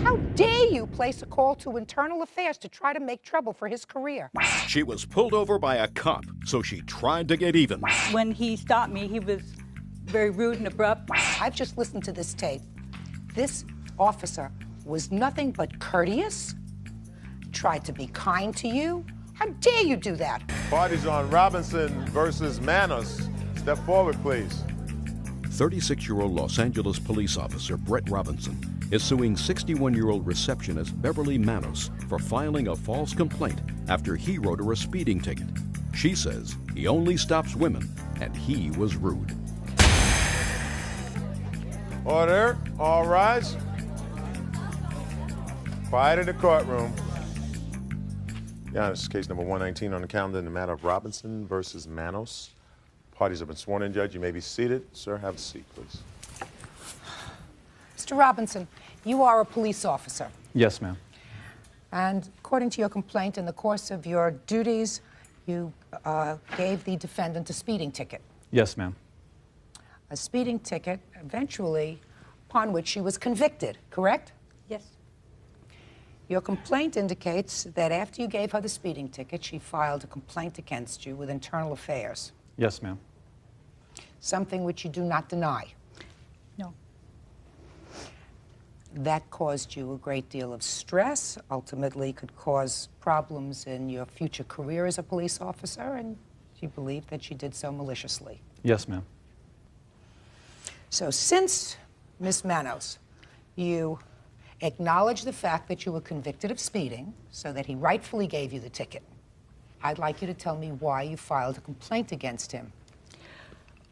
How dare you place a call to Internal Affairs to try to make trouble for his career? She was pulled over by a cop, so she tried to get even. When he stopped me, he was very rude and abrupt. I've just listened to this tape. This officer was nothing but courteous, tried to be kind to you. How dare you do that? Party's on Robinson versus Manos. Step forward, please. 36-year-old Los Angeles police officer Brett Robinson is suing 61-year-old receptionist Beverly Manos for filing a false complaint after he wrote her a speeding ticket. She says he only stops women and he was rude. Order, all rise. Quiet in the courtroom. Yeah, this is case number 119 on the calendar in the matter of Robinson versus Manos. Parties have been sworn in, Judge. You may be seated. Sir, have a seat, please. Mr. Robinson, you are a police officer. Yes, ma'am. And according to your complaint, in the course of your duties, you gave the defendant a speeding ticket. Yes, ma'am. A speeding ticket, eventually, upon which she was convicted, correct? Yes. Your complaint indicates that after you gave her the speeding ticket, she filed a complaint against you with Internal Affairs. Yes, ma'am. Something which you do not deny. No. That caused you a great deal of stress, ultimately could cause problems in your future career as a police officer, and you believe that she did so maliciously. Yes, ma'am. So since, Ms. Manos, you acknowledge the fact that you were convicted of speeding, so that he rightfully gave you the ticket, I'd like you to tell me why you filed a complaint against him.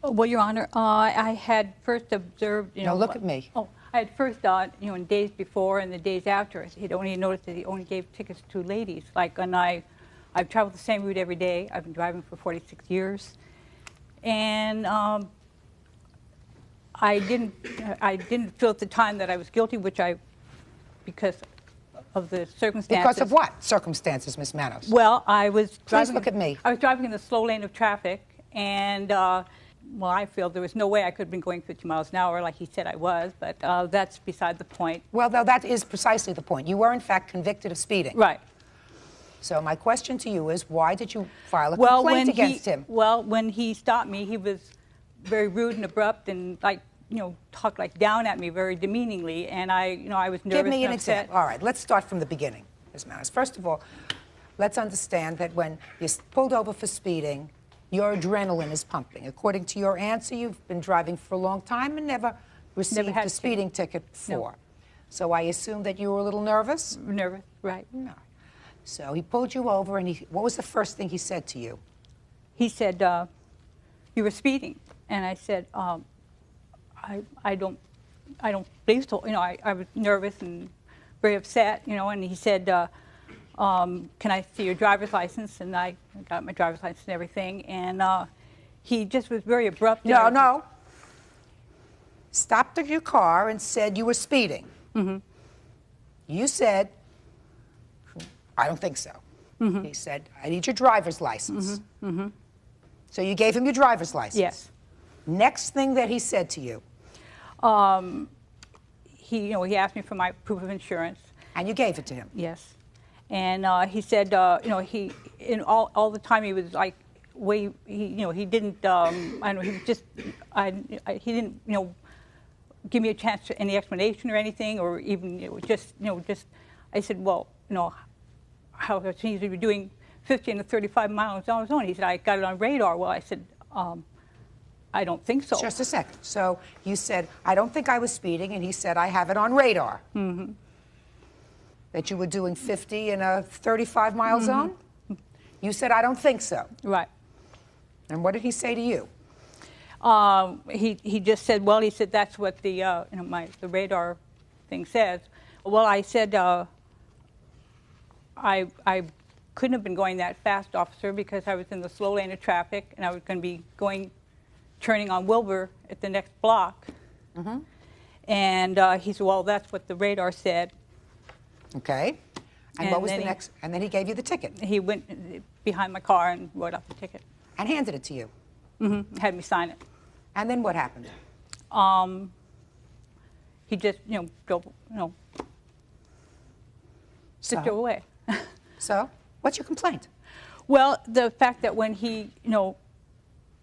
Well, Your Honor, I had first observed, Now look at me. Oh, I had first thought, in days before and the days after, he'd only noticed that he only gave tickets to ladies. Like when I've traveled the same route every day. I've been driving for 46 years. And I didn't feel at the time that I was guilty, because of the circumstances. Because of what circumstances, Ms. Manos? Well, I was driving. Please look at me. I was driving in the slow lane of traffic, and well, I feel there was no way I could have been going 50 miles an hour like he said I was, but that's beside the point. Well, though, that is precisely the point. You were, in fact, convicted of speeding. Right. So my question to you is, why did you file a complaint against him? Well, when he stopped me, he was very rude and abrupt and, talked down at me very demeaningly, and I was nervous. Give me an and upset. example. All right, let's start from the beginning, Ms. Manos. First of all, let's understand that when you're pulled over for speeding, your adrenaline is pumping. According to your answer, you've been driving for a long time and never received a speeding ticket before. No. So I assume that you were a little nervous? Nervous, right. No. So he pulled you over, and what was the first thing he said to you? He said, you were speeding. And I said, I don't believe so. I was nervous and very upset, and he said, can I see your driver's license? And I got my driver's license and everything, and he just was very abrupt. No. Stopped your car and said you were speeding. Mm-hmm. You said, I don't think so. Mm-hmm. He said, I need your driver's license. Mm-hmm. Mm-hmm. So you gave him your driver's license? Yes. Next thing that he said to you? He asked me for my proof of insurance. And you gave it to him? Yes. And he said, he all the time he was he didn't, I don't know, he was just, he didn't, give me a chance to any explanation or anything, or even, just, I said, well, how he was doing 50 to 35 miles on his own. He said, I got it on radar. Well, I said, I don't think so. Just a second. So you said, I don't think I was speeding, and he said, I have it on radar. Mm-hmm. That you were doing 50 in a 35-mile mm-hmm. zone? You said, I don't think so. Right. And what did he say to you? He just said, well, he said, that's what the, the radar thing says. Well, I said, I couldn't have been going that fast, officer, because I was in the slow lane of traffic, and I was going to be turning on Wilbur at the next block. Mm-hmm. And he said, well, that's what the radar said. Okay. And what was the next? And then he gave you the ticket. He went behind my car and wrote out the ticket. And handed it to you. Mm-hmm. Had me sign it. And then what happened? He just, drove, Just drove away. So, what's your complaint? Well, the fact that when he,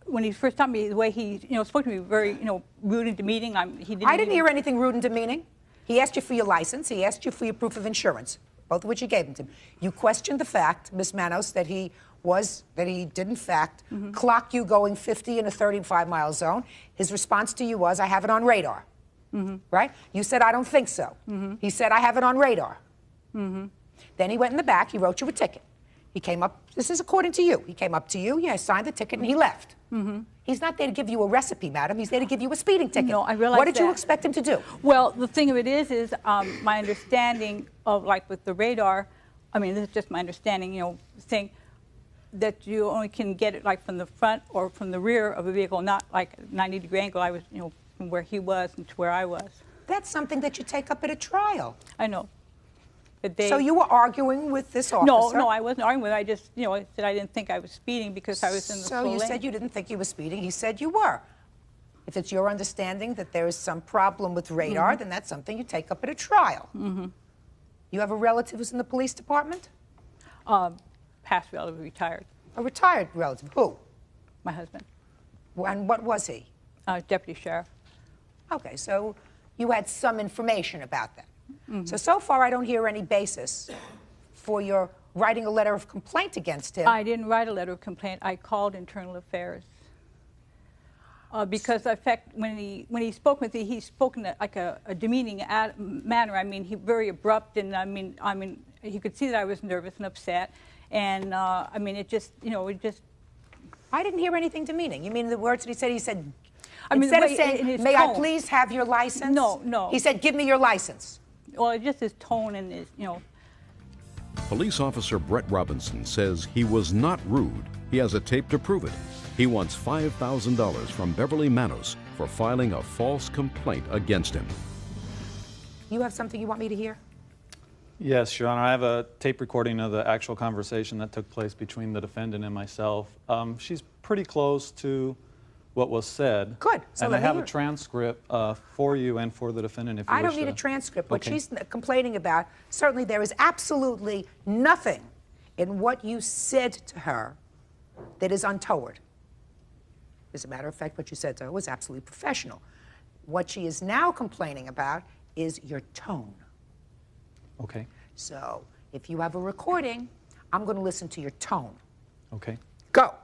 when he first taught me, the way he, spoke to me, very, rude and demeaning. He didn't. I didn't hear anything rude and demeaning. He asked you for your license. He asked you for your proof of insurance, both of which you gave him to him. You questioned the fact, Ms. Manos, that he did in fact clock you going 50 in a 35-mile zone. His response to you was, I have it on radar. Right? You said, I don't think so. He said, I have it on radar. Then he went in the back, he wrote you a ticket. He came up, this is according to you. He came up to you, signed the ticket, and he left. He's not there to give you a recipe, madam. He's there to give you a speeding ticket. No, I realize What did you that. expect him to do? Well, the thing of it is my understanding of, like, with the radar, I mean, this is just my understanding, saying that you only can get it, like, from the front or from the rear of a vehicle, not, like, a 90-degree angle. I was, from where he was and to where I was. That's something that you take up at a trial. I know. So you were arguing with this officer? No, I wasn't arguing with him. I just, I said I didn't think I was speeding because I was in the slow lane. So you said you didn't think you were speeding. He said you were. If it's your understanding that there is some problem with radar, then that's something you take up at a trial. You have a relative who's in the police department? Past relative, retired. A retired relative. Who? My husband. And what was he? Deputy sheriff. Okay, so you had some information about that. So far I don't hear any basis for your writing a letter of complaint against him. I didn't write a letter of complaint. I called Internal Affairs. Because in fact, when he spoke with me, he spoke in like a demeaning manner. I mean, he very abrupt, and I mean, he could see that I was nervous and upset, and I mean, it just, it just. I didn't hear anything demeaning. You mean the words that he said? He said, I mean, instead of saying, "May I please have your license?" No. He said, "Give me your license." Well, just his tone and his, Police Officer Brett Robinson says he was not rude. He has a tape to prove it. He wants $5,000 from Beverly Manos for filing a false complaint against him. You have something you want me to hear? Yes, Your Honor. I have a tape recording of the actual conversation that took place between the defendant and myself. She's pretty close to what was said. Good. So and let I me have hear a it. transcript for you and for the defendant if you I wish don't need to. a transcript. What Okay. she's complaining about, certainly there is absolutely nothing in what you said to her that is untoward. As a matter of fact, what you said to her was absolutely professional. What she is now complaining about is your tone. Okay. So if you have a recording, I'm going to listen to your tone. Okay. Go.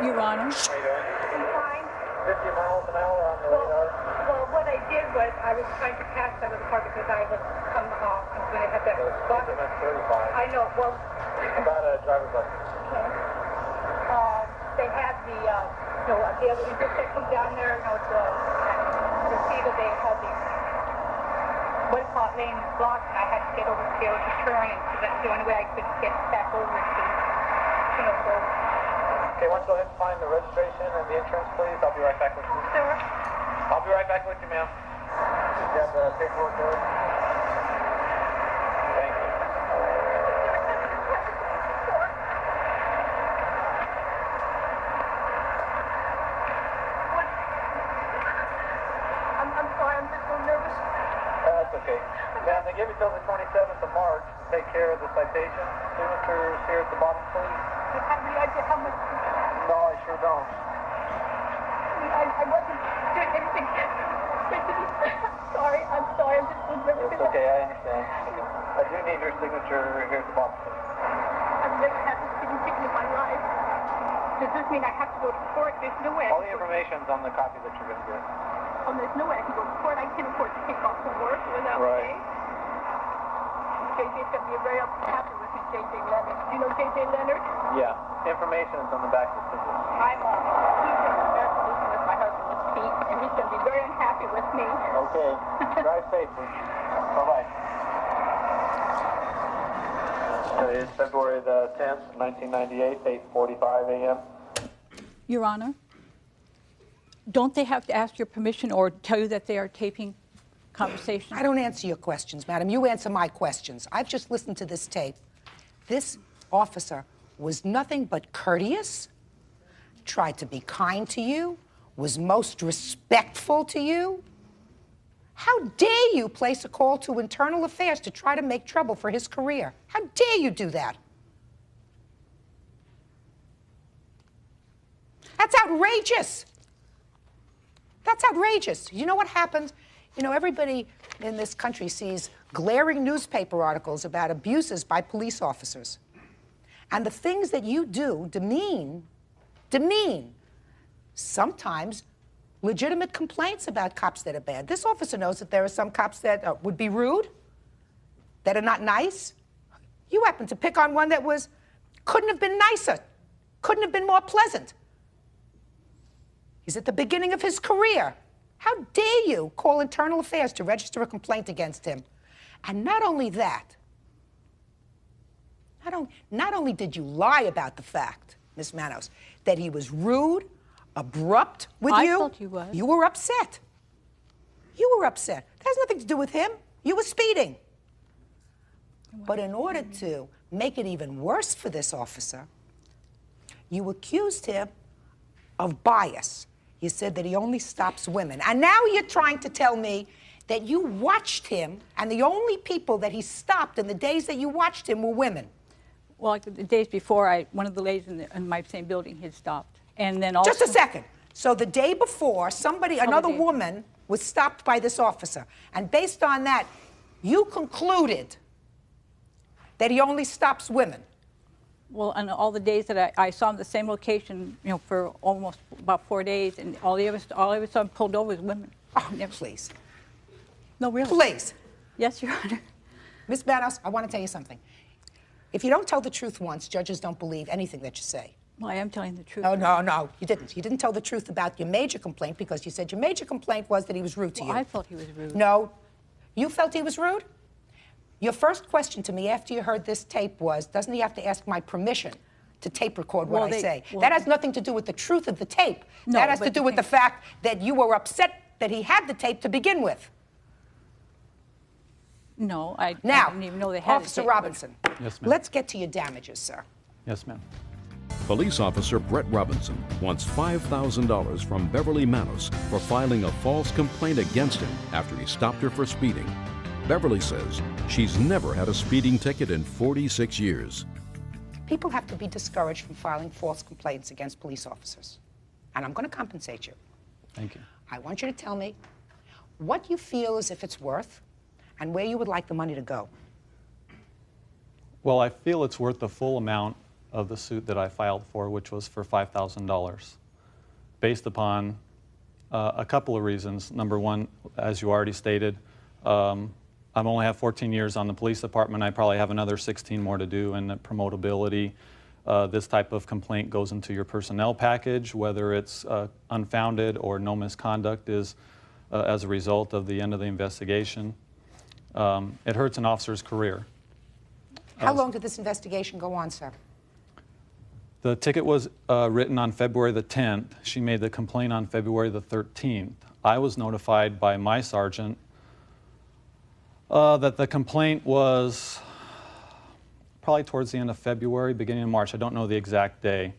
Your Honor. I'm fine. 50 miles an hour on the radar. Well, what I did was I was trying to pass out of the car because I had come off and when I had that spot. That's 35. I know. Well, About a driver's license. okay. They had the other intersection down there. The Cedar, they had the lane blocked, and I had to get over to be able to turn, and so that's the only way I could get back over to, go. Okay, why don't you go ahead and find the registration and the insurance, please? I'll be right back with you. Sir? I'll be right back with you, ma'am. You have the paperwork there? Thank you. I'm sorry, I'm just so nervous. That's okay. Ma'am, they give you till the 27th of March to take care of the citation. Signatures here at the bottom, please. Do you have any idea how much? No, I sure don't. I wasn't doing anything. I'm sorry, I'm just so nervous. It's okay, I understand. I do need your signature here at the bottom, please. I've never had this significant in my life. Does this mean I have to go to court? There's no way. All the information's on the copy that you're going to get. There's no way I can go to court. I can't afford to take off from work without Right. pay. JJ's going to be very happy with me, JJ Leonard. Do you know JJ Leonard? Yeah, information is on the back of the ticket. He's in American Legion with my husband, with Pete, and he's going to be very unhappy with me. Okay, drive safely. Bye-bye. Today is February the 10th, 1998, 8:45 a.m. Your Honor, don't they have to ask your permission or tell you that they are taping conversations? I don't answer your questions, madam. You answer my questions. I've just listened to this tape. This officer was nothing but courteous, tried to be kind to you, was most respectful to you. How dare you place a call to Internal Affairs to try to make trouble for his career? How dare you do that? That's outrageous. That's outrageous. You know what happens? You know, everybody in this country sees glaring newspaper articles about abuses by police officers. And the things that you do demean sometimes legitimate complaints about cops that are bad. This officer knows that there are some cops that would be rude, that are not nice. You happen to pick on one that couldn't have been nicer, couldn't have been more pleasant. He's at the beginning of his career. How dare you call Internal Affairs to register a complaint against him? And not only that, not only did you lie about the fact, Ms. Manos, that he was rude, abrupt with you. I thought he was. You were upset. You were upset. That has nothing to do with him. You were speeding. But in order to make it even worse for this officer, you accused him of bias. You said that he only stops women. And now you're trying to tell me that you watched him, and the only people that he stopped in the days that you watched him were women. Well, like the days before, one of the ladies in my same building had stopped. And then also... Just a second. So the day before, another woman was stopped by this officer. And based on that, you concluded that he only stops women. Well, on all the days that I saw him at the same location, you know, for almost about 4 days, and all I ever saw him pulled over was women. Oh, please. No, really. Please. Yes, Your Honor. Ms. Manos, I want to tell you something. If you don't tell the truth once, judges don't believe anything that you say. Well, I am telling the truth. Oh, no, you didn't. You didn't tell the truth about your major complaint because you said your major complaint was that he was rude to you. I thought he was rude. No. You felt he was rude? Your first question to me after you heard this tape was, doesn't he have to ask my permission to tape record what I say? That has nothing to do with the truth of the tape. No, that has to do with the fact that you were upset that he had the tape to begin with. No, I now, didn't even know they had Officer Robinson, yes, ma'am. Let's get to your damages, sir. Yes, ma'am. Police officer Brett Robinson wants $5,000 from Beverly Manos for filing a false complaint against him after he stopped her for speeding. Beverly says she's never had a speeding ticket in 46 years. People have to be discouraged from filing false complaints against police officers. And I'm going to compensate you. Thank you. I want you to tell me what you feel as if it's worth and where you would like the money to go. Well, I feel it's worth the full amount of the suit that I filed for, which was for $5,000, based upon a couple of reasons. Number one, as you already stated, I've only have 14 years on the police department. I probably have another 16 more to do, and the promotability. This type of complaint goes into your personnel package, whether it's unfounded or no misconduct is as a result of the end of the investigation. It hurts an officer's career. How long did this investigation go on, sir? The ticket was written on February the 10th. She made the complaint on February the 13th. I was notified by my sergeant that the complaint was probably towards the end of February, beginning of March. I don't know the exact day.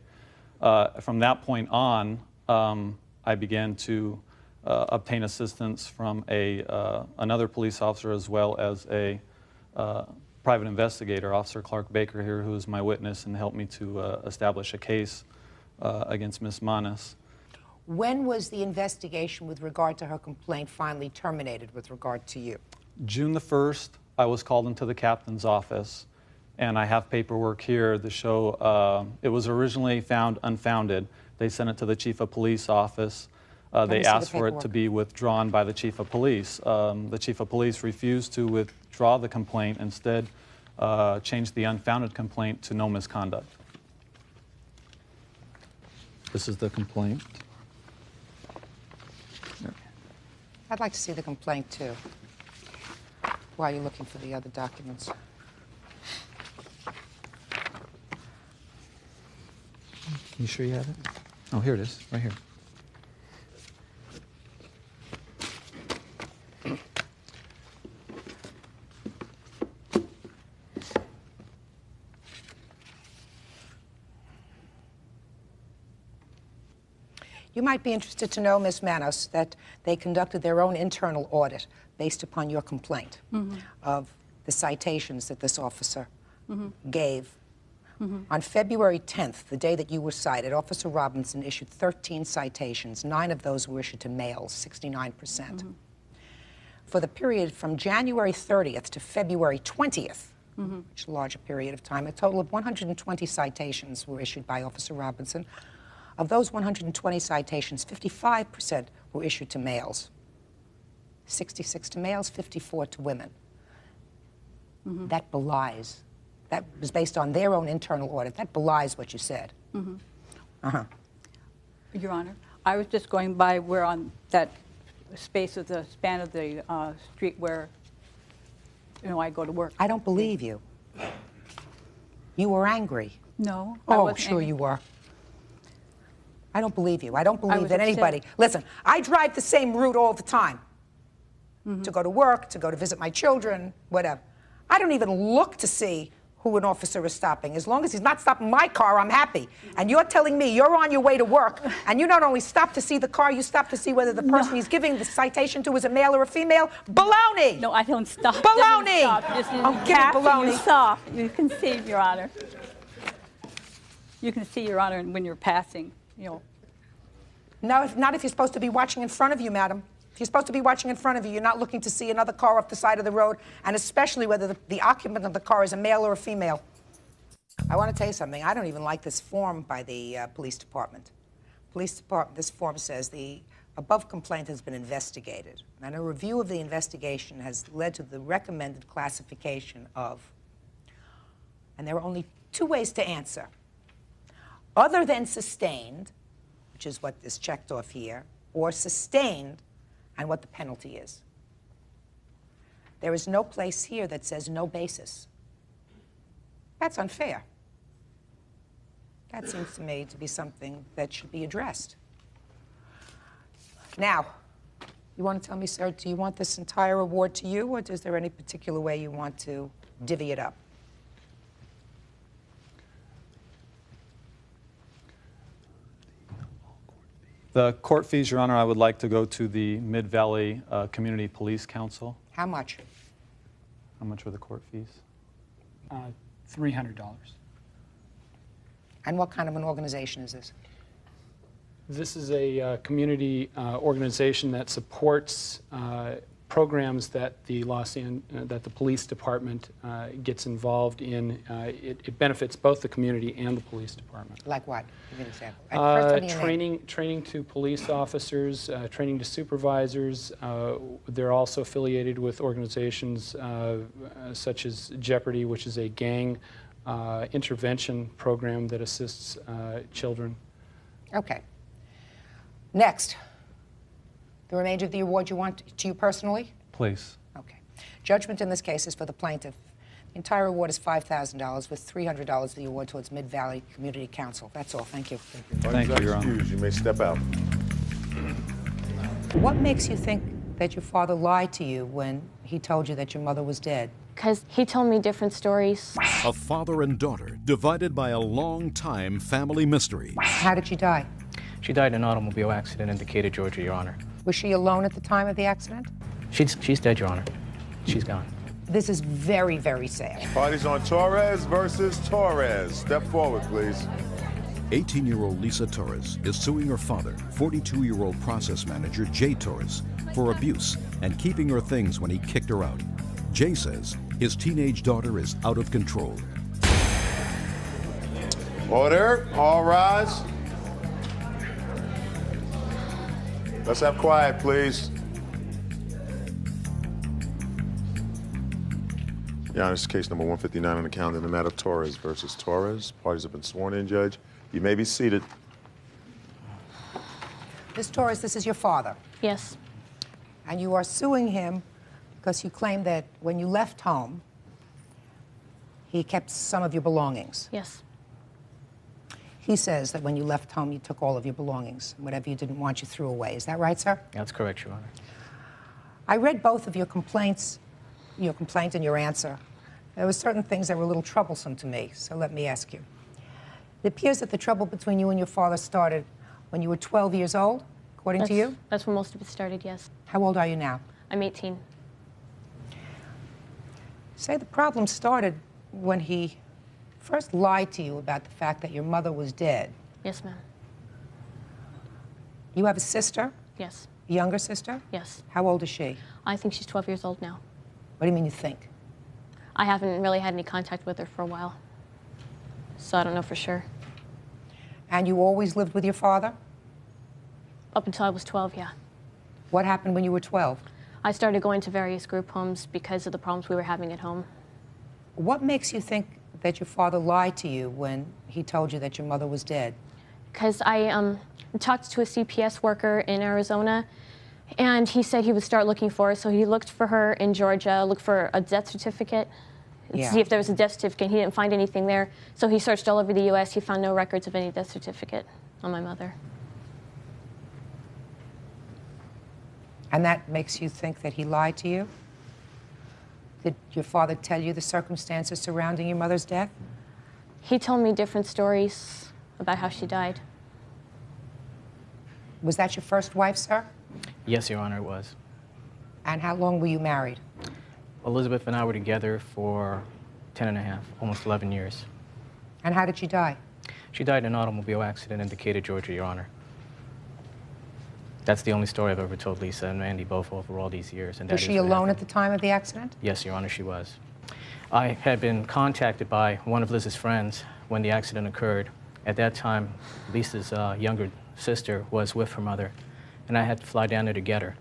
From that point on, I began to obtain assistance from another police officer as well as a private investigator, Officer Clark Baker here, who is my witness and helped me to establish a case against Ms. Manos. When was the investigation with regard to her complaint finally terminated with regard to you? June the 1st, I was called into the captain's office, and I have paperwork here to show it was originally found unfounded. They sent it to the chief of police office. They asked for it to be withdrawn by the chief of police. The chief of police refused to withdraw the complaint, instead changed the unfounded complaint to no misconduct. This is the complaint. I'd like to see the complaint, too, while you're looking for the other documents. You sure you have it? Oh, here it is, right here. You might be interested to know, Ms. Manos, that they conducted their own internal audit based upon your complaint of the citations that this officer gave. On February 10th, the day that you were cited, Officer Robinson issued 13 citations. 9 of those were issued to males, 69%. For the period from January 30th to February 20th, which is a larger period of time, a total of 120 citations were issued by Officer Robinson. Of those 120 citations, 55% were issued to males, 66 to males, 54 to women. That belies. That was based on their own internal audit. That belies what you said. Your Honor, I was just going by where on that space of the span of the street where, I go to work. I don't believe you. You were angry. No, I Oh, wasn't sure angry. you were. I don't believe you. I don't believe was that upset. anybody. Listen, I drive the same route all the time. To go to work, to go to visit my children, whatever. I don't even look to see who an officer is stopping. As long as he's not stopping my car, I'm happy. And you're telling me you're on your way to work, and you not only stop to see the car, you stop to see whether the person he's giving the citation to is a male or a female? Baloney! No, I don't stop. Baloney! I'm kidding, baloney. You stop. You can see, Your Honor. You can see, Your Honor, when you're passing, No, not if you're supposed to be watching in front of you, madam. If you're supposed to be watching in front of you, you're not looking to see another car off the side of the road, and especially whether the occupant of the car is a male or a female. I want to tell you something. I don't even like this form by the police department. This form says the above complaint has been investigated, and a review of the investigation has led to the recommended classification of, and there are only 2 ways to answer. Other than sustained, which is what is checked off here, or sustained, and what the penalty is. There is no place here that says no basis. That's unfair. That seems to me to be something that should be addressed. Now, you want to tell me, sir, do you want this entire award to you, or is there any particular way you want to divvy it up? The court fees, Your Honor, I would like to go to the Mid-Valley Community Police Council. How much? How much were the court fees? $300. And what kind of an organization is this? This is a community organization that supports programs that the police department gets involved in. It benefits both the community and the police department. Like what? Give me an example. First, tell me your name. Training to police officers, training to supervisors. They're also affiliated with organizations such as Jeopardy, which is a gang intervention program that assists children. Okay. Next. The remainder of the award you want to you personally? Please. Okay. Judgment in this case is for the plaintiff. The entire award is $5,000 with $300 of the award towards Mid-Valley Community Council. That's all. Thank you. Thank you, Your Honor. Excused. You may step out. What makes you think that your father lied to you when he told you that your mother was dead? Because he told me different stories. A father and daughter divided by a long-time family mystery. How did she die? She died in an automobile accident in Decatur, Georgia, Your Honor. Was she alone at the time of the accident? She's dead, Your Honor. She's gone. This is very, very sad. Parties on Torres versus Torres. Step forward, please. 18-year-old Lisa Torres is suing her father, 42-year-old process manager Jay Torres, for abuse and keeping her things when he kicked her out. Jay says his teenage daughter is out of control. Order. All rise. Let's have quiet, please. Your Honor, this is case number 159 on the calendar in the matter of Torres versus Torres. Parties have been sworn in, Judge. You may be seated. Ms. Torres, this is your father, Yes. and you are suing him because you claim that when you left home, he kept some of your belongings. Yes. He says that when you left home, you took all of your belongings. Whatever you didn't want, you threw away. Is that right, sir? That's correct, Your Honor. I read both of your complaints, your complaint and your answer. There were certain things that were a little troublesome to me, so let me ask you. It appears that the trouble between you and your father started when you were 12 years old, according to you? That's when most of it started, yes. How old are you now? I'm 18. Say the problem started when he first lied to you about the fact that your mother was dead. Yes, ma'am. You have a sister? Yes. A younger sister? Yes. How old is she? I think she's 12 years old now. What do you mean you think? I haven't really had any contact with her for a while, so I don't know for sure. And you always lived with your father? Up until I was 12, yeah. What happened when you were 12? I started going to various group homes because of the problems we were having at home. What makes you think that your father lied to you when he told you that your mother was dead? Because I talked to a CPS worker in Arizona, and he said he would start looking for her. So he looked for her in Georgia, looked for a death certificate, to see if there was a death certificate. He didn't find anything there. So he searched all over the U.S. He found no records of any death certificate on my mother. And that makes you think that he lied to you? Did your father tell you the circumstances surrounding your mother's death? He told me different stories about how she died. Was that your first wife, sir? Yes, Your Honor, it was. And how long were you married? Elizabeth and I were together for 10 and a half, almost 11 years. And how did she die? She died in an automobile accident in Decatur, Georgia, Your Honor. That's the only story I've ever told Lisa and Mandy both over all these years. And Was she alone at the time of the accident? Yes, Your Honor, she was. I had been contacted by one of Liz's friends when the accident occurred. At that time, Lisa's younger sister was with her mother, and I had to fly down there to get her.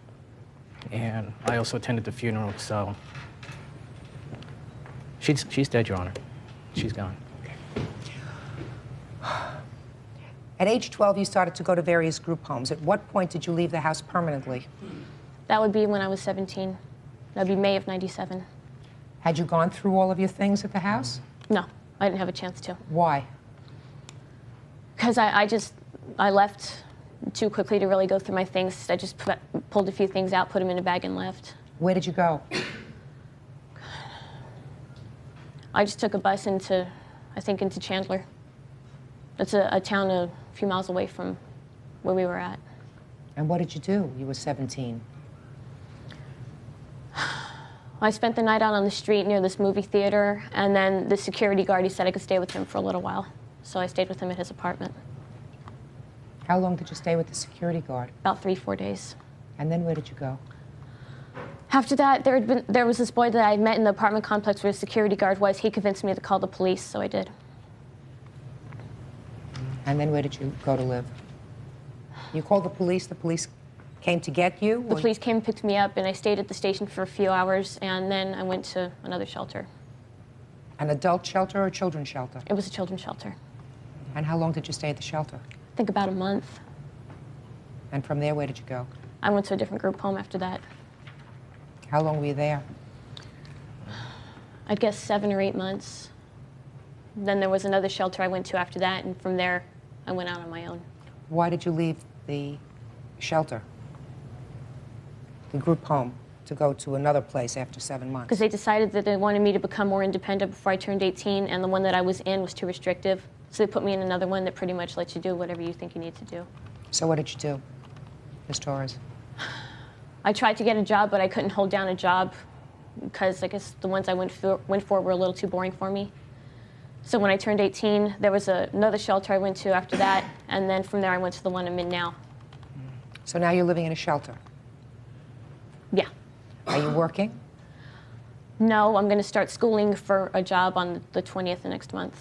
And I also attended the funeral, so she's dead, Your Honor. She's gone. At age 12, you started to go to various group homes. At what point did you leave the house permanently? That would be when I was 17. That would be May of '97. Had you gone through all of your things at the house? No, I didn't have a chance to. Why? Because I left too quickly to really go through my things. I just pulled a few things out, put them in a bag, and left. Where did you go? I just took a bus into Chandler. That's a town a few miles away from where we were at. And what did you do? You were 17. I spent the night out on the street near this movie theater, and then the security guard, he said I could stay with him for a little while. So I stayed with him at his apartment. How long did you stay with the security guard? About 3-4 days. And then where did you go? After that, there was this boy that I had met in the apartment complex where the security guard was. He convinced me to call the police, so I did. And then where did you go to live? You called the police came to get you? The police came and picked me up, and I stayed at the station for a few hours, and then I went to another shelter. An adult shelter or a children's shelter? It was a children's shelter. And how long did you stay at the shelter? I think about a month. And from there, where did you go? I went to a different group home after that. How long were you there? I guess 7 or 8 months. Then there was another shelter I went to after that, and from there, I went out on my own. Why did you leave the shelter, the group home, to go to another place after 7 months? Because they decided that they wanted me to become more independent before I turned 18, and the one that I was in was too restrictive. So they put me in another one that pretty much lets you do whatever you think you need to do. So what did you do, Ms. Torres? I tried to get a job, but I couldn't hold down a job because I guess the ones I went for were a little too boring for me. So when I turned 18, there was another shelter I went to after that, and then from there I went to the one I'm in now. So now you're living in a shelter? Yeah. Are you working? No, I'm going to start schooling for a job on the 20th of next month.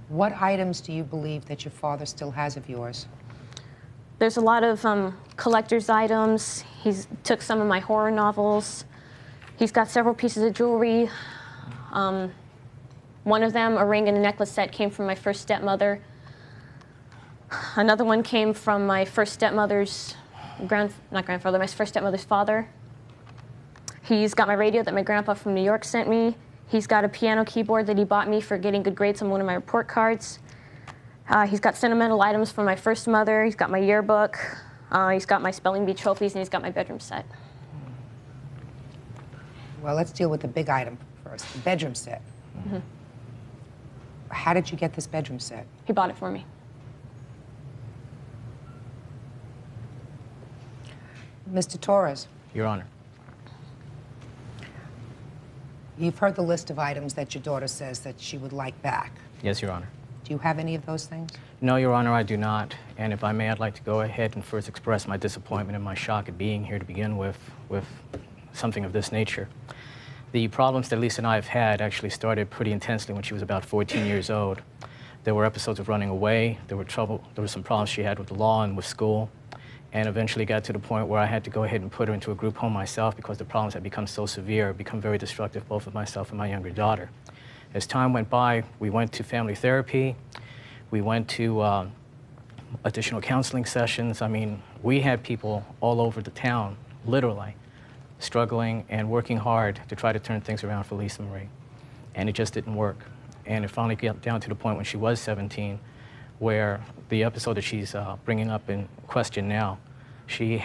What items do you believe that your father still has of yours? There's a lot of collector's items. He's took some of my horror novels. He's got several pieces of jewelry. One of them, a ring and a necklace set, came from my first stepmother. Another one came from my first stepmother's my first stepmother's father. He's got my radio that my grandpa from New York sent me. He's got a piano keyboard that he bought me for getting good grades on one of my report cards. He's got sentimental items from my first mother. He's got my yearbook. He's got my spelling bee trophies, and he's got my bedroom set. Well, let's deal with the big item first, the bedroom set. Mm-hmm. How did you get this bedroom set? He bought it for me. Mr. Torres, Your Honor. you've heard the list of items that your daughter says that she would like back. Yes, Your Honor. Do you have any of those things? No, Your Honor, I do not. And if I may, I'd like to go ahead and first express my disappointment and my shock at being here to begin with something of this nature. The problems that Lisa and I have had actually started pretty intensely when she was about 14 years old. There were episodes of running away. There were some problems she had with the law and with school, and eventually got to the point where I had to go ahead and put her into a group home myself because the problems had become so severe, become very destructive, both of myself and my younger daughter. As time went by, we went to family therapy. We went to additional counseling sessions. I mean, we had people all over the town, literally, struggling and working hard to try to turn things around for Lisa Marie. And it just didn't work. And it finally got down to the point when she was 17, where the episode that she's bringing up in question now, she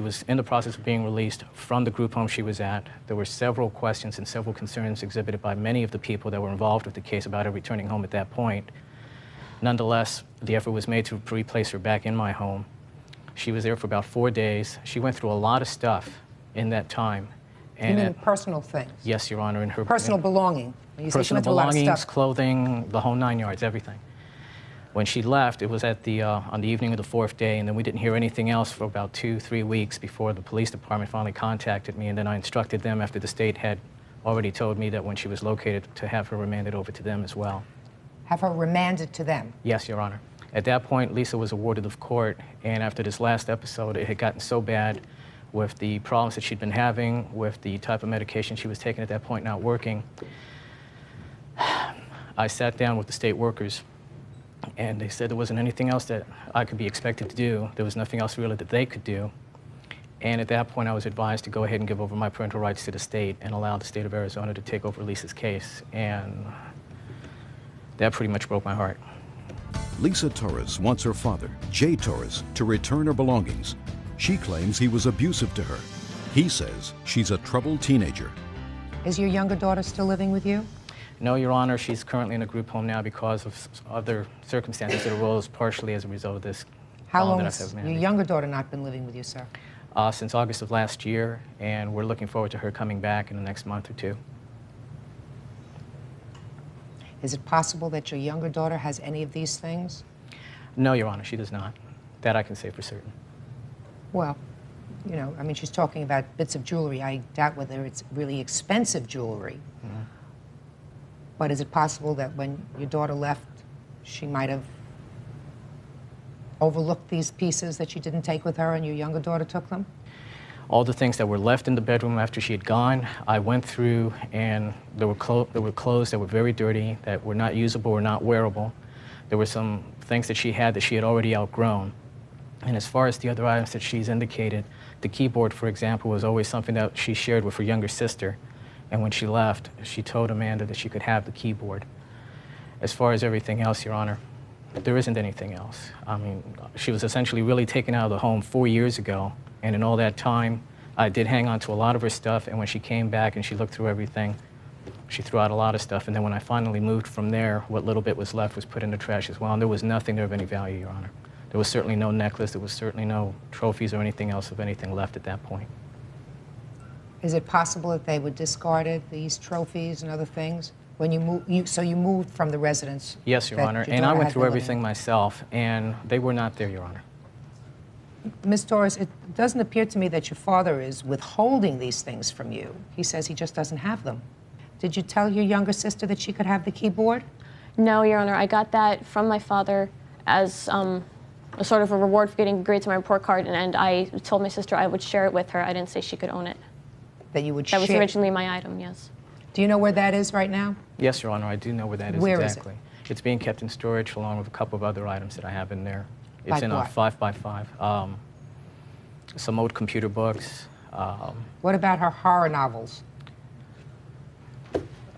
was in the process of being released from the group home she was at. There were several questions and several concerns exhibited by many of the people that were involved with the case about her returning home at that point. Nonetheless, the effort was made to replace her back in my home. She was there for about 4 days. She went through a lot of stuff in that time. And you mean personal things? Yes, Your Honor. In her personal belonging. You say she personal went through a lot of belongings, stuff. clothing, the whole 9 yards, everything. When she left, it was at on the evening of the 4th day, and then we didn't hear anything else for about 2-3 weeks before the police department finally contacted me, and then I instructed them, after the state had already told me that when she was located, to have her remanded over to them as well. Have her remanded to them? Yes, Your Honor. At that point, Lisa was awarded of court, and after this last episode, it had gotten so bad with the problems that she'd been having, with the type of medication she was taking at that point not working. I sat down with the state workers, and they said there wasn't anything else that I could be expected to do. There was nothing else really that they could do. And at that point, I was advised to go ahead and give over my parental rights to the state and allow the state of Arizona to take over Lisa's case. And that pretty much broke my heart. Lisa Torres wants her father, Jay Torres, to return her belongings. She claims he was abusive to her. He says she's a troubled teenager. Is your younger daughter still living with you? No, Your Honor, she's currently in a group home now because of other circumstances that arose partially as a result of this. How long has your younger daughter not been living with you, sir? Since August of last year, and we're looking forward to her coming back in the next month or two. Is it possible that your younger daughter has any of these things? No, Your Honor, she does not. That I can say for certain. Well, you know, I mean, she's talking about bits of jewelry. I doubt whether it's really expensive jewelry. Mm-hmm. But is it possible that when your daughter left, she might have overlooked these pieces that she didn't take with her and your younger daughter took them? All the things that were left in the bedroom after she had gone, I went through, and there were clothes that were very dirty, that were not usable or not wearable. There were some things that she had already outgrown. And as far as the other items that she's indicated, the keyboard, for example, was always something that she shared with her younger sister. And when she left, she told Amanda that she could have the keyboard. As far as everything else, Your Honor, there isn't anything else. I mean, she was essentially really taken out of the home 4 years ago. And in all that time, I did hang on to a lot of her stuff. And when she came back and she looked through everything, she threw out a lot of stuff. And then when I finally moved from there, what little bit was left was put in the trash as well. And there was nothing there of any value, Your Honor. There was certainly no necklace. There was certainly no trophies or anything else of anything left at that point. Is it possible that they were discarded, these trophies and other things, when you moved? So you moved from the residence? Yes, Your Honor. And I went through everything myself, and they were not there, Your Honor. Ms. Torres, it doesn't appear to me that your father is withholding these things from you. He says he just doesn't have them. Did you tell your younger sister that she could have the keyboard? No, Your Honor. I got that from my father as a sort of a reward for getting grades on my report card, and I told my sister I would share it with her. I didn't say she could own it. That you would share? That was originally my item, yes. Do you know where that is right now? Yes, Your Honor, I do know where that is where exactly. Is it? It's being kept in storage along with a couple of other items that I have in there. It's like in what? a 5x5. Some old computer books. What about her horror novels?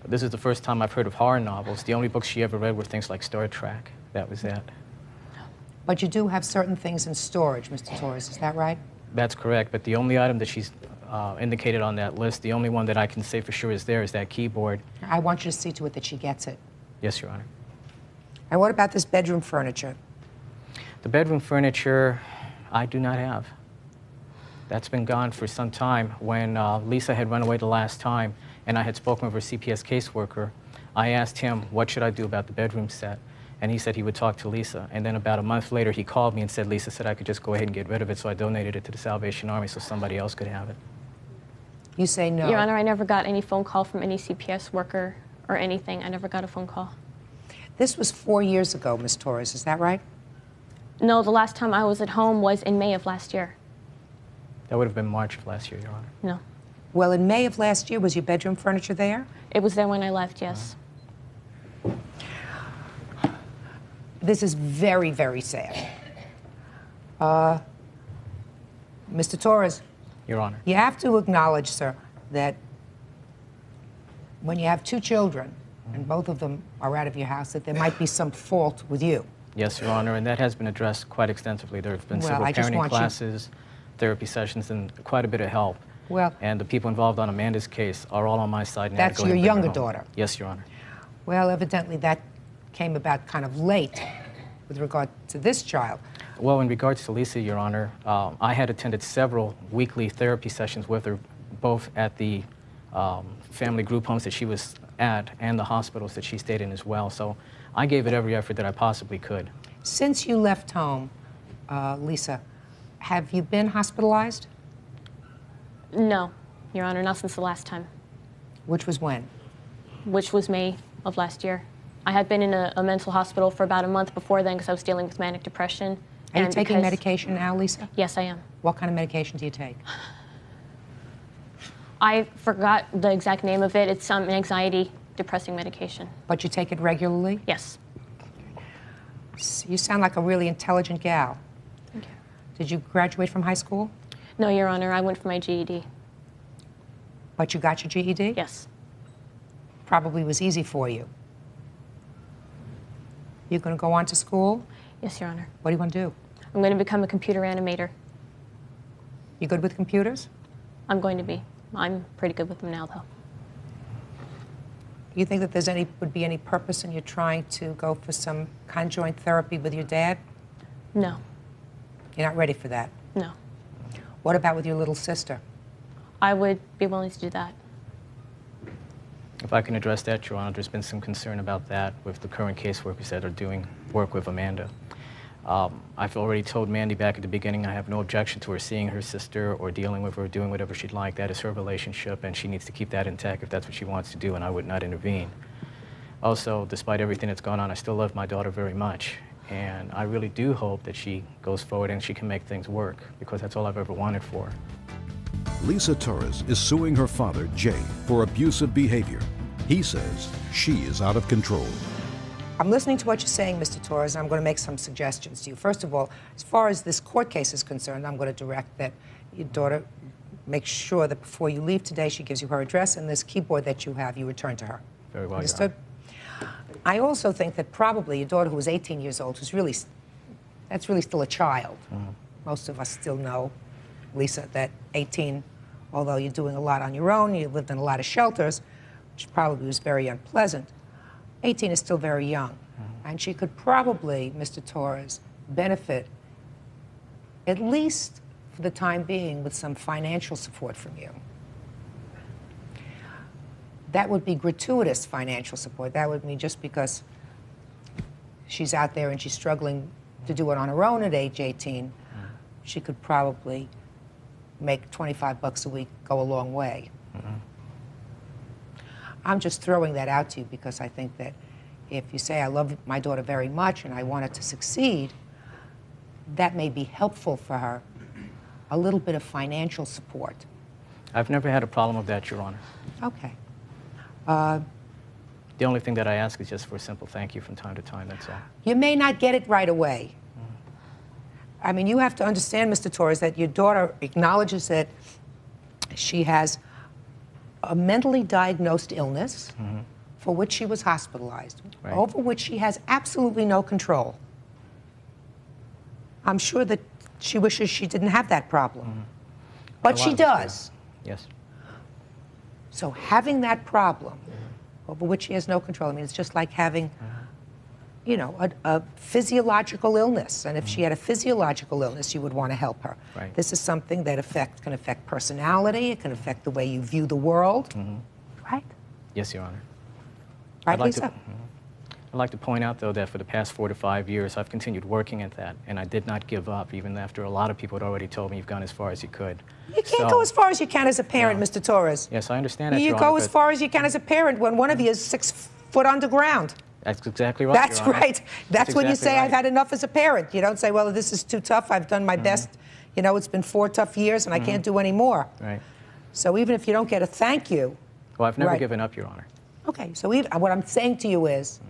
This is the first time I've heard of horror novels. The only books she ever read were things like Star Trek. That was it. But you do have certain things in storage, Mr. Torres, is that right? That's correct, but the only item that she's indicated on that list, the only one that I can say for sure is there is that keyboard. I want you to see to it that she gets it. Yes, Your Honor. And what about this bedroom furniture? The bedroom furniture, I do not have. That's been gone for some time. When Lisa had run away the last time and I had spoken with her CPS caseworker, I asked him, what should I do about the bedroom set? And he said he would talk to Lisa. And then about a month later, he called me and said Lisa said I could just go ahead and get rid of it, so I donated it to the Salvation Army so somebody else could have it. You say no. Your Honor, I never got any phone call from any CPS worker or anything. I never got a phone call. This was 4 years ago, Ms. Torres, is that right? No, the last time I was at home was in May of last year. That would have been March of last year, Your Honor. No. Well, in May of last year, was your bedroom furniture there? It was there when I left, yes. This is very, very sad. Mr. Torres, Your Honor. you have to acknowledge, sir, that when you have 2 children, and both of them are out of your house, that there might be some fault with you. Yes, Your Honor, and that has been addressed quite extensively. There have been several parenting classes, therapy sessions, and quite a bit of help. Well, and the people involved on Amanda's case are all on my side now. That's to go ahead your and bring her younger home. daughter? Yes, Your Honor. Well, evidently that came about kind of late with regard to this child. Well, in regards to Lisa, Your Honor, I had attended several weekly therapy sessions with her, both at the family group homes that she was at and the hospitals that she stayed in as well. So I gave it every effort that I possibly could. Since you left home, Lisa, have you been hospitalized? No, Your Honor, not since the last time. Which was when? Which was May of last year. I had been in a mental hospital for about a month before then because I was dealing with manic depression. Are you taking medication now, Lisa? Yes, I am. What kind of medication do you take? I forgot the exact name of it. It's some anxiety depressing medication. But you take it regularly? Yes. You sound like a really intelligent gal. Thank you. Did you graduate from high school? No, Your Honor, I went for my GED. But you got your GED? Yes. Probably was easy for you. You going to go on to school? Yes, Your Honor. What do you want to do? I'm going to become a computer animator. You good with computers? I'm going to be. I'm pretty good with them now, though. You think that would be any purpose in you trying to go for some conjoint therapy with your dad? No. You're not ready for that? No. What about with your little sister? I would be willing to do that. If I can address that, Your Honor, there's been some concern about that with the current caseworkers that are doing work with Amanda. I've already told Mandy back at the beginning I have no objection to her seeing her sister or dealing with her or doing whatever she'd like. That is her relationship, and she needs to keep that intact if that's what she wants to do, and I would not intervene. Also, despite everything that's gone on, I still love my daughter very much, and I really do hope that she goes forward and she can make things work, because that's all I've ever wanted for her. Lisa Torres is suing her father, Jay, for abusive behavior. He says she is out of control. I'm listening to what you're saying, Mr. Torres, and I'm going to make some suggestions to you. First of all, as far as this court case is concerned, I'm going to direct that your daughter make sure that before you leave today, she gives you her address, and this keyboard that you have, you return to her. Very well, Understood? I also think that probably your daughter, who was 18 years old, that's really still a child. Most of us still know, Lisa, that 18, although you're doing a lot on your own, you lived in a lot of shelters, which probably was very unpleasant, 18 is still very young. And she could probably, Mr. Torres, benefit, at least for the time being, with some financial support from you. That would be gratuitous financial support. That would mean just because she's out there and she's struggling to do it on her own at age 18, she could probably make $25 a week go a long way. I'm just throwing that out to you because I think that if you say, I love my daughter very much and I want her to succeed, that may be helpful for her, a little bit of financial support. I've never had a problem with that, Your Honor. Okay. The only thing that I ask is just for a simple thank you from time to time, that's all. You may not get it right away. I mean, you have to understand, Mr. Torres, that your daughter acknowledges that she has a mentally diagnosed illness for which she was hospitalized, over which she has absolutely no control. I'm sure that she wishes she didn't have that problem, but she does. Yes. So having that problem over which she has no control, I mean, it's just like having you know, a physiological illness. And if she had a physiological illness, you would want to help her. Right. This is something that can affect personality. It can affect the way you view the world. Right? Yes, Your Honor. Right, Lisa? I'd like to point out, though, that for the past 4 to 5 years, I've continued working at that, and I did not give up, even after a lot of people had already told me you've gone as far as you could. You can't go as far as you can as a parent, Mr. Torres. Yes, I understand that, You Your go Honor, as far as you can as a parent when one of you is 6 foot underground. That's exactly right, That's Your Honor. right. That's when you exactly say, right. I've had enough as a parent. You don't say, well, this is too tough. I've done my best. You know, it's been 4 tough years, and I can't do any more. Right. So even if you don't get a thank you. Well, I've never Right. given up, Your Honor. Okay, so what I'm saying to you is,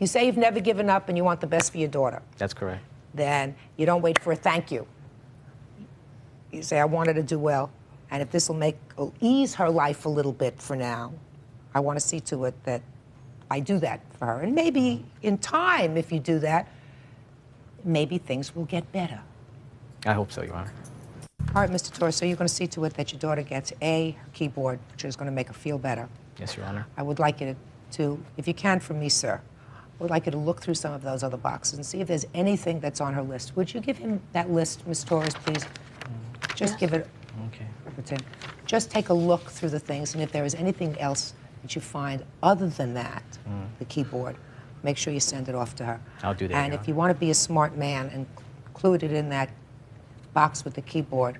you say you've never given up and you want the best for your daughter. That's correct. Then you don't wait for a thank you. You say, I want her to do well, and if this will ease her life a little bit for now, I want to see to it that I do that for her. And maybe in time, if you do that, maybe things will get better. I hope so, Your Honor. All right, Mr. Torres, so you're going to see to it that your daughter gets a keyboard, which is going to make her feel better. Yes, Your Honor. I would like you to, if you can from me, sir, I would like you to look through some of those other boxes and see if there's anything that's on her list. Would you give him that list, Ms. Torres, please? Just give it Okay. over to him. Just take a look through the things, and if there is anything else that you find other than that, the keyboard, make sure you send it off to her. I'll do that, And Your if you want to be a smart man, and include it in that box with the keyboard,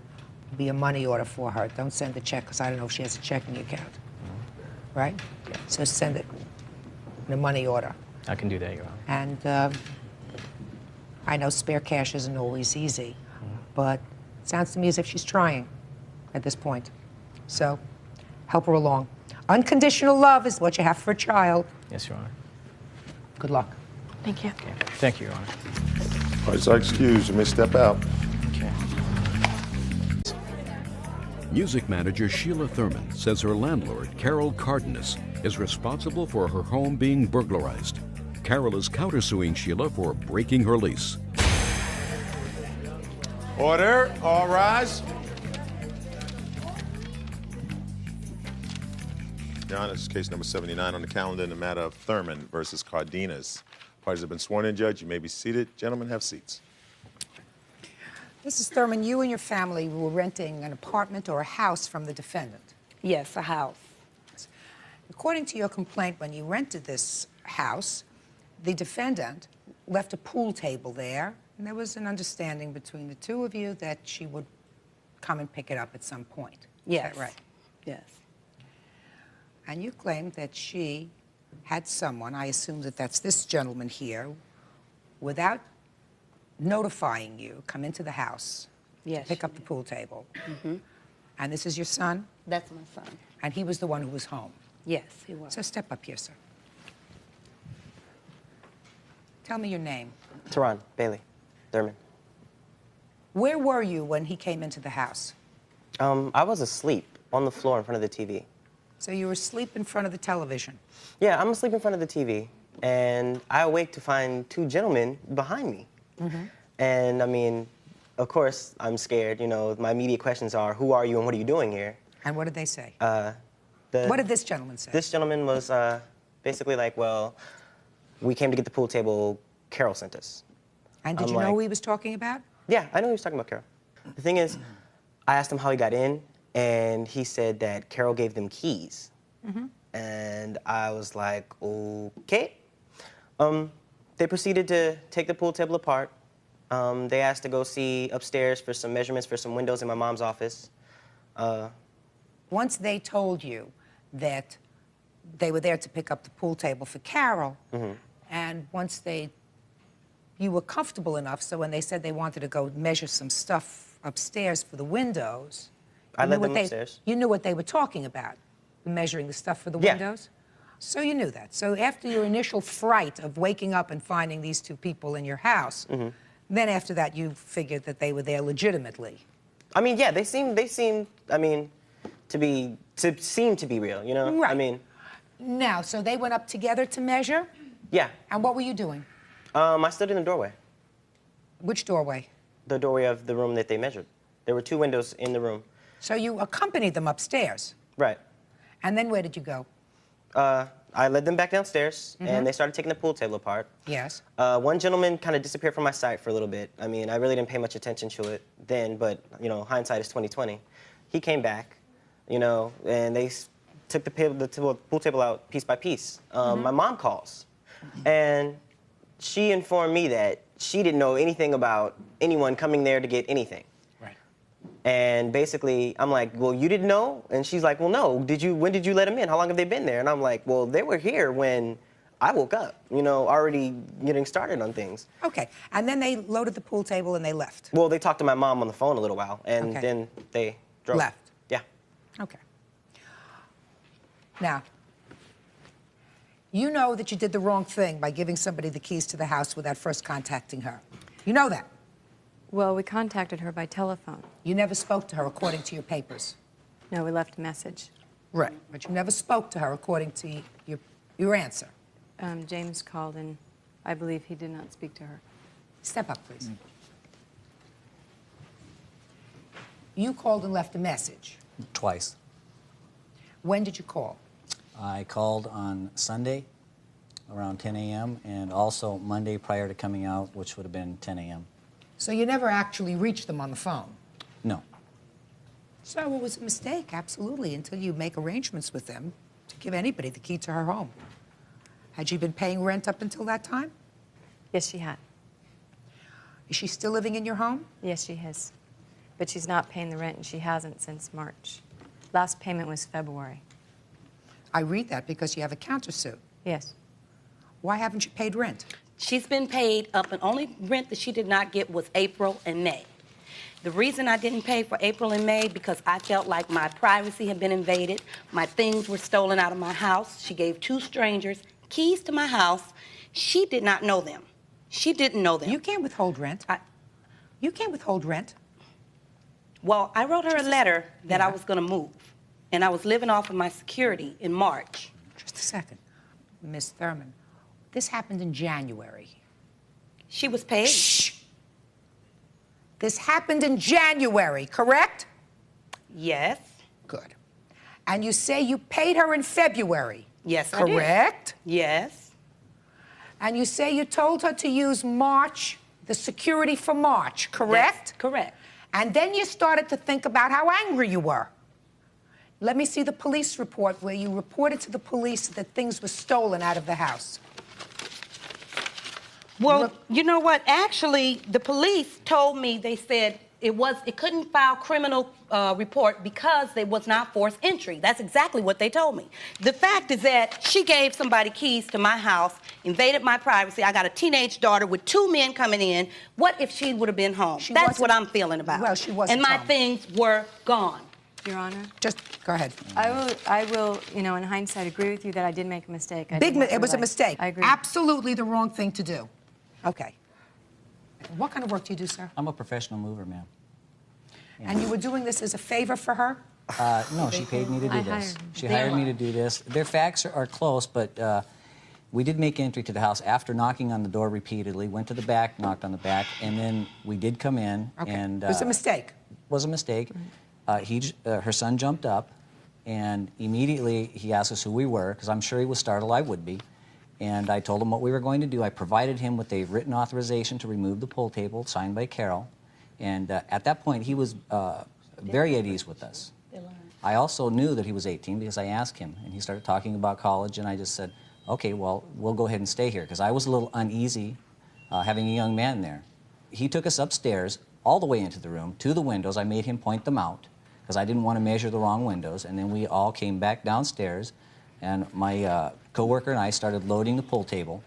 be a money order for her. Don't send a check, because I don't know if she has a checking account. Right? So send it in a money order. I can do that, Your Honor. And I know spare cash isn't always easy, but it sounds to me as if she's trying at this point. So help her along. Unconditional love is what you have for a child. Yes, Your Honor. Good luck. Thank you. Okay. Thank you, Your Honor. Parties are excused. You may step out. Okay. Music manager Sheila Thurman says her landlord, Carol Cardenas, is responsible for her home being burglarized. Carol is countersuing Sheila for breaking her lease. Order. All rise. Your Honor, this is case number 79 on the calendar in the matter of Thurman versus Cardenas. Parties have been sworn in, Judge. You may be seated. Gentlemen, have seats. Mrs. Thurman, you and your family were renting an apartment or a house from the defendant. Yes, a house. According to your complaint, when you rented this house, the defendant left a pool table there, and there was an understanding between the two of you that she would come and pick it up at some point. Yes. Is that right? Yes. And you claimed that she had someone, I assume that that's this gentleman here, without notifying you, come into the house Yes. to pick up the pool table. And this is your son? That's my son. And he was the one who was home. Yes, he was. So step up here, sir. Tell me your name. Teron Bailey Thurman. Where were you when he came into the house? I was asleep on the floor in front of the TV. So you were asleep in front of the television. Yeah, I'm asleep in front of the TV, and I awake to find 2 gentlemen behind me. And I mean, of course, I'm scared. You know, my immediate questions are, who are you and what are you doing here? And what did they say? What did this gentleman say? This gentleman was basically like, well, we came to get the pool table, Carol sent us. And did you know who he was talking about? Yeah, I know he was talking about Carol. The thing is, I asked him how he got in, and he said that Carol gave them keys. And I was like, okay. They proceeded to take the pool table apart. They asked to go see upstairs for some measurements for some windows in my mom's office. Once they told you that they were there to pick up the pool table for Carol, and once you were comfortable enough, so when they said they wanted to go measure some stuff upstairs for the windows, I led them upstairs. You knew what they were talking about, measuring the stuff for the windows? So you knew that. So after your initial fright of waking up and finding these 2 people in your house, then after that you figured that they were there legitimately. I mean, yeah, they seem, I mean, to seem to be real, you know? Right. I mean. Now, so they went up together to measure? Yeah. And what were you doing? I stood in the doorway. Which doorway? The doorway of the room that they measured. There were 2 windows in the room. So you accompanied them upstairs? Right. And then where did you go? I led them back downstairs, and they started taking the pool table apart. Yes. One gentleman kind of disappeared from my sight for a little bit. I mean, I really didn't pay much attention to it then, but, you know, hindsight is 20/20. He came back, you know, and they took the pool table out piece by piece. My mom calls, and she informed me that she didn't know anything about anyone coming there to get anything. Right. And basically, I'm like, well, you didn't know? And she's like, well, no. When did you let them in? How long have they been there? And I'm like, well, they were here when I woke up, you know, already getting started on things. Okay. And then they loaded the pool table and they left. Well, they talked to my mom on the phone a little while, and then they drove. Left. Yeah. Okay. Now, you know that you did the wrong thing by giving somebody the keys to the house without first contacting her. You know that. Well, we contacted her by telephone. You never spoke to her according to your papers. No, we left a message. Right. But you never spoke to her according to your answer. James called, and I believe he did not speak to her. Step up, please. You called and left a message. Twice. When did you call? I called on Sunday around 10 a.m. and also Monday prior to coming out, which would have been 10 a.m. So you never actually reached them on the phone? No. So it was a mistake, absolutely, until you make arrangements with them to give anybody the key to her home. Had she been paying rent up until that time? Yes, she had. Is she still living in your home? Yes, she has. But she's not paying the rent, and she hasn't since March. Last payment was February. I read that because you have a countersuit. Yes. Why haven't you paid rent? She's been paid up, and only rent that she did not get was April and May. The reason I didn't pay for April and May because I felt like my privacy had been invaded. My things were stolen out of my house. She gave 2 strangers keys to my house. She did not know them. She didn't know them. You can't withhold rent. You can't withhold rent. Well, I wrote her a letter that I was going to move, and I was living off of my security in March. Just a second. Miss Thurman, this happened in January. She was paid. Shh. This happened in January, correct? Yes. Good. And you say you paid her in February? Yes, I did. Correct? Yes. And you say you told her to use March, the security for March, correct? That's correct. And then you started to think about how angry you were. Let me see the police report where you reported to the police that things were stolen out of the house. Well, you know what? Actually, the police told me, they said it couldn't file criminal report because there was not forced entry. That's exactly what they told me. The fact is that she gave somebody keys to my house, invaded my privacy. I got a teenage daughter with 2 men coming in. What if she would have been home? That's what I'm feeling about. Well, she wasn't And my home. things were gone. Your Honor? Just go ahead. I will, you know, in hindsight, agree with you that I did make a mistake. It was a mistake. I agree. Absolutely the wrong thing to do. Okay. What kind of work do you do, sir? I'm a professional mover, ma'am. And you were doing this as a favor for her? No, she paid me to do this. She hired me to do this. Their facts are close, but we did make entry to the house after knocking on the door repeatedly, went to the back, knocked on the back, and then we did come in. Okay. And, it was a mistake. Was a mistake. Her son jumped up, and immediately he asked us who we were, because I'm sure he was startled, I would be. And I told him what we were going to do. I provided him with a written authorization to remove the pool table, signed by Carol. And at that point, he was very at ease with us. I also knew that he was 18 because I asked him, and he started talking about college, and I just said, okay, well, we'll go ahead and stay here, because I was a little uneasy having a young man there. He took us upstairs, all the way into the room, to the windows. I made him point them out, because I didn't want to measure the wrong windows, and then we all came back downstairs, and my coworker and I started loading the pool table.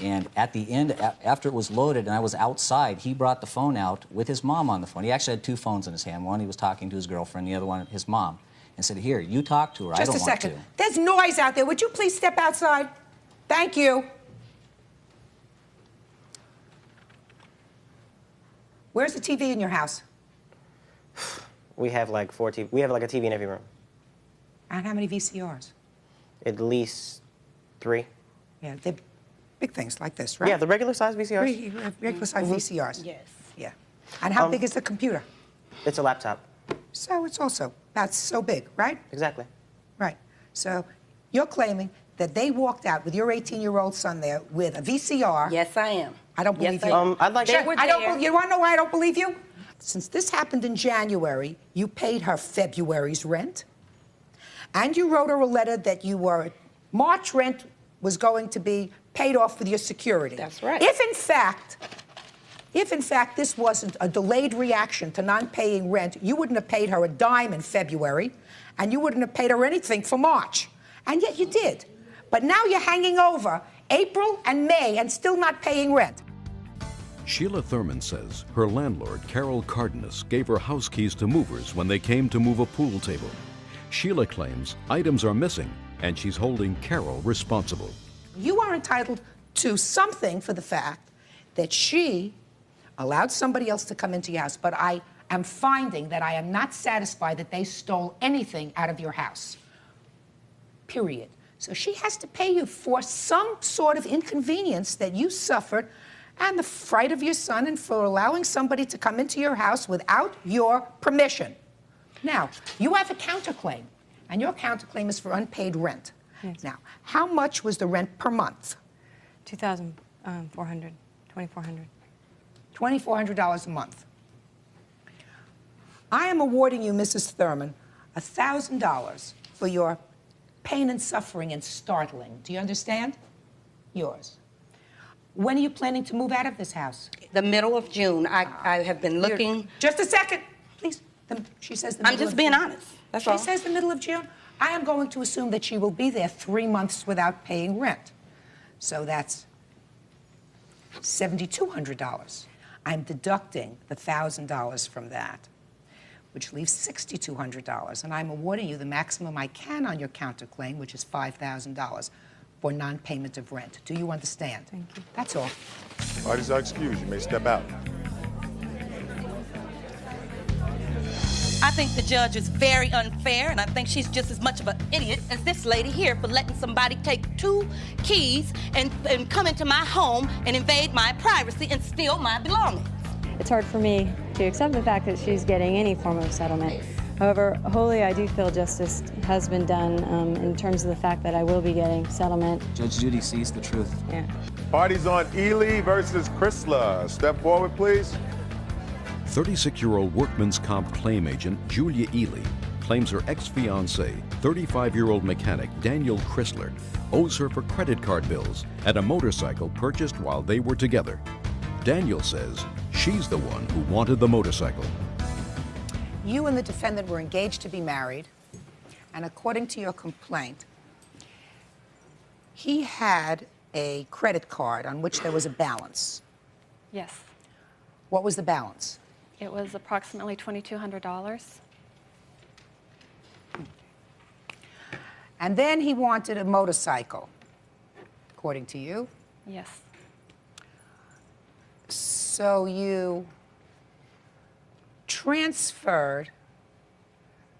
And at the end, after it was loaded and I was outside, he brought the phone out with his mom on the phone. He actually had 2 phones in his hand. One, he was talking to his girlfriend, the other one, his mom. And said, here, you talk to her. I don't want to. Just a second. There's noise out there. Would you please step outside? Thank you. Where's the TV in your house? We have like 4 TV. We have like a TV in every room. And how many VCRs? At least 3. Yeah, they're big things like this, right? Yeah, the regular size VCRs. Regular size VCRs. Yes. Yeah. And how big is the computer? It's a laptop. So it's also about so big, right? Exactly. Right. So you're claiming that they walked out with your 18-year-old son there with a VCR? Yes, I am. I don't believe you. I'd like They were I don't. there. You want to know why I don't believe you? Since this happened in January, you paid her February's rent, and you wrote her a letter that March rent was going to be paid off with your security. That's right. If in fact this wasn't a delayed reaction to non-paying rent, you wouldn't have paid her a dime in February, and you wouldn't have paid her anything for March. And yet you did. But now you're hanging over April and May and still not paying rent. Sheila Thurman says her landlord, Carol Cardenas, gave her house keys to movers when they came to move a pool table. Sheila claims items are missing, and she's holding Carol responsible. You are entitled to something for the fact that she allowed somebody else to come into your house, but I am finding that I am not satisfied that they stole anything out of your house. Period. So she has to pay you for some sort of inconvenience that you suffered and the fright of your son and for allowing somebody to come into your house without your permission. Now, you have a counterclaim, and your counterclaim is for unpaid rent. Yes. Now, how much was the rent per month? $2,400, $2,400. $2,400 a month. I am awarding you, Mrs. Thurman, $1,000 for your pain and suffering and startling. Do you understand? Yours. When are you planning to move out of this house? The middle of June. I have been looking. Just a second, please. She says the middle I'm just of being June. honest. That's all. She says the middle of June. I am going to assume that she will be there 3 months without paying rent. So that's $7,200. I'm deducting the $1,000 from that, which leaves $6,200. And I'm awarding you the maximum I can on your counterclaim, which is $5,000 for non-payment of rent. Do you understand? Thank you. That's all. Parties are excused. You may step out. I think the judge is very unfair, and I think she's just as much of an idiot as this lady here for letting somebody take 2 keys and come into my home and invade my privacy and steal my belongings. It's hard for me to accept the fact that she's getting any form of settlement. However, wholly I do feel justice has been done in terms of the fact that I will be getting settlement. Judge Judy sees the truth. Yeah. Parties on Ely versus Chrysler. Step forward, please. 36-year-old workman's comp claim agent Julia Ely claims her ex-fiancé, 35-year-old mechanic Daniel Chrysler, owes her for credit card bills and a motorcycle purchased while they were together. Daniel says she's the one who wanted the motorcycle. You and the defendant were engaged to be married, and according to your complaint, he had a credit card on which there was a balance. Yes. What was the balance? It was approximately $2,200. And then he wanted a motorcycle, according to you. Yes. So you transferred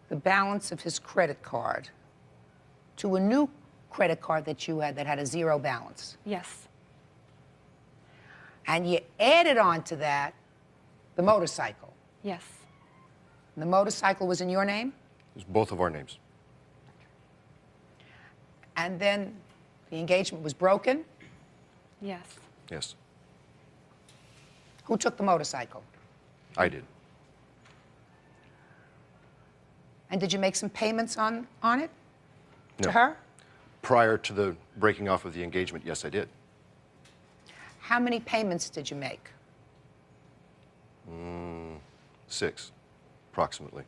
the balance of his credit card to a new credit card that you had that had a 0 balance. Yes. And you added on to that the motorcycle. Yes. And the motorcycle was in your name? It was both of our names. And then the engagement was broken? Yes. Yes, Who took the motorcycle? I did. And did you make some payments on it? No. To her? Prior to the breaking off of the engagement, yes, I did. How many payments did you make? 6, approximately.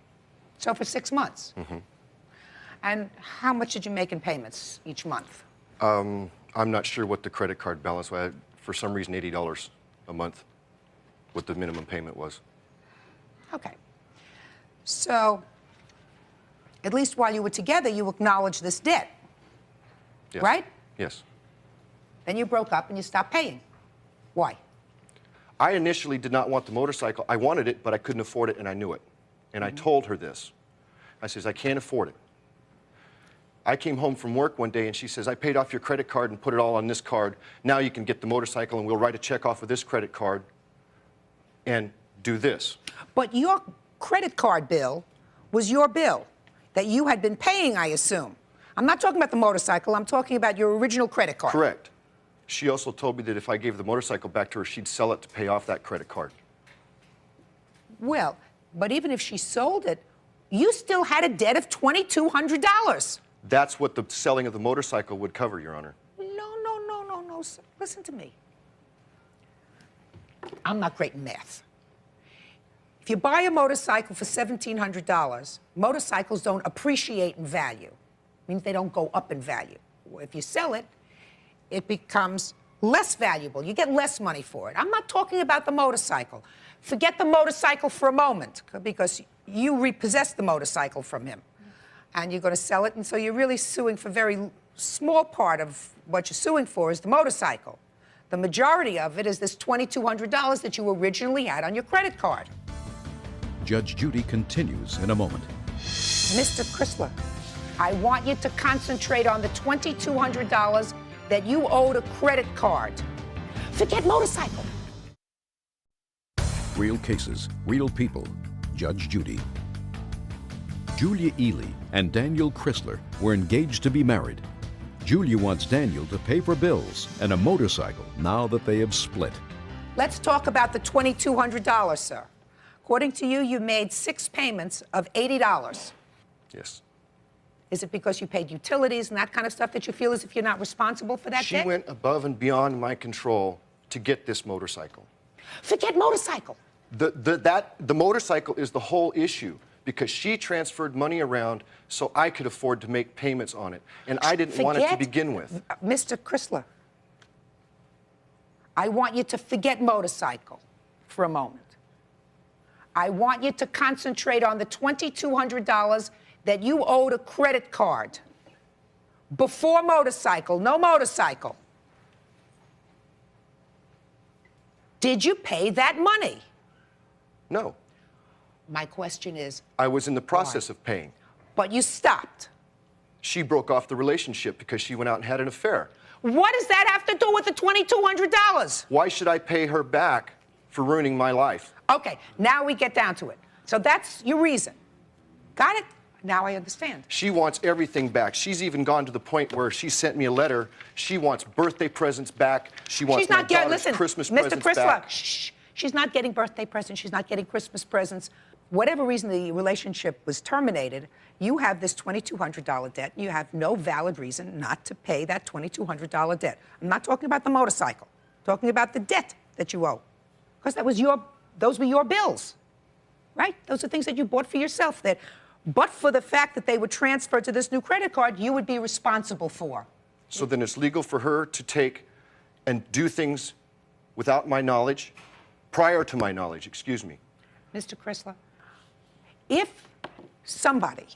So for 6 months? Mm-hmm. And how much did you make in payments each month? I'm not sure what the credit card balance was. For some reason, $80 a month, what the minimum payment was. Okay. So, at least while you were together, you acknowledged this debt, Yes. right? Yes. Then you broke up and you stopped paying. Why? I initially did not want the motorcycle. I wanted it, but I couldn't afford it, and I knew it. And I told her this. I says, I can't afford it. I came home from work one day, and she says, I paid off your credit card and put it all on this card. Now you can get the motorcycle, and we'll write a check off of this credit card and do this. But your credit card bill was your bill that you had been paying, I assume. I'm not talking about the motorcycle. I'm talking about your original credit card. Correct. She also told me that if I gave the motorcycle back to her, she'd sell it to pay off that credit card. Well, but even if she sold it, you still had a debt of $2,200. That's what the selling of the motorcycle would cover, Your Honor. No, sir. Listen to me. I'm not great in math. If you buy a motorcycle for $1,700, motorcycles don't appreciate in value. It means they don't go up in value. If you sell it, it becomes less valuable. You get less money for it. I'm not talking about the motorcycle. Forget the motorcycle for a moment, because you repossessed the motorcycle from him. And you're going to sell it, and so you're really suing for a very small part of what you're suing for is the motorcycle. The majority of it is this $2,200 that you originally had on your credit card. Judge Judy continues in a moment. Mr. Chrysler, I want you to concentrate on the $2,200 that you owed a credit card. Forget motorcycle. Real cases, real people. Judge Judy. Julia Ely and Daniel Chrysler were engaged to be married. Julia wants Daniel to pay for bills and a motorcycle now that they have split. Let's talk about the $2,200, sir. According to you, you made 6 payments of $80. Yes. Is it because you paid utilities and that kind of stuff that you feel as if you're not responsible for that She debt? went above and beyond my control to get this motorcycle. Forget motorcycle. The motorcycle is the whole issue, because she transferred money around so I could afford to make payments on it. And I didn't want it to begin with. Mr. Chrysler, I want you to forget motorcycle for a moment. I want you to concentrate on the $2,200 that you owed a credit card. Before motorcycle, no motorcycle. Did you pay that money? No. My question is, I was in the process of paying. but you stopped. She broke off the relationship because she went out and had an affair. What does that have to do with the $2,200? Why should I pay her back for ruining my life? Okay, now we get down to it. So that's your reason. Got it? Now I understand. She wants everything back. She's even gone to the point where she sent me a letter. She wants birthday presents back. She wants my daughter's Christmas presents Mr. Chrysler, back. shh. She's not getting birthday presents. She's not getting Christmas presents. Whatever reason the relationship was terminated, you have this $2,200 debt. You have no valid reason not to pay that $2,200 debt. I'm not talking about the motorcycle. I'm talking about the debt that you owe. Because those were your bills, right? Those are things that you bought for yourself that, but for the fact that they were transferred to this new credit card, you would be responsible for. So then it's legal for her to take and do things without my knowledge, prior to my knowledge, excuse me. Mr. Chrysler, if somebody,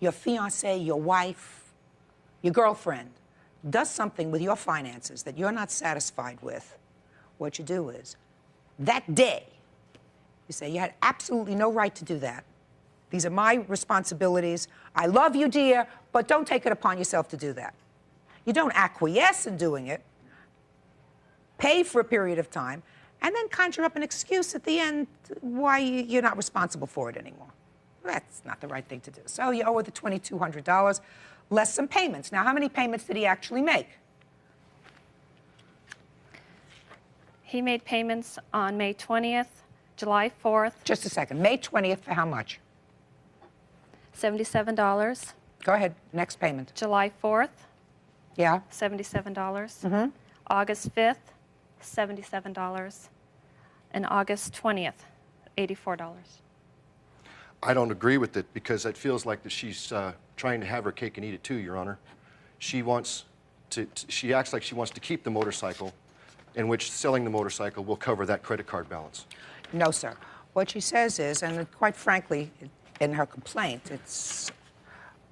your fiance, your wife, your girlfriend, does something with your finances that you're not satisfied with, what you do is, that day, you say, you had absolutely no right to do that. These are my responsibilities. I love you, dear, but don't take it upon yourself to do that. You don't acquiesce in doing it, pay for a period of time, and then conjure up an excuse at the end why you're not responsible for it anymore. That's not the right thing to do. So you owe her the $2,200, less some payments. Now, how many payments did he actually make? He made payments on May 20th, July 4th. Just a second. May 20th for how much? $77. Go ahead. Next payment. July 4th. Yeah. $77. Mm-hmm. August 5th, $77. And August 20th, $84. I don't agree with it because it feels like that she's trying to have her cake and eat it too, Your Honor. She acts like she wants to keep the motorcycle, in which selling the motorcycle will cover that credit card balance. No, sir. What she says is, and quite frankly, in her complaint, it's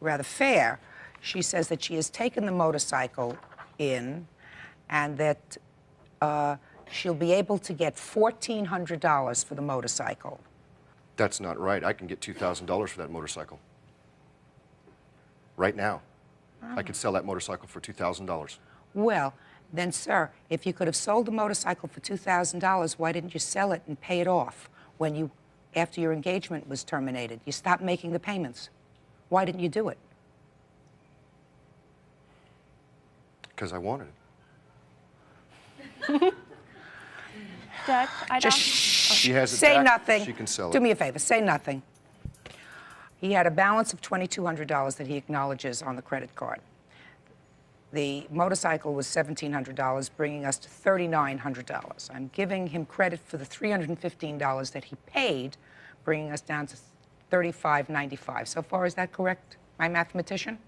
rather fair, she says that she has taken the motorcycle in and that she'll be able to get $1,400 for the motorcycle. That's not right. I can get $2,000 for that motorcycle. Right now. I could sell that motorcycle for $2,000. Well, then, sir, if you could have sold the motorcycle for $2,000, why didn't you sell it and pay it off when you, after your engagement was terminated? You stopped making the payments. Why didn't you do it? Because I wanted it. Judge, I don't. She has it Say back. nothing. She can sell it. Do me a favor, say nothing. He had a balance of $2,200 that he acknowledges on the credit card. The motorcycle was $1,700, bringing us to $3,900. I'm giving him credit for the $315 that he paid, bringing us down to $3,595. So far, is that correct, my mathematician?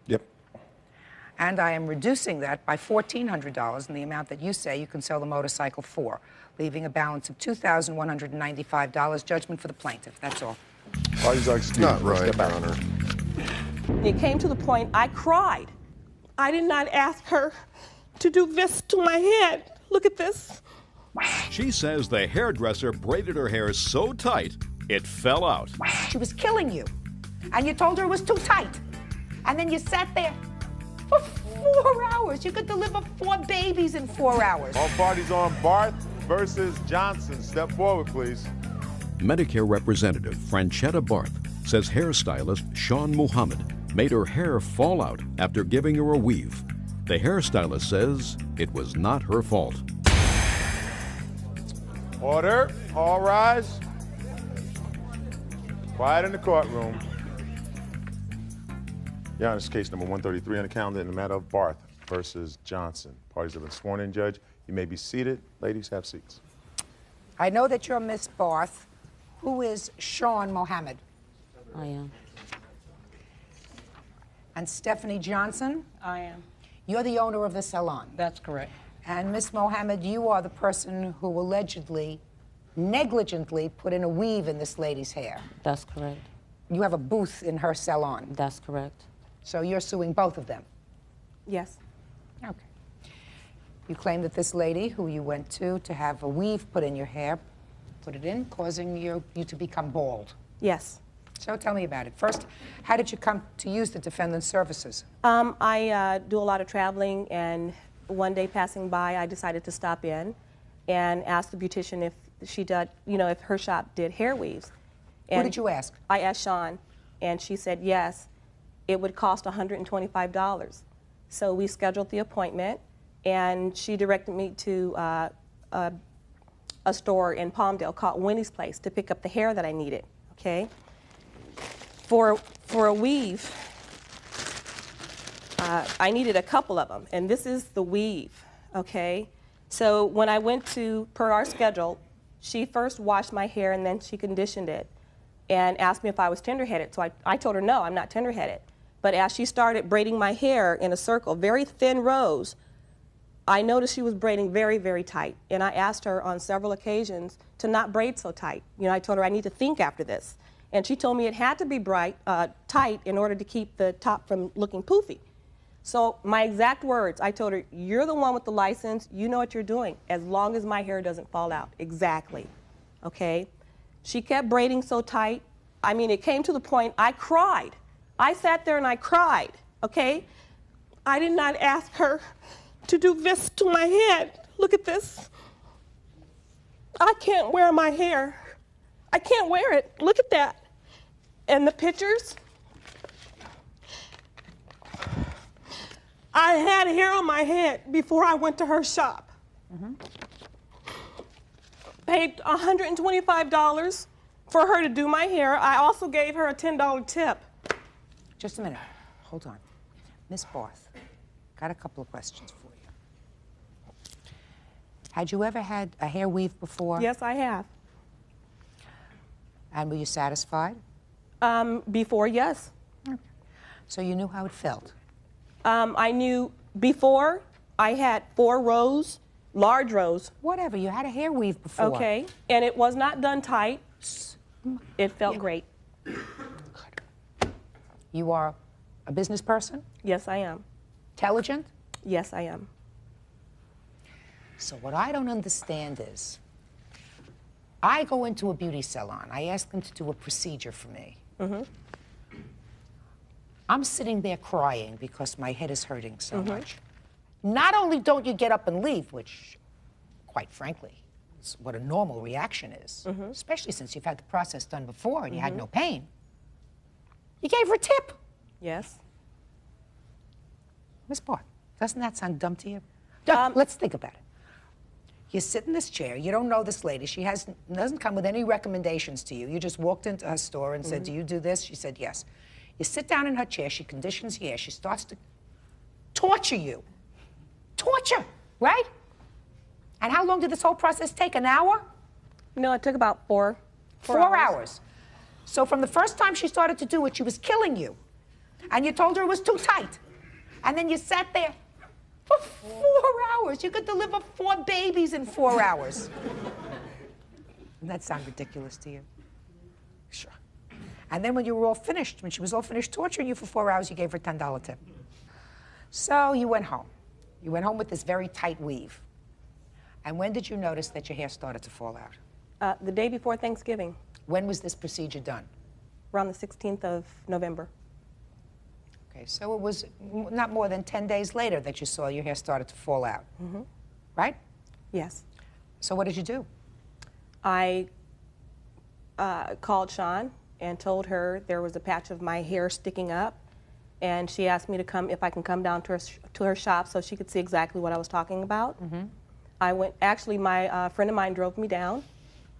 Yep. And I am reducing that by $1,400 in the amount that you say you can sell the motorcycle for, leaving a balance of $2,195. Judgment for the plaintiff. That's all. Parties are excused. Not Let's right, get back. Your Honor. It came to the point I cried. I did not ask her to do this to my head. Look at this. She says the hairdresser braided her hair so tight, it fell out. She was killing you, and you told her it was too tight. And then you sat there for 4 hours. You could deliver 4 babies in 4 hours. All parties on Barth versus Johnson. Step forward, please. Medicare representative Franchetta Barth says hairstylist Sean Muhammad made her hair fall out after giving her a weave. The hairstylist says it was not her fault. Order. All rise. Quiet in the courtroom. Your Honor, this is case number 133 on the calendar in the matter of Barth versus Johnson. Parties have been sworn in, Judge. You may be seated. Ladies, have seats. I know that you're Miss Barth. Who is Sean Mohammed? I am. And Stephanie Johnson? I am. You're the owner of the salon. That's correct. And Miss Mohammed, you are the person who allegedly, negligently put in a weave in this lady's hair. That's correct. You have a booth in her salon. That's correct. So you're suing both of them. Yes. Okay. You claim that this lady who you went to have a weave put in your hair, put it in, causing you to become bald. Yes. So tell me about it. First, how did you come to use the defendant's services? I do a lot of traveling, and one day passing by, I decided to stop in and ask the beautician if she did, if her shop did hair weaves. Who did you ask? I asked Sean, and she said yes, it would cost $125. So we scheduled the appointment, and she directed me to a store in Palmdale called Winnie's Place to pick up the hair that I needed, okay? For a weave, I needed a couple of them, and this is the weave, okay? So when I went to, per our schedule, she first washed my hair and then she conditioned it and asked me if I was tender-headed. So I told her, no, I'm not tender-headed. But as she started braiding my hair in a circle, very thin rows, I noticed she was braiding very, very tight. And I asked her on several occasions to not braid so tight. I told her I need to think after this. And she told me it had to be tight in order to keep the top from looking poofy. So my exact words, I told her, you're the one with the license, you know what you're doing, as long as my hair doesn't fall out. Exactly, okay? She kept braiding so tight. I mean, it came to the point I cried. I sat there and I cried, okay? I did not ask her to do this to my head. Look at this. I can't wear my hair. I can't wear it. Look at that. And the pictures, I had hair on my head before I went to her shop. Paid $125 for her to do my hair. I also gave her a $10 tip. Just a minute. Hold on. Miss Barth, got a couple of questions for you. Had you ever had a hair weave before? Yes, I have. And were you satisfied? Before, yes. Okay. So you knew how it felt? I knew before I had 4 rows, large rows. Whatever, you had a hair weave before. Okay, and it was not done tight. It felt great. You are a business person? Yes, I am. Intelligent? Yes, I am. So what I don't understand is, I go into a beauty salon. I ask them to do a procedure for me. I'm sitting there crying because my head is hurting so much. Not only don't you get up and leave, which, quite frankly, is what a normal reaction is, especially since you've had the process done before and you had no pain, you gave her a tip. Yes. Miss Barth, Doesn't that sound dumb to you? Let's think about it. You sit in this chair. You don't know this lady. She doesn't come with any recommendations to you. You just walked into her store and said, do you do this? She said, yes. You sit down in her chair. She conditions your hair. She starts to torture you. Torture, right? And how long did this whole process take? An hour? No, it took about four 4 hours. So from the first time she started to do it, she was killing you. And you told her it was too tight. And then you sat there for 4 hours. You could deliver 4 babies in 4 hours. Doesn't that sound ridiculous to you? Sure. And then when you were all finished, when she was all finished torturing you for 4 hours, you gave her a $10 tip. So you went home. You went home with this very tight weave. And when did you notice that your hair started to fall out? The day before Thanksgiving. When was this procedure done? Around the 16th of November. Okay, so it was not more than 10 days later that you saw your hair started to fall out, right? Yes. So what did you do? I called Sean and told her there was a patch of my hair sticking up, and she asked me to come, if I can come down to her shop so she could see exactly what I was talking about. I went, actually my friend of mine drove me down,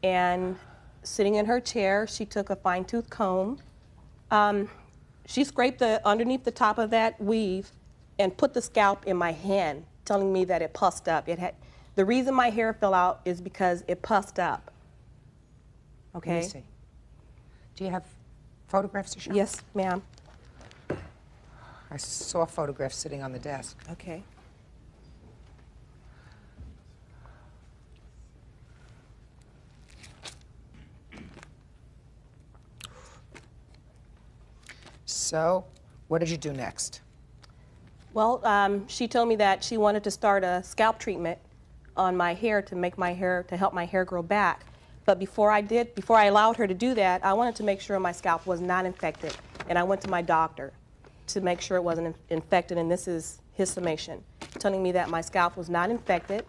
and sitting in her chair, she took a fine-tooth comb. She scraped underneath the top of that weave and put the scalp in my hand, telling me that it pussed up. The reason my hair fell out is because it pussed up. Okay? Let me see. Do you have photographs to show? Yes, ma'am. I saw a photograph sitting on the desk. Okay. So, what did you do next? Well, she told me that she wanted to start a scalp treatment on my hair to help my hair grow back. But before I allowed her to do that, I wanted to make sure my scalp was not infected. And I went to my doctor to make sure it wasn't infected, and this is his summation, telling me that my scalp was not infected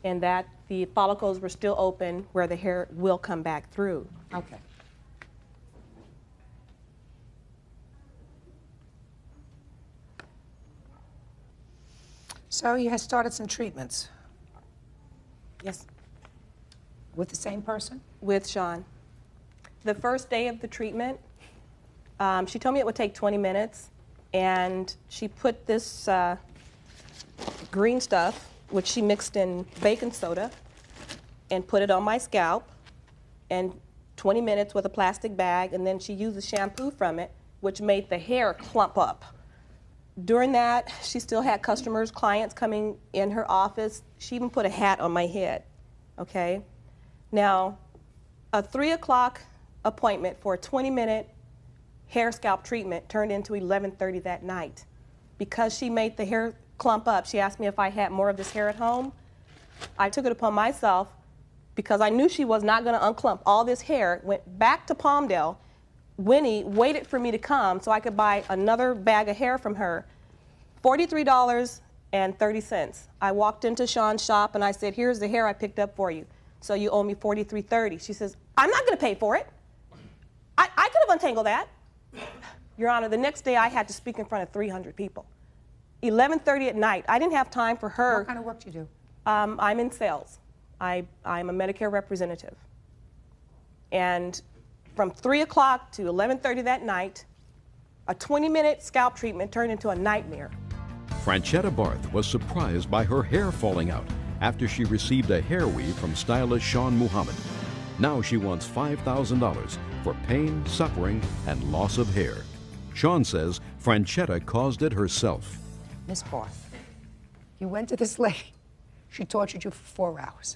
and that the follicles were still open where the hair will come back through. Okay. So you had started some treatments. Yes. With the same person? With Sean. The first day of the treatment, she told me it would take 20 minutes, and she put this green stuff, which she mixed in baking soda, and put it on my scalp, and 20 minutes with a plastic bag, and then she used the shampoo from it, which made the hair clump up. During that, she still had customers, clients coming in her office. She even put a hat on my head, okay? Now, a 3 o'clock appointment for a 20-minute hair scalp treatment turned into 11:30 that night. Because she made the hair clump up, she asked me if I had more of this hair at home. I took it upon myself, because I knew she was not going to unclump all this hair, went back to Palmdale. Winnie waited for me to come so I could buy another bag of hair from her, $43.30. I walked into Sean's shop and I said, here's the hair I picked up for you. So you owe me $43.30. She says, I'm not going to pay for it. I could have untangled that. Your Honor, the next day I had to speak in front of 300 people. 11:30 at night. I didn't have time for her. What kind of work do you do? I'm in sales. I'm a Medicare representative. And from 3 o'clock to 11:30 that night, a 20-minute scalp treatment turned into a nightmare. Franchetta Barth was surprised by her hair falling out after she received a hair weave from stylist Sean Muhammad. Now she wants $5,000 for pain, suffering, and loss of hair. Sean says Franchetta caused it herself. Miss Barth, you went to this lady. She tortured you for 4 hours.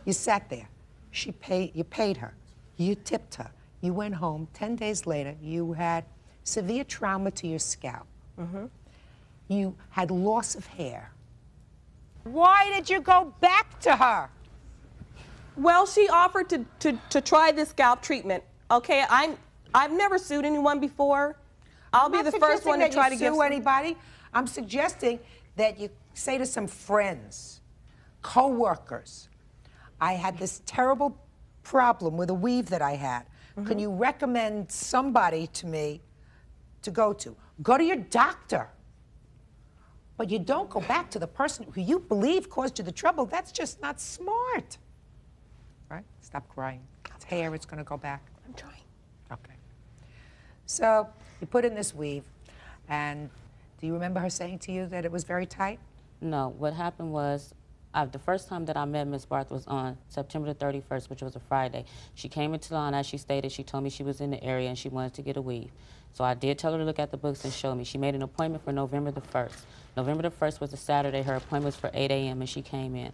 You sat there. You paid her. You tipped her. You went home. 10 days later, you had severe trauma to your scalp. You had loss of hair. Why did you go back to her? Well, she offered to try this scalp treatment. Okay, I've never sued anyone before. I'll be the first one to try to give anybody. I'm suggesting that you say to some friends, co-workers, I had this terrible problem with a weave that I had. Can you recommend somebody to me to go to? Go to your doctor. But you don't go back to the person who you believe caused you the trouble. That's just not smart. Right? Stop crying. It's hair, it's going to go back. I'm trying. Okay. So you put in this weave, and do you remember her saying to you that it was very tight? No, what happened was, the first time that I met Miss Barth was on September the 31st, which was a Friday. She came into the line, as she stated. She told me she was in the area and she wanted to get a weave. So I did tell her to look at the books and show me. She made an appointment for November the 1st. November the 1st was a Saturday. Her appointment was for 8 a.m. and she came in.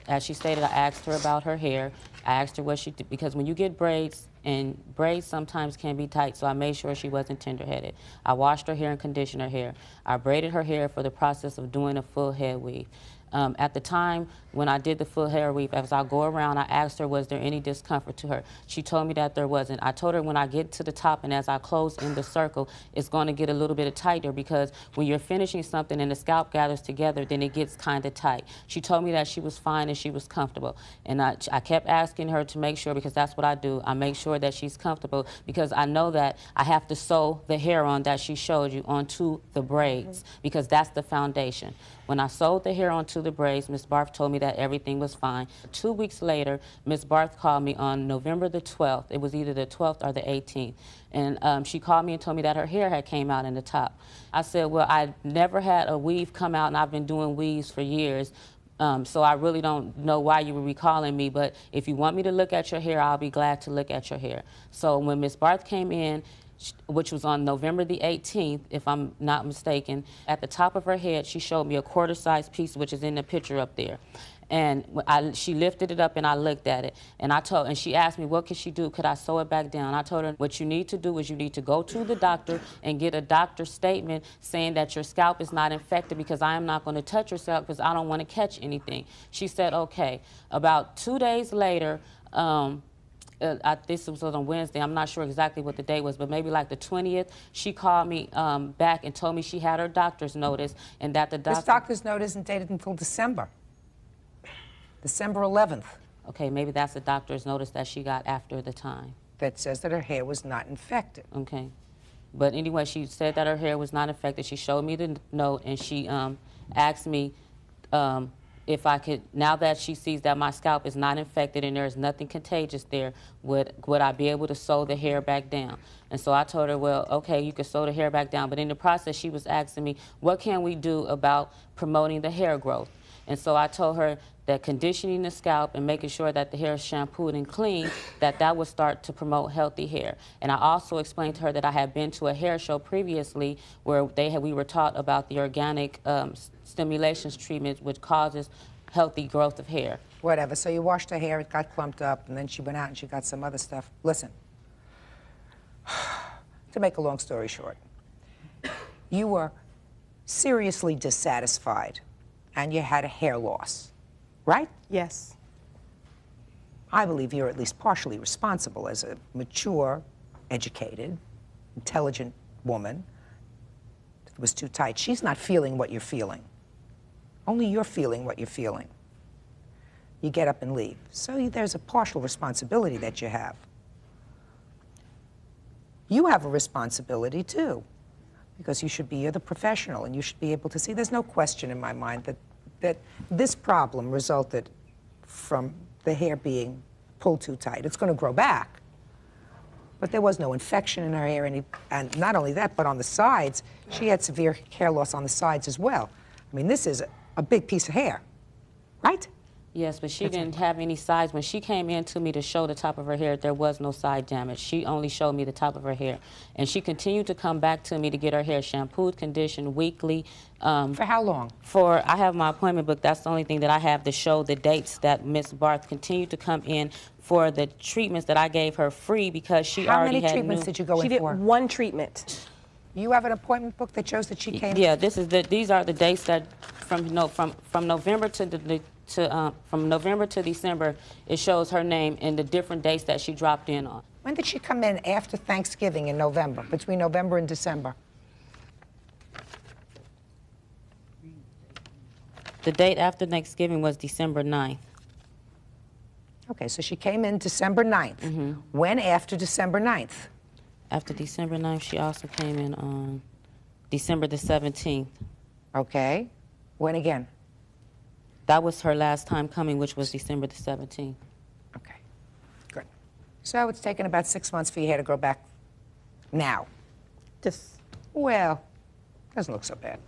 As she stated, I asked her about her hair. I asked her what she did, because when you get braids, and braids sometimes can be tight, so I made sure she wasn't tender-headed. I washed her hair and conditioned her hair. I braided her hair for the process of doing a full head weave. At the time when I did the full hair weave, as I go around, I asked her, was there any discomfort to her? She told me that there wasn't. I told her when I get to the top and as I close in the circle, it's going to get a little bit tighter, because when you're finishing something and the scalp gathers together, then it gets kind of tight. She told me that she was fine and she was comfortable. And I kept asking her to make sure, because that's what I do. I make sure that she's comfortable, because I know that I have to sew the hair on that she showed you onto the braids, because that's the foundation. When I sewed the hair onto the braids, Miss Barth told me that everything was fine. 2 weeks later, Miss Barth called me on November the 12th. It was either the 12th or the 18th. And she called me and told me that her hair had came out in the top. I said, well, I never had a weave come out, and I've been doing weaves for years. So I really don't know why you were recalling me, but if you want me to look at your hair, I'll be glad to look at your hair. So when Miss Barth came in, which was on November the 18th, if I'm not mistaken, at the top of her head, she showed me a quarter-size piece, which is in the picture up there. And she lifted it up and I looked at it. And she asked me, what could she do? Could I sew it back down? I told her, what you need to do is you need to go to the doctor and get a doctor's statement saying that your scalp is not infected, because I am not going to touch your scalp because I don't want to catch anything. She said, okay. About 2 days later, this was on Wednesday. I'm not sure exactly what the day was, but maybe like the 20th, she called me back and told me she had her doctor's notice and that the doctor... This doctor's notice isn't dated until December 11th. Okay, maybe that's the doctor's notice that she got after the time. That says that her hair was not infected. Okay. But anyway, she said that her hair was not infected. She showed me the note and she asked me if I could, now that she sees that my scalp is not infected and there's nothing contagious there, would I be able to sew the hair back down? And so I told her, well, okay, you can sew the hair back down. But in the process, she was asking me, what can we do about promoting the hair growth? And so I told her that conditioning the scalp and making sure that the hair is shampooed and clean, that would start to promote healthy hair. And I also explained to her that I had been to a hair show previously where we were taught about the organic stimulations treatment, which causes healthy growth of hair. Whatever. So you washed her hair, it got clumped up, and then she went out and she got some other stuff. Listen, to make a long story short, you were seriously dissatisfied and you had a hair loss, right? Yes. I believe you're at least partially responsible as a mature, educated, intelligent woman. It was too tight. She's not feeling what you're feeling. Only you're feeling what you're feeling. You get up and leave. So there's a partial responsibility that you have. You have a responsibility too, because you're the professional and you should be able to see. There's no question in my mind that this problem resulted from the hair being pulled too tight. It's going to grow back. But there was no infection in her hair, and not only that, but on the sides, she had severe hair loss on the sides as well. I mean, this is a big piece of hair, right? Yes, but she didn't have any sides. When she came in to me to show the top of her hair, there was no side damage. She only showed me the top of her hair. And she continued to come back to me to get her hair shampooed, conditioned weekly. For how long? I have my appointment book. That's the only thing that I have to show the dates that Miss Barth continued to come in for the treatments that I gave her free, because she already had How many treatments did you go in for? She did one treatment. You have an appointment book that shows that she came? Yeah, these are the dates that from November from November to December, it shows her name and the different dates that she dropped in on. When did she come in after Thanksgiving in November, between November and December? The date after Thanksgiving was December 9th. Okay, so she came in December 9th. Mm-hmm. When after December 9th? After December 9th, she also came in on December the 17th. Okay. When again? That was her last time coming, which was December the 17th. Okay, good. So it's taken about 6 months for your hair to grow back now. Well, doesn't look so bad.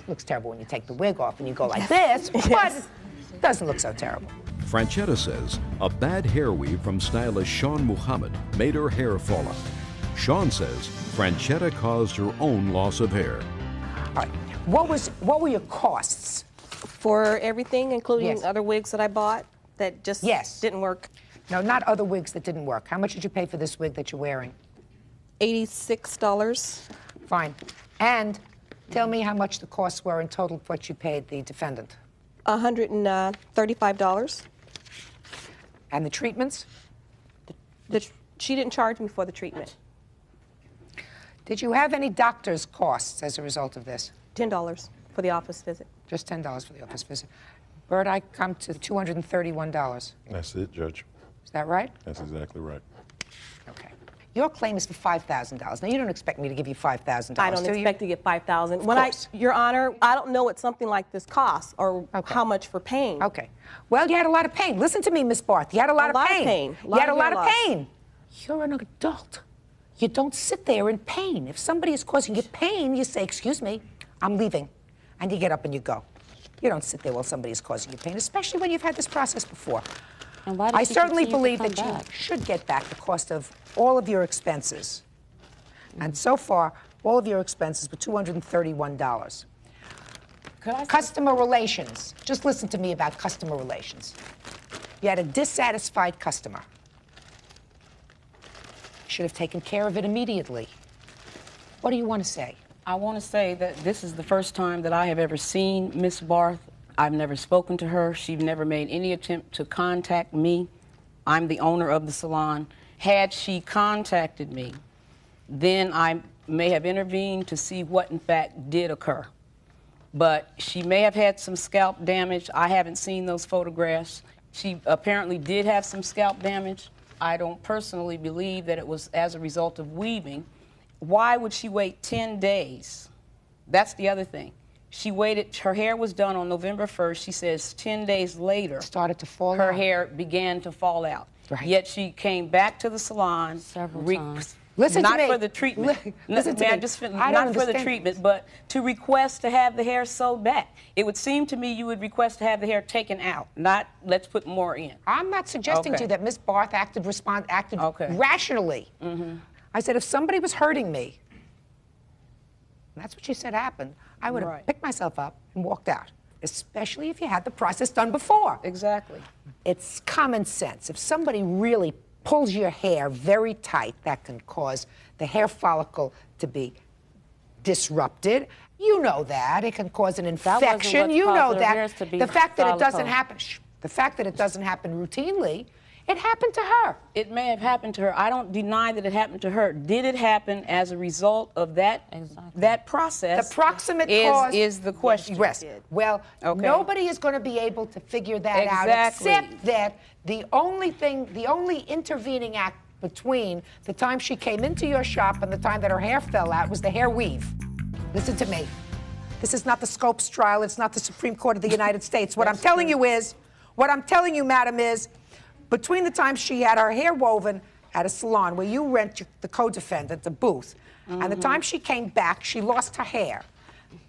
Looks terrible when you take the wig off and you go like this, but it doesn't look so terrible. Franchetta says a bad hair weave from stylist Sean Muhammad made her hair fall out. Sean says Franchetta caused her own loss of hair. All right, what were your costs? For everything, including Yes. other wigs that I bought that just didn't work. No, not other wigs that didn't work. How much did you pay for this wig that you're wearing? $86. Fine. And tell me how much the costs were in total for what you paid the defendant. $135. And the treatments? She didn't charge me for the treatment. Did you have any doctor's costs as a result of this? $10 for the office visit. Just $10 for the office visit. Bert, I come to $231. That's it, Judge. Is that right? That's exactly right. Okay. Your claim is for $5,000. Now, you don't expect me to give you $5,000, I don't do expect to get $5,000. Of When course. Your Honor, I don't know what something like this costs or how much for pain. Okay. Well, you had a lot of pain. Listen to me, Miss Barth. You had a lot of pain. You had a lot of pain. You're an adult. You don't sit there in pain. If somebody is causing you pain, you say, excuse me, I'm leaving. And you get up and you go. You don't sit there while somebody is causing you pain, especially when you've had this process before. And why did I she certainly continue to believe come that back? you should get back the cost of all of your expenses. And so far, all of your expenses were $231. Customer relations. Just listen to me about customer relations. You had a dissatisfied customer. Should have taken care of it immediately. What do you want to say? I want to say that this is the first time that I have ever seen Miss Barth. I've never spoken to her. She's never made any attempt to contact me. I'm the owner of the salon. Had she contacted me, then I may have intervened to see what in fact did occur. But she may have had some scalp damage. I haven't seen those photographs. She apparently did have some scalp damage. I don't personally believe that it was as a result of weaving. Why would she wait 10 days? That's the other thing. She waited, her hair was done on November 1st. She says 10 days later, started to fall her out. hair began to fall out. Right. Yet she came back to the salon. Several times. Listen not to me. for the treatment. Listen to May I me. just fin- I don't not for the understand. treatment, but to request to have the hair sewed back. It would seem to me you would request to have the hair taken out, not let's put more in. I'm not suggesting to Okay. you that Miss Barth acted rationally. Mm-hmm. I said if somebody was hurting me, and that's what she said happened, I would have Right. picked myself up and walked out, especially if you had the process done before. Exactly. It's common sense. If somebody really pulls your hair very tight, that can cause the hair follicle to be disrupted. You know that. It can cause an wasn't infection. what You caused know her that. hairs to be The fact that it doesn't follicle. happen, the fact that it doesn't happen routinely, it happened to her. It may have happened to her. I don't deny that it happened to her. Did it happen as a result of that that process? The proximate is, cause is the question. Yes. Well, Okay. nobody is going to be able to figure that out, Exactly. except that the only intervening act between the time she came into your shop and the time that her hair fell out was the hair weave. Listen to me. This is not the Scopes trial. It's not the Supreme Court of the United States. What I'm telling you, madam, is between the time she had her hair woven at a salon where you rent the co-defendant, the booth, and the time she came back, she lost her hair.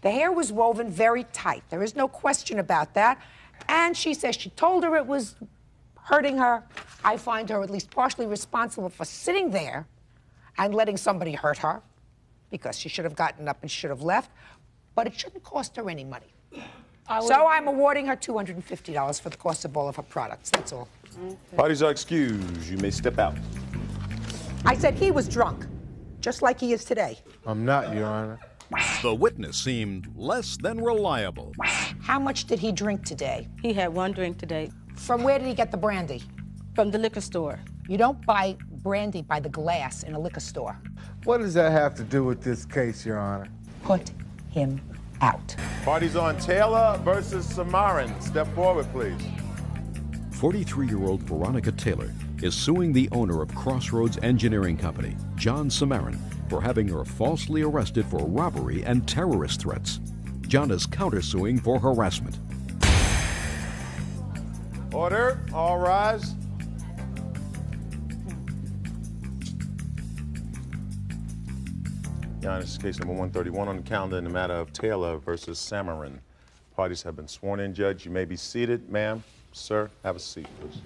The hair was woven very tight. There is no question about that. And she says she told her it was hurting her. I find her at least partially responsible for sitting there and letting somebody hurt her, because she should have gotten up and should have left. But it shouldn't cost her any money. So I'm awarding her $250 for the cost of all of her products. That's all. Parties are excused. You may step out. I said he was drunk, just like he is today. I'm not, Your Honor. The witness seemed less than reliable. How much did he drink today? He had one drink today. From where did he get the brandy? From the liquor store. You don't buy brandy by the glass in a liquor store. What does that have to do with this case, Your Honor? Put him out. Parties on Taylor versus Samarin. Step forward, please. 43-year-old Veronica Taylor is suing the owner of Crossroads Engineering Company, John Samarin, for having her falsely arrested for robbery and terrorist threats. John is countersuing for harassment. Order. All rise. Your Honor, this is case number 131 on the calendar in the matter of Taylor versus Samarin. Parties have been sworn in. Judge, you may be seated. Ma'am, sir, have a seat, please.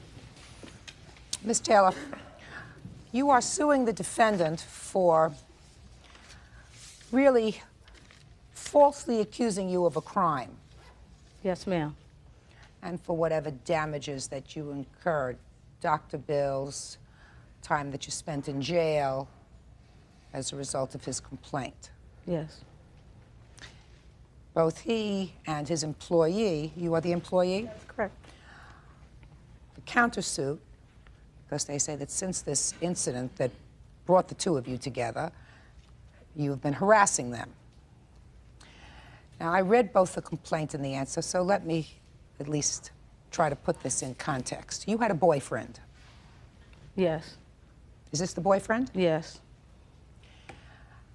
Ms. Taylor, you are suing the defendant for really falsely accusing you of a crime. Yes, ma'am. And for whatever damages that you incurred, doctor bills, time that you spent in jail as a result of his complaint. Yes. Both he and his employee, you are the employee? That's correct. The countersuit, because they say that since this incident that brought the two of you together, you've been harassing them. Now, I read both the complaint and the answer, so let me at least try to put this in context. You had a boyfriend. Yes. Is this the boyfriend? Yes.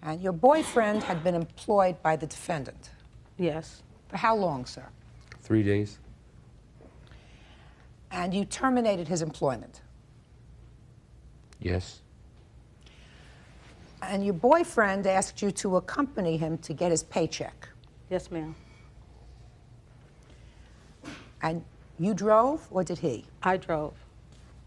And your boyfriend had been employed by the defendant. Yes. For how long, sir? 3 days. And you terminated his employment. Yes. And your boyfriend asked you to accompany him to get his paycheck. Yes, ma'am. And you drove, or did he? I drove.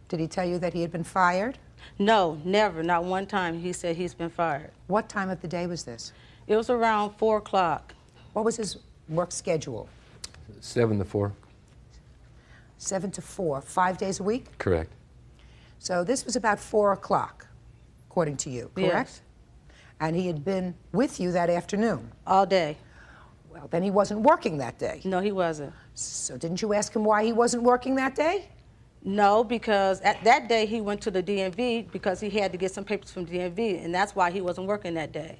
Did he tell you that he had been fired? No, never. Not one time he said he's been fired. What time of the day was this? It was around 4 o'clock. What was his work schedule? 7 to 4. 7 to 4, 5 days a week? Correct. So this was about 4 o'clock, according to you, correct? Yes. And he had been with you that afternoon? All day. Well, then he wasn't working that day. No, he wasn't. So didn't you ask him why he wasn't working that day? No, because at that day he went to the DMV because he had to get some papers from DMV, and that's why he wasn't working that day.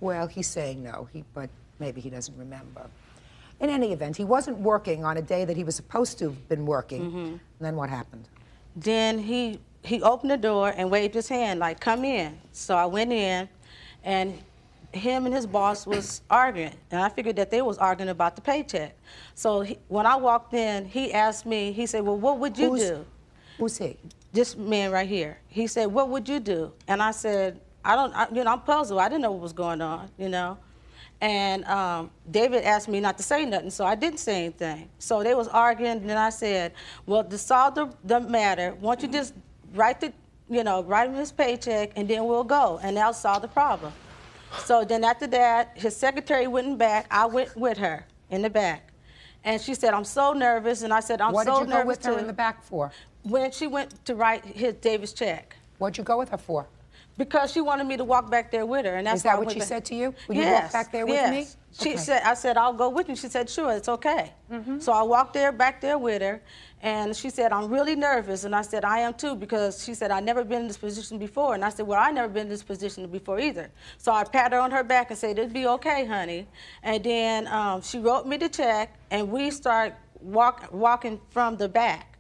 Well, he's saying no, but maybe he doesn't remember. In any event, he wasn't working on a day that he was supposed to have been working. And then what happened? Then he opened the door and waved his hand like, come in. So I went in, and him and his boss was arguing, and I figured that they was arguing about the paycheck. So when I walked in, he asked me, he said, well, what would you do? Who's he? This man right here. He said, what would you do? And I said, I'm puzzled. I didn't know what was going on, you know. And David asked me not to say nothing, so I didn't say anything. So they was arguing, and then I said, well, to solve the matter, why don't you just write him his paycheck, and then we'll go, and that'll solve the problem. So then after that, his secretary went back. I went with her in the back. And she said, I'm so nervous. And I said, I'm so nervous. What did you go with her in the back for? When she went to write David's check. What'd you go with her for? Because she wanted me to walk back there with her. And that's Is that why what she said to you? Will yes, you walk back there with me? She said, I said, I'll go with you. She said, sure, it's okay. So I walked back there with her, and she said, I'm really nervous. And I said, I am too, because she said, I've never been in this position before. And I said, well, I've never been in this position before either. So I pat her on her back and said, it'll be okay, honey. And then she wrote me the check, and we started walking from the back.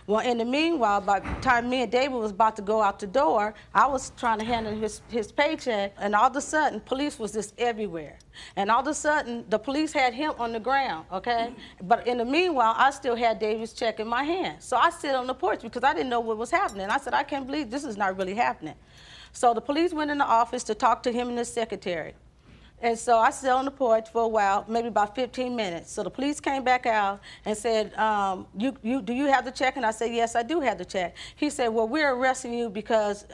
Well, in the meanwhile, by the time me and David was about to go out the door, I was trying to handle his paycheck, and all of a sudden, police was just everywhere. And all of a sudden, the police had him on the ground, okay? But in the meanwhile, I still had David's check in my hand. So I sit on the porch because I didn't know what was happening. I said, I can't believe this is not really happening. So the police went in the office to talk to him and his secretary. And so I sat on the porch for a while, maybe about 15 minutes. So the police came back out and said, do you have the check? And I said, yes, I do have the check. He said, well, we're arresting you because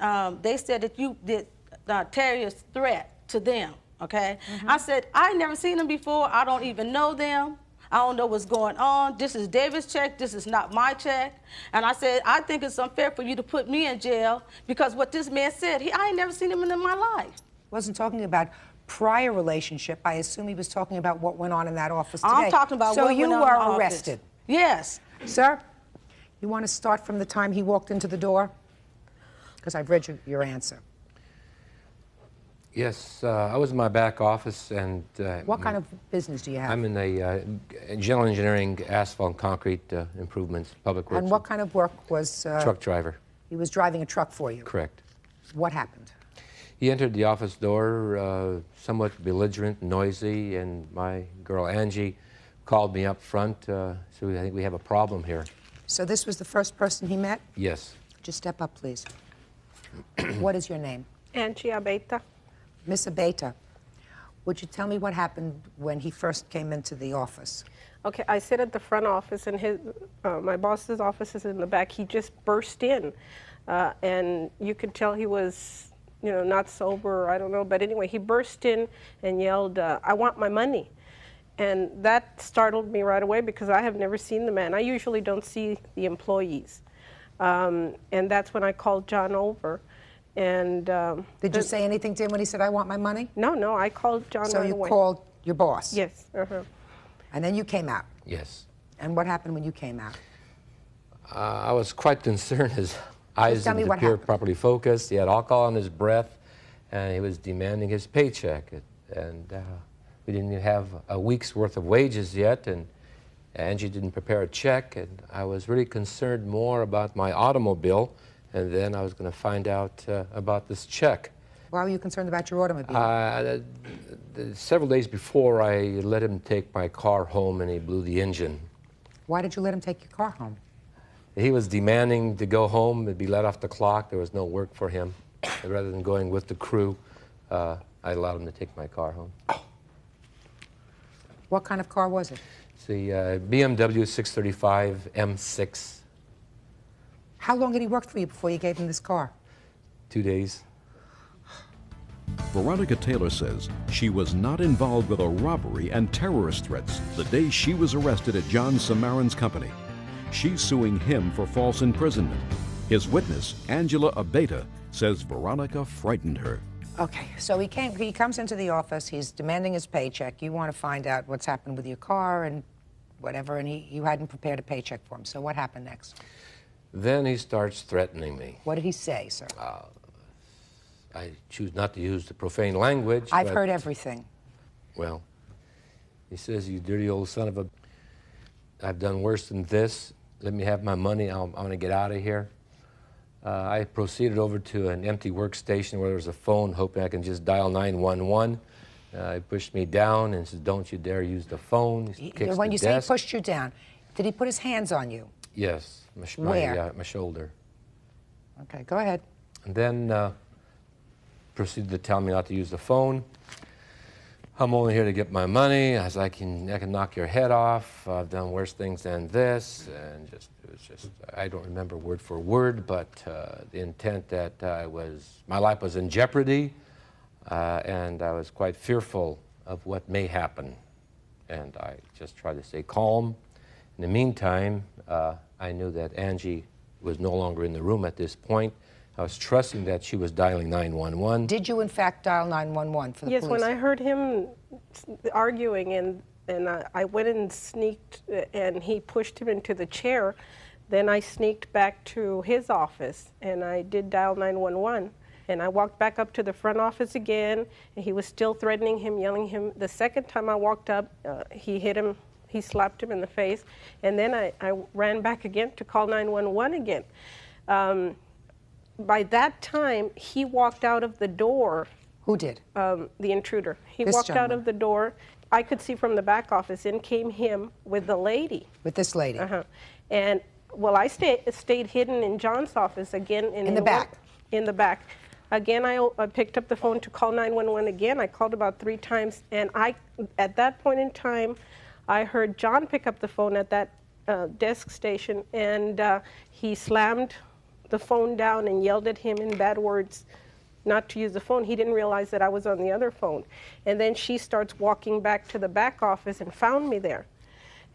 they said that you did terrorist threat to them, okay? I said, I never seen them before. I don't even know them. I don't know what's going on. This is David's check. This is not my check. And I said, I think it's unfair for you to put me in jail because what this man said, I ain't never seen him in my life. Wasn't talking about prior relationship. I assume he was talking about what went on in that office today. I'm talking about what went on in the office. So you were arrested? Yes. Sir, you want to start from the time he walked into the door? Because I've read your answer. Yes, I was in my back office, and... what kind of business do you have? I'm in the general engineering, asphalt and concrete improvements, public works. And what kind of work was... truck driver. He was driving a truck for you? Correct. What happened? He entered the office door somewhat belligerent, noisy, and my girl Angie called me up front. So I think we have a problem here. So this was the first person he met? Yes. Just step up, please. What is your name? Angie Abeta. Miss Abeta, would you tell me what happened when he first came into the office? Okay, I sit at the front office, and my boss's office is in the back. He just burst in, and you could tell he was, you know, not sober, I don't know. But anyway, he burst in and yelled, "I want my money." And that startled me right away because I have never seen the man. I usually don't see the employees. And that's when I called John over. And did you say anything to him when he said, "I want my money"? No, I called John so right you away. Called your boss? Yes. And then you came out? Yes. And what happened when you came out? I was quite concerned. His eyes didn't appear properly focused. He had alcohol in his breath, and he was demanding his paycheck. And we didn't even have a week's worth of wages yet, and Angie didn't prepare a check, and I was really concerned more about my automobile, and then I was going to find out about this check. Why were you concerned about your automobile? Several days before, I let him take my car home, and he blew the engine. Why did you let him take your car home? He was demanding to go home and be let off the clock. There was no work for him. Rather than going with the crew, I allowed him to take my car home. What kind of car was it? It's the BMW 635 M6. How long had he worked for you before you gave him this car? 2 days. Veronica Taylor says she was not involved with a robbery and terrorist threats the day she was arrested at John Samaran's company. She's suing him for false imprisonment. His witness, Angela Abeta, says Veronica frightened her. Okay, so he comes into the office, he's demanding his paycheck. You want to find out what's happened with your car and whatever, and you hadn't prepared a paycheck for him. So what happened next? Then he starts threatening me. What did he say, sir? I choose not to use the profane language. I've heard everything. Well, he says, "You dirty old son of a... I've done worse than this. Let me have my money. I'm going to get out of here." I proceeded over to an empty workstation where there was a phone, hoping I can just dial 911. He pushed me down and said, "Don't you dare use the phone." He kicks when the you say he desk. pushed you down, did he put his hands on you? Yes, Where? my shoulder. Okay, go ahead. And then proceeded to tell me not to use the phone. "I'm only here to get my money. I can knock your head off. I've done worse things than this." And it was just, I don't remember word for word, but the intent that my life was in jeopardy, and I was quite fearful of what may happen. And I just tried to stay calm. In the meantime, I knew that Angie was no longer in the room at this point. I was trusting that she was dialing 911. Did you, in fact, dial 911 for the police? Yes, when I heard him arguing and I went and sneaked and he pushed him into the chair, then I sneaked back to his office and I did dial 911. And I walked back up to the front office again, and he was still threatening him, yelling him. The second time I walked up, he hit him, he slapped him in the face, and then I ran back again to call 911 again. By that time, he walked out of the door. Who did? The intruder. He This walked out gentleman. of the door. I could see from the back office, in came him with the lady. With this lady? And, well, I stayed hidden in John's office again. In the back? In the back. Again, I picked up the phone to call 911 again. I called about 3 times, and at that point in time, I heard John pick up the phone at that desk station, and he slammed the phone down and yelled at him in bad words not to use the phone. He didn't realize that I was on the other phone. And then she starts walking back to the back office and found me there.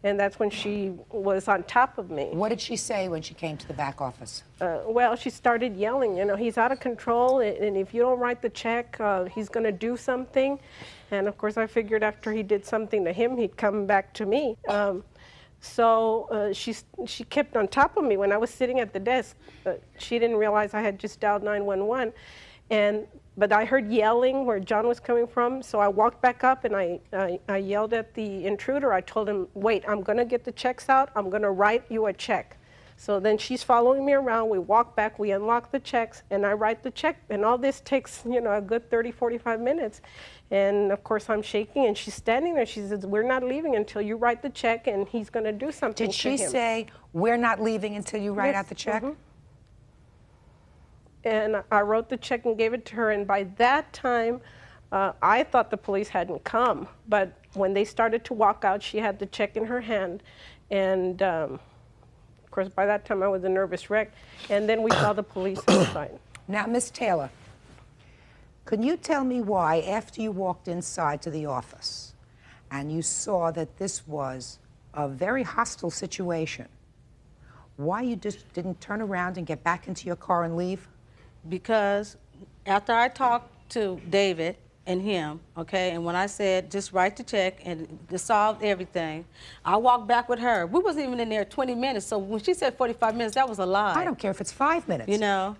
And that's when she was on top of me. What did she say when she came to the back office? Well, she started yelling, you know, "He's out of control, and if you don't write the check, he's going to do something." And of course, I figured after he did something to him, he'd come back to me. So she kept on top of me. When I was sitting at the desk, she didn't realize I had just dialed 911. But I heard yelling where John was coming from, so I walked back up and I yelled at the intruder. I told him, "Wait, I'm going to get the checks out. I'm going to write you a check." So then she's following me around. We walk back, we unlock the checks, and I write the check. And all this takes, a good 30, 45 minutes. And of course, I'm shaking, and she's standing there. She says, "We're not leaving until you write the check, and he's going to do something Did to she him." say, "We're not leaving until you write out the check"? And I wrote the check and gave it to her. And by that time, I thought the police hadn't come. But when they started to walk out, she had the check in her hand. And of course, by that time, I was a nervous wreck. And then we saw the police outside. Now, Miss Taylor, can you tell me why, after you walked inside to the office and you saw that this was a very hostile situation, why you just didn't turn around and get back into your car and leave? Because after I talked to David and him, okay, and when I said just write the check and to solve everything, I walked back with her. We wasn't even in there 20 minutes, so when she said 45 minutes, that was a lie. I don't care if it's 5 minutes.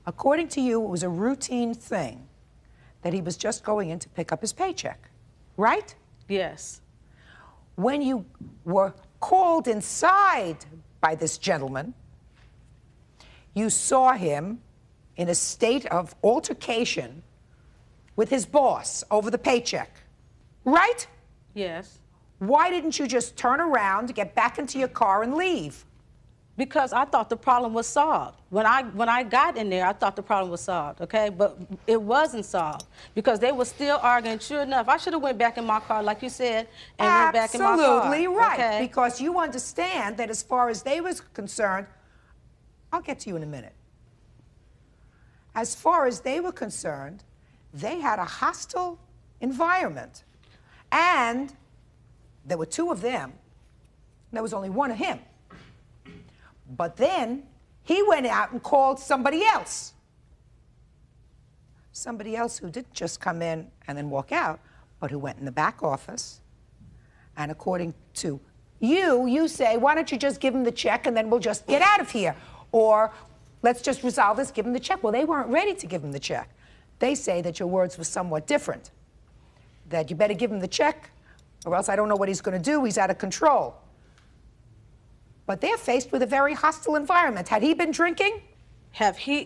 According to you, it was a routine thing that he was just going in to pick up his paycheck, right? Yes. When you were called inside by this gentleman, you saw him in a state of altercation with his boss over the paycheck, right? Yes. Why didn't you just turn around, get back into your car, and leave? Because I thought the problem was solved. When I got in there, I thought the problem was solved, okay? But it wasn't solved because they were still arguing. Sure enough, I should have went back in my car, like you said, and went back in my car. Absolutely right, okay? because you understand that as far as they was concerned, I'll get to you in a minute. As far as they were concerned, they had a hostile environment. And there were two of them. There was only one of him. But then he went out and called somebody else. Somebody else who didn't just come in and then walk out, but who went in the back office. And according to you say, why don't you just give him the check and then we'll just get out of here? Or let's just resolve this, give him the check. Well, they weren't ready to give him the check. They say that your words were somewhat different. That you better give him the check or else I don't know what he's going to do. He's out of control. But they're faced with a very hostile environment. Had he been drinking? Had he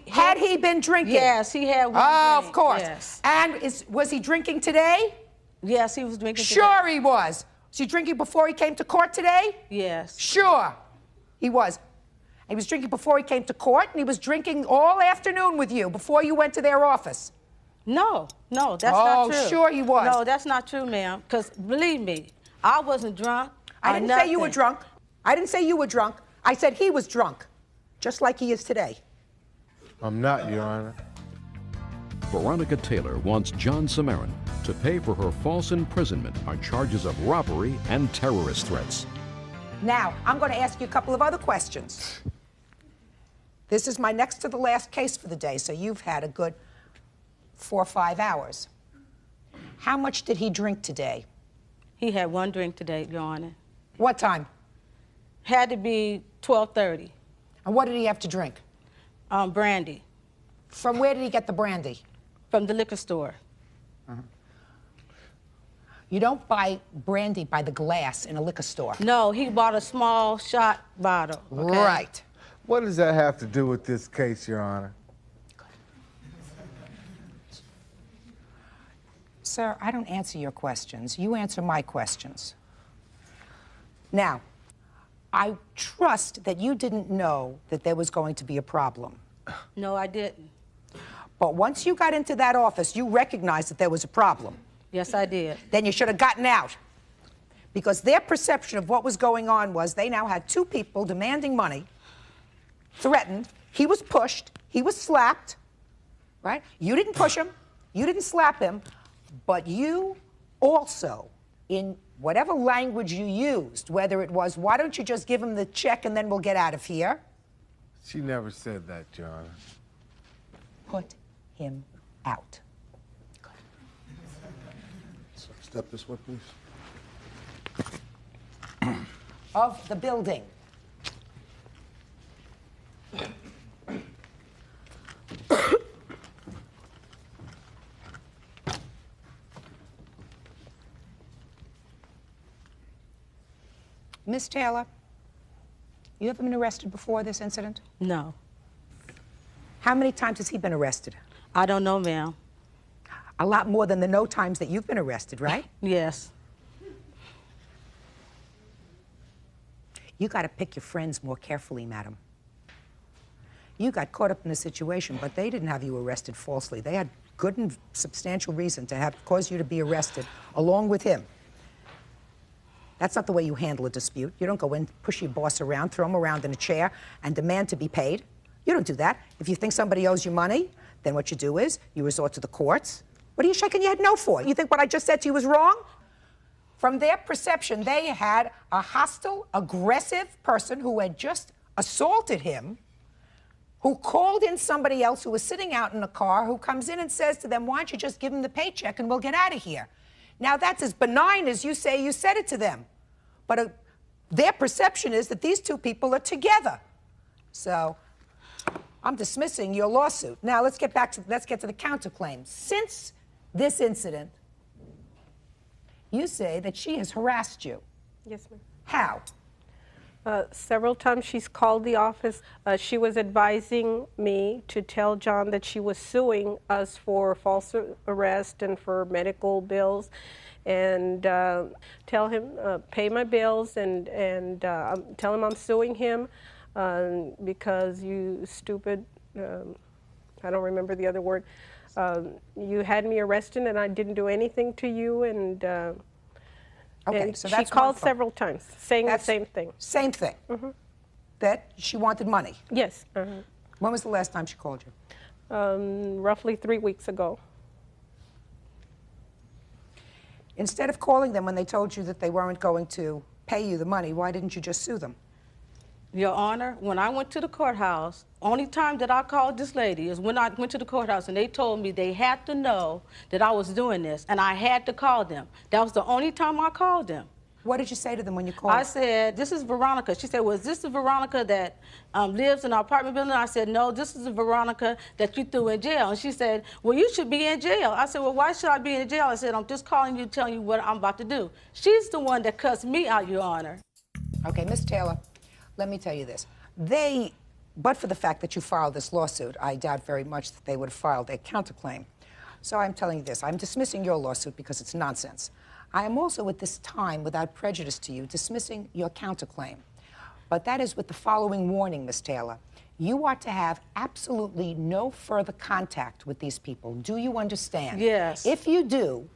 been drinking? Yes, he had one drink. Of course. Yes. And was he drinking today? Yes, he was drinking today. Sure he was. Was he drinking before he came to court today? Yes. Sure, he was. He was drinking before he came to court, and he was drinking all afternoon with you before you went to their office. No, that's not true. Oh, sure he was. No, that's not true, ma'am. Because believe me, I wasn't drunk. I didn't say you were drunk. I didn't say you were drunk. I said he was drunk, just like he is today. I'm not, Your Honor. Veronica Taylor wants John Samarin to pay for her false imprisonment on charges of robbery and terrorist threats. Now, I'm going to ask you a couple of other questions. This is my next to the last case for the day, so you've had a good 4 or 5 hours. How much did he drink today? He had one drink today, Your Honor. What time? Had to be 12:30. And what did he have to drink? Brandy. From where did he get the brandy? From the liquor store. You don't buy brandy by the glass in a liquor store. No, he bought a small shot bottle. Okay? Right. What does that have to do with this case, Your Honor? Sir, I don't answer your questions. You answer my questions. Now, I trust that you didn't know that there was going to be a problem. No, I didn't. But once you got into that office, you recognized that there was a problem. Yes, I did. Then you should have gotten out. Because their perception of what was going on was they now had two people demanding money, threatened. He was pushed. He was slapped, right? You didn't push him. You didn't slap him. But you also, in whatever language you used, whether it was, why don't you just give him the check and then we'll get out of here? She never said that, Your Honor. Put him out. Step this way, please. Of the building. Miss Taylor, You ever been arrested before this incident? No. How many times has he been arrested? I don't know, ma'am. A lot more than the no times that you've been arrested, right? Yes. You got to pick your friends more carefully, madam. You got caught up in the situation, but they didn't have you arrested falsely. They had good and substantial reason to have caused you to be arrested along with him. That's not the way you handle a dispute. You don't go in, push your boss around, throw him around in a chair, and demand to be paid. You don't do that. If you think somebody owes you money, then what you do is you resort to the courts. What are you shaking your head no for? You think what I just said to you was wrong? From their perception, they had a hostile, aggressive person who had just assaulted him, who called in somebody else who was sitting out in a car, who comes in and says to them, why don't you just give him the paycheck and we'll get out of here? Now, that's as benign as you say you said it to them. But their perception is that these two people are together. So I'm dismissing your lawsuit. Now, let's get to the counterclaim. Since this incident, you say that she has harassed you. Yes, ma'am. How? Several times she's called the office. She was advising me to tell John that she was suing us for false arrest and for medical bills, and tell him, pay my bills, and tell him I'm suing him because you stupid, I don't remember the other word, you had me arrested and I didn't do anything to you, and okay, and so she that's called several times saying the same thing. Same thing? Mm-hmm. That she wanted money? Yes. When was the last time she called you? Roughly 3 weeks ago. Instead of calling them when they told you that they weren't going to pay you the money, why didn't you just sue them? Your Honor, when I went to the courthouse, only time that I called this lady is when I went to the courthouse and they told me they had to know that I was doing this and I had to call them. That was the only time I called them. What did you say to them when you called? I said, this is Veronica. She said, well, is this the Veronica that lives in our apartment building? I said, no, this is the Veronica that you threw in jail. And she said, well, you should be in jail. I said, well, why should I be in jail? I said, I'm just calling you, telling you what I'm about to do. She's the one that cussed me out, Your Honor. Okay, Miss Taylor, let me tell you this. But for the fact that you filed this lawsuit, I doubt very much that they would have filed a counterclaim. So I'm telling you this. I'm dismissing your lawsuit because it's nonsense. I am also at this time, without prejudice to you, dismissing your counterclaim. But that is with the following warning, Miss Taylor. You are to have absolutely no further contact with these people. Do you understand? Yes. If you do,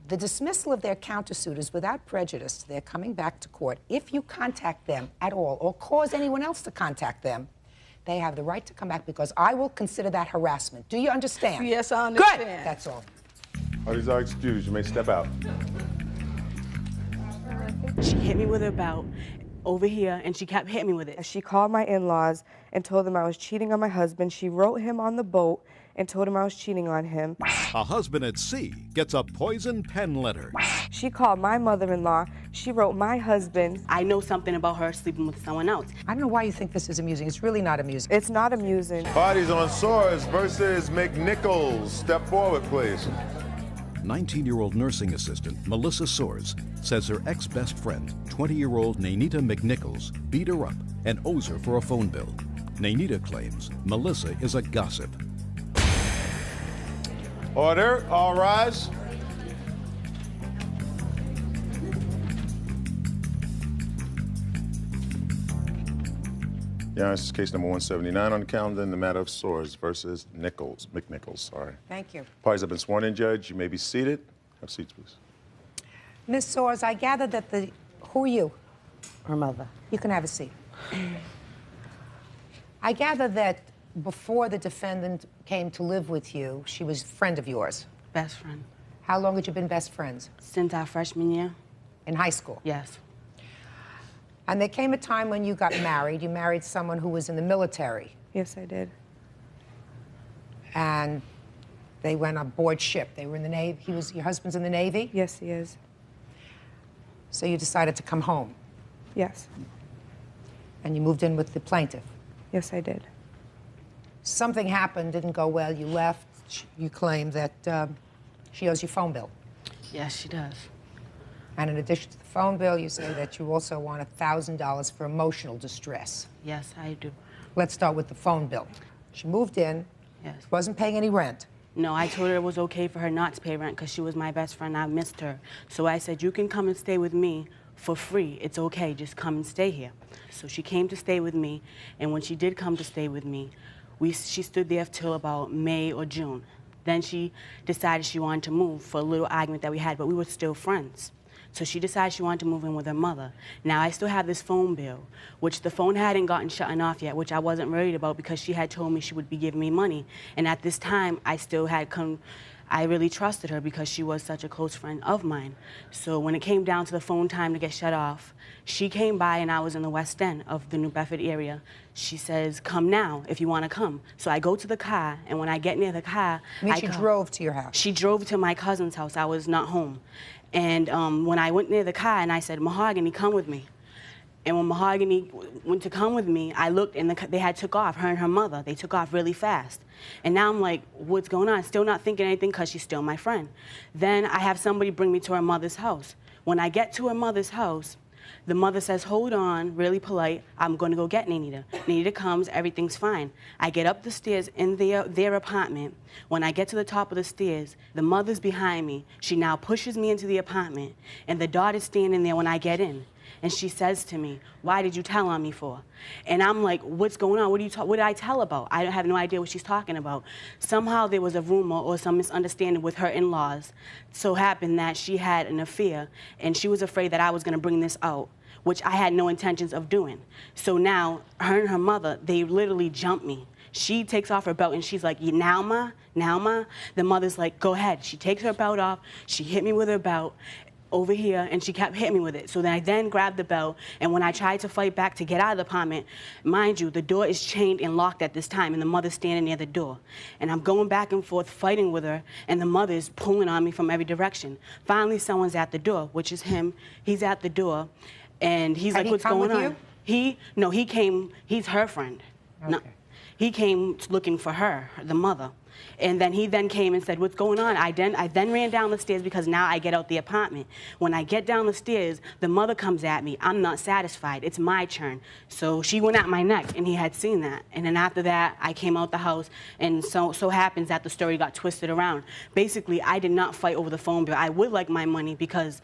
the dismissal of their countersuit is without prejudice. They're coming back to court. If you contact them at all or cause anyone else to contact them, they have the right to come back because I will consider that harassment. Do you understand? Yes, I understand. Good. That's all. Parties are excused. You may step out. She hit me with her belt over here, and she kept hitting me with it. She called my in-laws and told them I was cheating on my husband. She wrote him on the boat and told him I was cheating on him. A husband at sea gets a poison pen letter. She called my mother-in-law. She wrote my husband. I know something about her sleeping with someone else. I don't know why you think this is amusing. It's really not amusing. It's not amusing. Parties on Soares versus McNichols. Step forward, please. 19-year-old nursing assistant Melissa Soares says her ex-best friend, 20-year-old Nainita McNichols, beat her up and owes her for a phone bill. Nainita claims Melissa is a gossip. Order. All rise. Yeah, this is case number 179 on the calendar in the matter of Soares versus McNichols, sorry. Thank you. Parties have been sworn in, Judge. You may be seated. Have seats, please. Ms. Soares, I gather that who are you? Her mother. You can have a seat. I gather that before the defendant came to live with you, she was a friend of yours. Best friend. How long had you been best friends? Since our freshman year. In high school? Yes. And there came a time when you got married. You married someone who was in the military. Yes, I did. And they went aboard ship. They were in the Navy. Your husband's in the Navy? Yes, he is. So you decided to come home? Yes. And you moved in with the plaintiff? Yes, I did. Something happened, didn't go well, you left. You claim that she owes you phone bill. Yes, she does. And in addition to the phone bill, you say that you also want $1,000 for emotional distress. Yes, I do. Let's start with the phone bill. She moved in. Yes. Wasn't paying any rent. No, I told her it was okay for her not to pay rent because she was my best friend. I missed her. So I said, you can come and stay with me for free. It's okay, just come and stay here. So she came to stay with me, and when she did come to stay with me, she stood there till about May or June. Then she decided she wanted to move for a little argument that we had, but we were still friends. So she decided she wanted to move in with her mother. Now, I still have this phone bill, which the phone hadn't gotten shut off yet, which I wasn't worried about because she had told me she would be giving me money. And at this time, I still had I really trusted her because she was such a close friend of mine. So when it came down to the phone time to get shut off, she came by and I was in the West End of the New Bedford area. She says, come now if you want to come. So I go to the car, and when I get near the car, She drove to your house? She drove to my cousin's house. I was not home. And when I went near the car and I said, Mahogany, come with me. And when Mahogany went to come with me, I looked and they had took off, her and her mother. They took off really fast. And now I'm like, what's going on? Still not thinking anything because she's still my friend. Then I have somebody bring me to her mother's house. When I get to her mother's house, the mother says, hold on, really polite, I'm going to go get Nanita. Nanita comes, everything's fine. I get up the stairs in their apartment. When I get to the top of the stairs, the mother's behind me. She now pushes me into the apartment, and the daughter's standing there when I get in. And she says to me, why did you tell on me for? And I'm like, what's going on? What did I tell about? I have no idea what she's talking about. Somehow there was a rumor or some misunderstanding with her in-laws. So happened that she had an affair, and she was afraid that I was going to bring this out, which I had no intentions of doing. So now, her and her mother, they literally jumped me. She takes off her belt and she's like, now ma? Now ma? The mother's like, go ahead. She takes her belt off, she hit me with her belt over here, and she kept hitting me with it. So then I then grabbed the belt, and when I tried to fight back to get out of the apartment, mind you, the door is chained and locked at this time, and the mother's standing near the door. And I'm going back and forth fighting with her, and the mother's pulling on me from every direction. Finally, someone's at the door, which is him. He's at the door, and he's like, what's going on? He came, he's her friend. Okay. No, he came looking for her, the mother. And then he came and said, what's going on? I then ran down the stairs because now I get out the apartment. When I get down the stairs, the mother comes at me. I'm not satisfied. It's my turn. So she went at my neck, and he had seen that. And then after that, I came out the house, and so happens that the story got twisted around. Basically, I did not fight over the phone bill. I would like my money because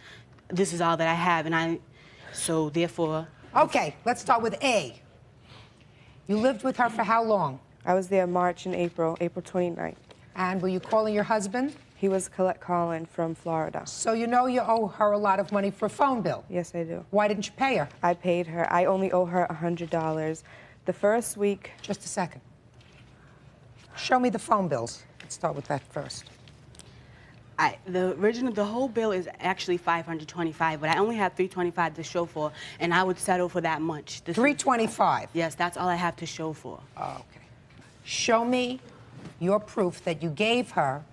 this is all that I have, and so therefore... Okay, let's start with A. You lived with her for how long? I was there March and April 29th. And were you calling your husband? He was Colette calling from Florida. So you know you owe her a lot of money for a phone bill? Yes, I do. Why didn't you pay her? I paid her. I only owe her $100. The first week... Just a second. Show me the phone bills. Let's start with that first. The whole bill is actually $525, but I only have $325 to show for, and I would settle for that much. $325? Yes, that's all I have to show for. Okay. Show me your proof that you gave her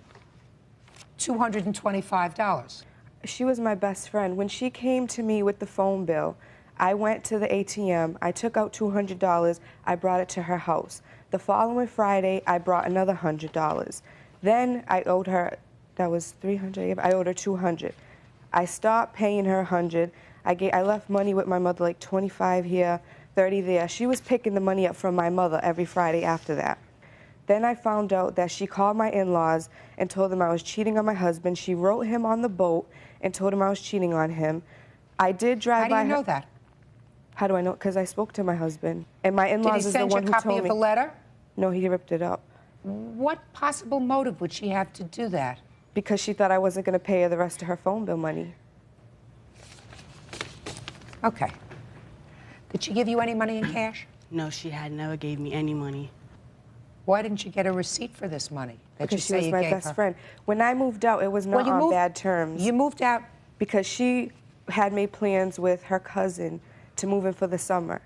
$225. She was my best friend. When she came to me with the phone bill, I went to the ATM, I took out $200, I brought it to her house. The following Friday, I brought another $100. Then I owed her, that was $300, I owed her $200. I stopped paying her $100. I left money with my mother, like $25 here, $30 there. She was picking the money up from my mother every Friday after that. Then I found out that she called my in-laws and told them I was cheating on my husband. She wrote him on the boat and told him I was cheating on him. I did drive by. How do you know that? How do I know? Because I spoke to my husband. And my in-laws is the one who told me. Did he send you a copy of the letter? No, he ripped it up. What possible motive would she have to do that? Because she thought I wasn't going to pay her the rest of her phone bill money. Okay. Did she give you any money in cash? No, she had never gave me any money. Why didn't you get a receipt for this money that because you say she was you my gave best her? friend. When I moved out, it was not on bad terms. You moved out? Because she had made plans with her cousin to move in for the summer.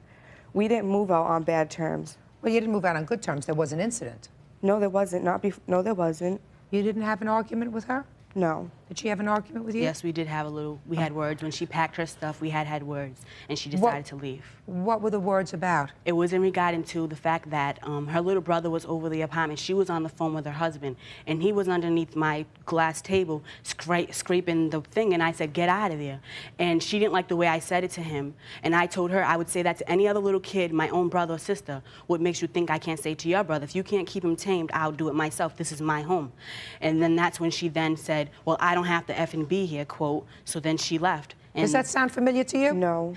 We didn't move out on bad terms. Well, you didn't move out on good terms. There was an incident. No, there wasn't. No, there wasn't. You didn't have an argument with her? No. Did she have an argument with you? Yes, we did have a little. We had words. When she packed her stuff, we had words, and she decided to leave. What were the words about? It was in regarding to the fact that her little brother was over the apartment. She was on the phone with her husband, and he was underneath my glass table scraping the thing, and I said, get out of there. And she didn't like the way I said it to him, and I told her I would say that to any other little kid, my own brother or sister. What makes you think I can't say it to your brother? If you can't keep him tamed, I'll do it myself. This is my home. And then that's when she then said, well, I don't have to effing be here, quote. So then she left. And does that sound familiar to you? No.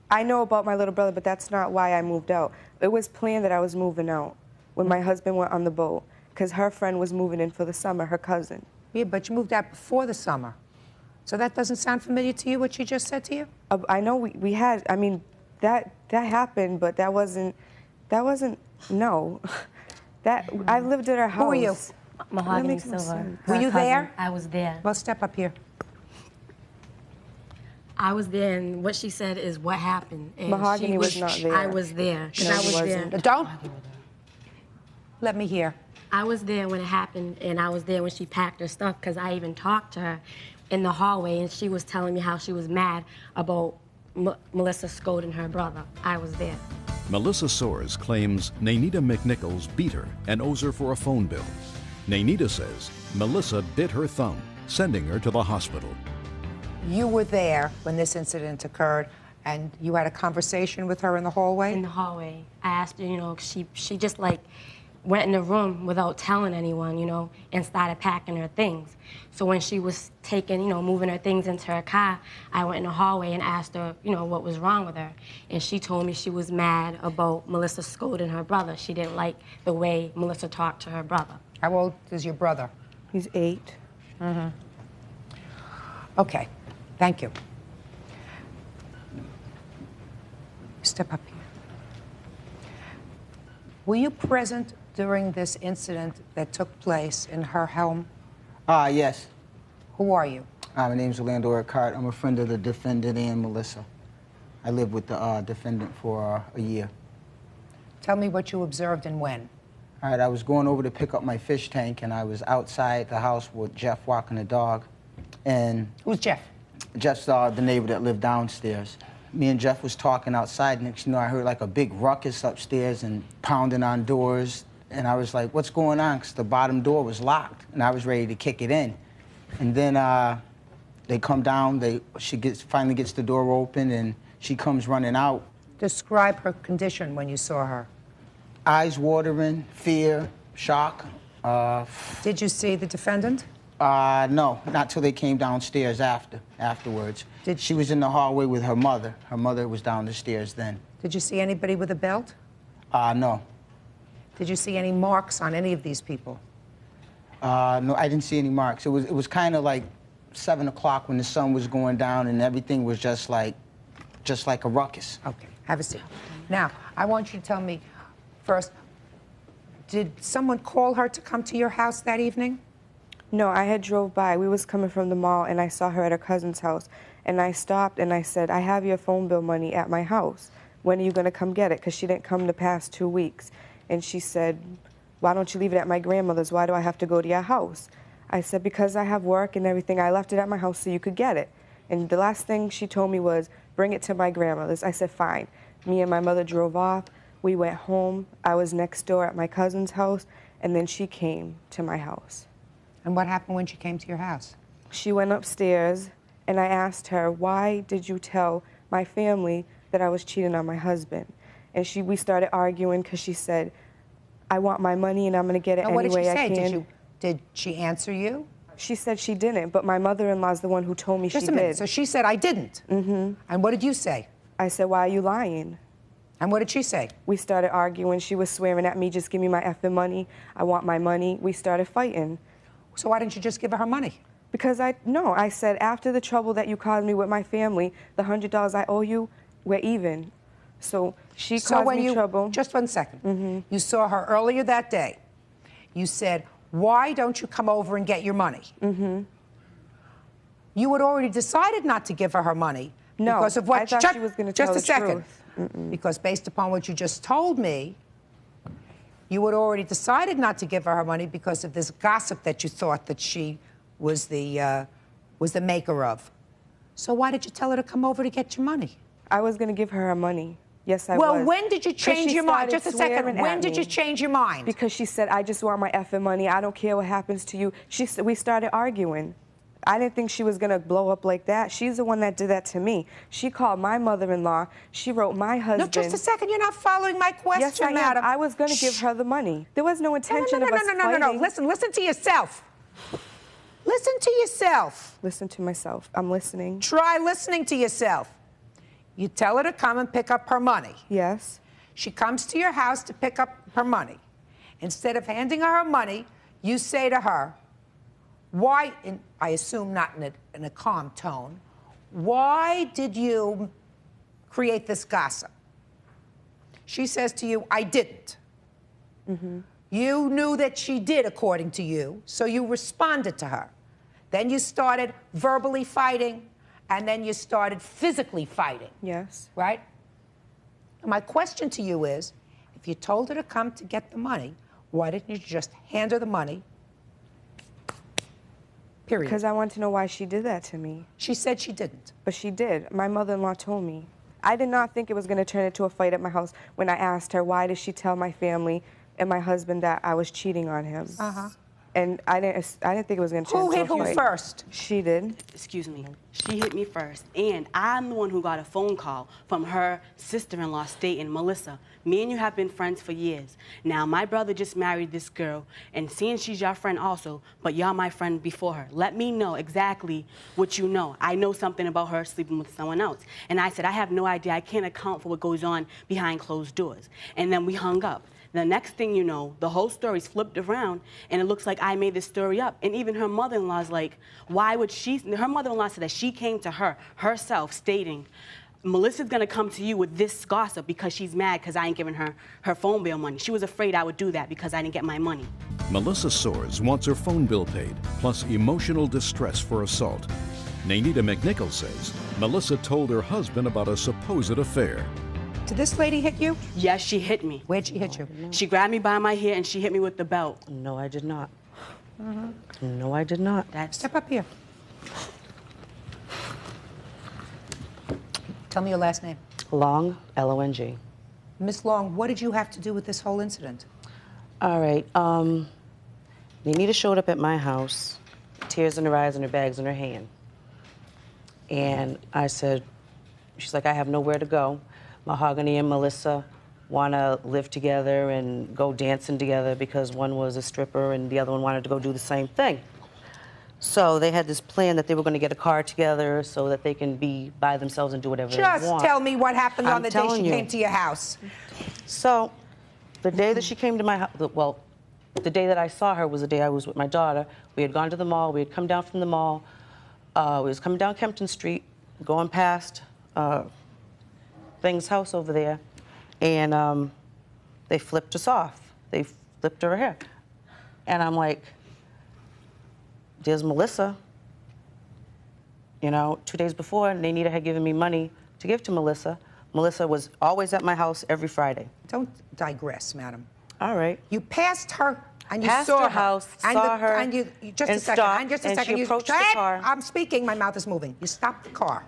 I know about my little brother, but that's not why I moved out. It was planned that I was moving out when my husband went on the boat, because her friend was moving in for the summer, her cousin. Yeah, but you moved out before the summer. So that doesn't sound familiar to you, what she just said to you? I know we had, I mean, that happened, but that wasn't, no. I lived at her house. Who are you? Mahogany Silver. Were you there? I was there. Well, step up here. I was there, and what she said is what happened. And Mahogany was not there. I was there. No, and I was wasn't. there. Don't. Let me hear. I was there when it happened, and I was there when she packed her stuff, because I even talked to her in the hallway, and she was telling me how she was mad about Melissa scolding her brother. I was there. Melissa Soares claims Naynita McNichols beat her and owes her for a phone bill. Naynita says Melissa bit her thumb, sending her to the hospital. You were there when this incident occurred, and you had a conversation with her in the hallway? In the hallway. I asked her, you know, she just like went in the room without telling anyone, you know, and started packing her things. So when she was taking, you know, moving her things into her car, I went in the hallway and asked her, you know, what was wrong with her. And she told me she was mad about Melissa scolding her brother. She didn't like the way Melissa talked to her brother. How old is your brother? He's 8. Mm-hmm. Okay, thank you. Step up here. Were you present during this incident that took place in her home? Yes. Who are you? My name's Orlando Urquhart. I'm a friend of the defendant and Melissa. I lived with the defendant for a year. Tell me what you observed and when. All right, I was going over to pick up my fish tank, and I was outside the house with Jeff walking the dog. And who's Jeff? Jeff's the neighbor that lived downstairs. Me and Jeff was talking outside. Next you know, I heard like a big ruckus upstairs and pounding on doors. And I was like, what's going on? Because the bottom door was locked, and I was ready to kick it in. And then they come down. She finally gets the door open, and she comes running out. Describe her condition when you saw her. Eyes watering, fear, shock. Did you see the defendant? No, not till they came downstairs afterwards. She was in the hallway with her mother. Her mother was down the stairs then. Did you see anybody with a belt? No. Did you see any marks on any of these people? No, I didn't see any marks. It was kind of like 7 o'clock when the sun was going down, and everything was just like a ruckus. Okay, have a seat. Now, I want you to tell me first, did someone call her to come to your house that evening? No, I had drove by. We was coming from the mall, and I saw her at her cousin's house. And I stopped, and I said, I have your phone bill money at my house. When are you going to come get it? Because she didn't come the past 2 weeks. And she said, why don't you leave it at my grandmother's? Why do I have to go to your house? I said, because I have work and everything. I left it at my house so you could get it. And the last thing she told me was, bring it to my grandmother's. I said, fine. Me and my mother drove off. We went home. I was next door at my cousin's house, and then she came to my house. And what happened when she came to your house? She went upstairs, and I asked her, why did you tell my family that I was cheating on my husband? And we started arguing because she said, I want my money and I'm going to get it any way I can. What did she say? Did she answer you? She said she didn't, but my mother-in-law's the one who told me she did. Just a minute. So she said, I didn't? Mm-hmm. And what did you say? I said, why are you lying? And what did she say? We started arguing. She was swearing at me, just give me my effing money. I want my money. We started fighting. So why didn't you just give her her money? Because I said, after the trouble that you caused me with my family, the $100 I owe you, we're even. So she caused me trouble. Just 1 second. You saw her earlier that day. You said, why don't you come over and get your money? You had already decided not to give her her money. No, because of what I thought she was going to tell the Just a second. truth. Because based upon what you just told me, you had already decided not to give her her money because of this gossip that you thought that she was the was the maker of. So why did you tell her to come over to get your money? I was going to give her her money. Yes, I was. Well, when did you 'Cause change she your mind? started Just a second. swearing When at did you me. change your mind? Because she said, I just want my effing money. I don't care what happens to you. We started arguing. I didn't think she was going to blow up like that. She's the one that did that to me. She called my mother-in-law. She wrote my husband. No, just a second. You're not following my question, yes, I am. madam. I was going to give her the money. There was no intention of us No. fighting. Listen to yourself. Listen to yourself. Listen to myself. I'm listening. Try listening to yourself. You tell her to come and pick up her money. Yes. She comes to your house to pick up her money. Instead of handing her her money, you say to her, why, I assume not in a calm tone, why did you create this gossip? She says to you, I didn't. Mm-hmm. You knew that she did, according to you, so you responded to her. Then you started verbally fighting, and then you started physically fighting. Yes. Right? My question to you is, if you told her to come to get the money, why didn't you just hand her the money? Period. Because I want to know why she did that to me. She said she didn't. But she did. My mother-in-law told me. I did not think it was going to turn into a fight at my house when I asked her, why did she tell my family and my husband that I was cheating on him? Uh-huh. And I didn't think it was going to turn into a fight. Who hit who first? She did. Excuse me. She hit me first. And I'm the one who got a phone call from her sister-in-law stating, Melissa, me and you have been friends for years. Now, my brother just married this girl, and seeing she's your friend also, but y'all my friend before her. Let me know exactly what you know. I know something about her sleeping with someone else. And I said, I have no idea. I can't account for what goes on behind closed doors. And then we hung up. The next thing you know, the whole story's flipped around, and it looks like I made this story up. And even her mother-in-law's like, why would she? Her mother-in-law said that she came to her herself stating, Melissa's gonna come to you with this gossip because she's mad because I ain't giving her her phone bill money. She was afraid I would do that because I didn't get my money. Melissa Soares wants her phone bill paid, plus emotional distress for assault. Naynita McNichol says Melissa told her husband about a supposed affair. Did this lady hit you? Yes, she hit me. Where'd she hit you? She grabbed me by my hair and she hit me with the belt. No, I did not. No, I did not. Step up here. Tell me your last name. Long, L-O-N-G. Miss Long, what did you have to do with this whole incident? All right. Naynita showed up at my house, tears in her eyes and her bags in her hand. And I said, she's like, I have nowhere to go. Mahogany and Melissa want to live together and go dancing together because one was a stripper and the other one wanted to go do the same thing. So they had this plan that they were going to get a car together so that they can be by themselves and do whatever they want. Just tell me what happened on the day she came to your house. So the day that she came to my house, well, the day that I saw her was the day I was with my daughter. We had gone to the mall. We had come down from the mall. We was coming down Kempton Street, going past Thing's house over there, and they flipped us off. They flipped her hair. And I'm like, there's Melissa. You know, 2 days before, Naynita had given me money to give to Melissa. Melissa was always at my house every Friday. Don't digress, madam. All right. You passed her and you Passed saw her house, and saw her, and you just and a second. stopped, And just a and second. she approached the car. I'm speaking. My mouth is moving. You stopped the car.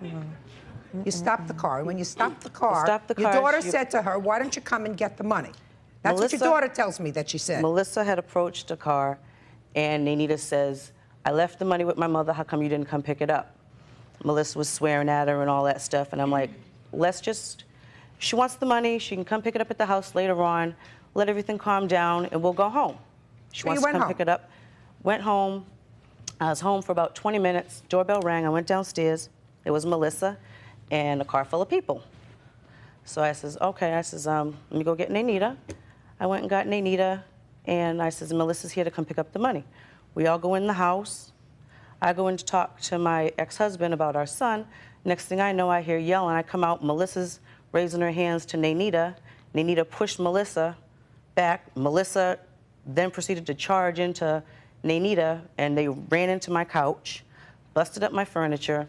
You stopped the car. And when you stopped the car, your daughter said to her, "Why don't you come and get the money?" That's what your daughter tells me that she said. Melissa had approached the car, and Naynita says, I left the money with my mother. How come you didn't come pick it up? Melissa was swearing at her and all that stuff, and I'm like, let's just, she wants the money. She can come pick it up at the house later on. Let everything calm down, and we'll go home. She wants to come pick it up. Went home. I was home for about 20 minutes. Doorbell rang. I went downstairs. It was Melissa and a car full of people. So I says, okay. I says, let me go get Naynita. I went and got Naynita, and I says, Melissa's here to come pick up the money. We all go in the house. I go in to talk to my ex-husband about our son. Next thing I know, I hear yelling. I come out. Melissa's raising her hands to Naynita. Naynita pushed Melissa back. Melissa then proceeded to charge into Naynita, and they ran into my couch, busted up my furniture.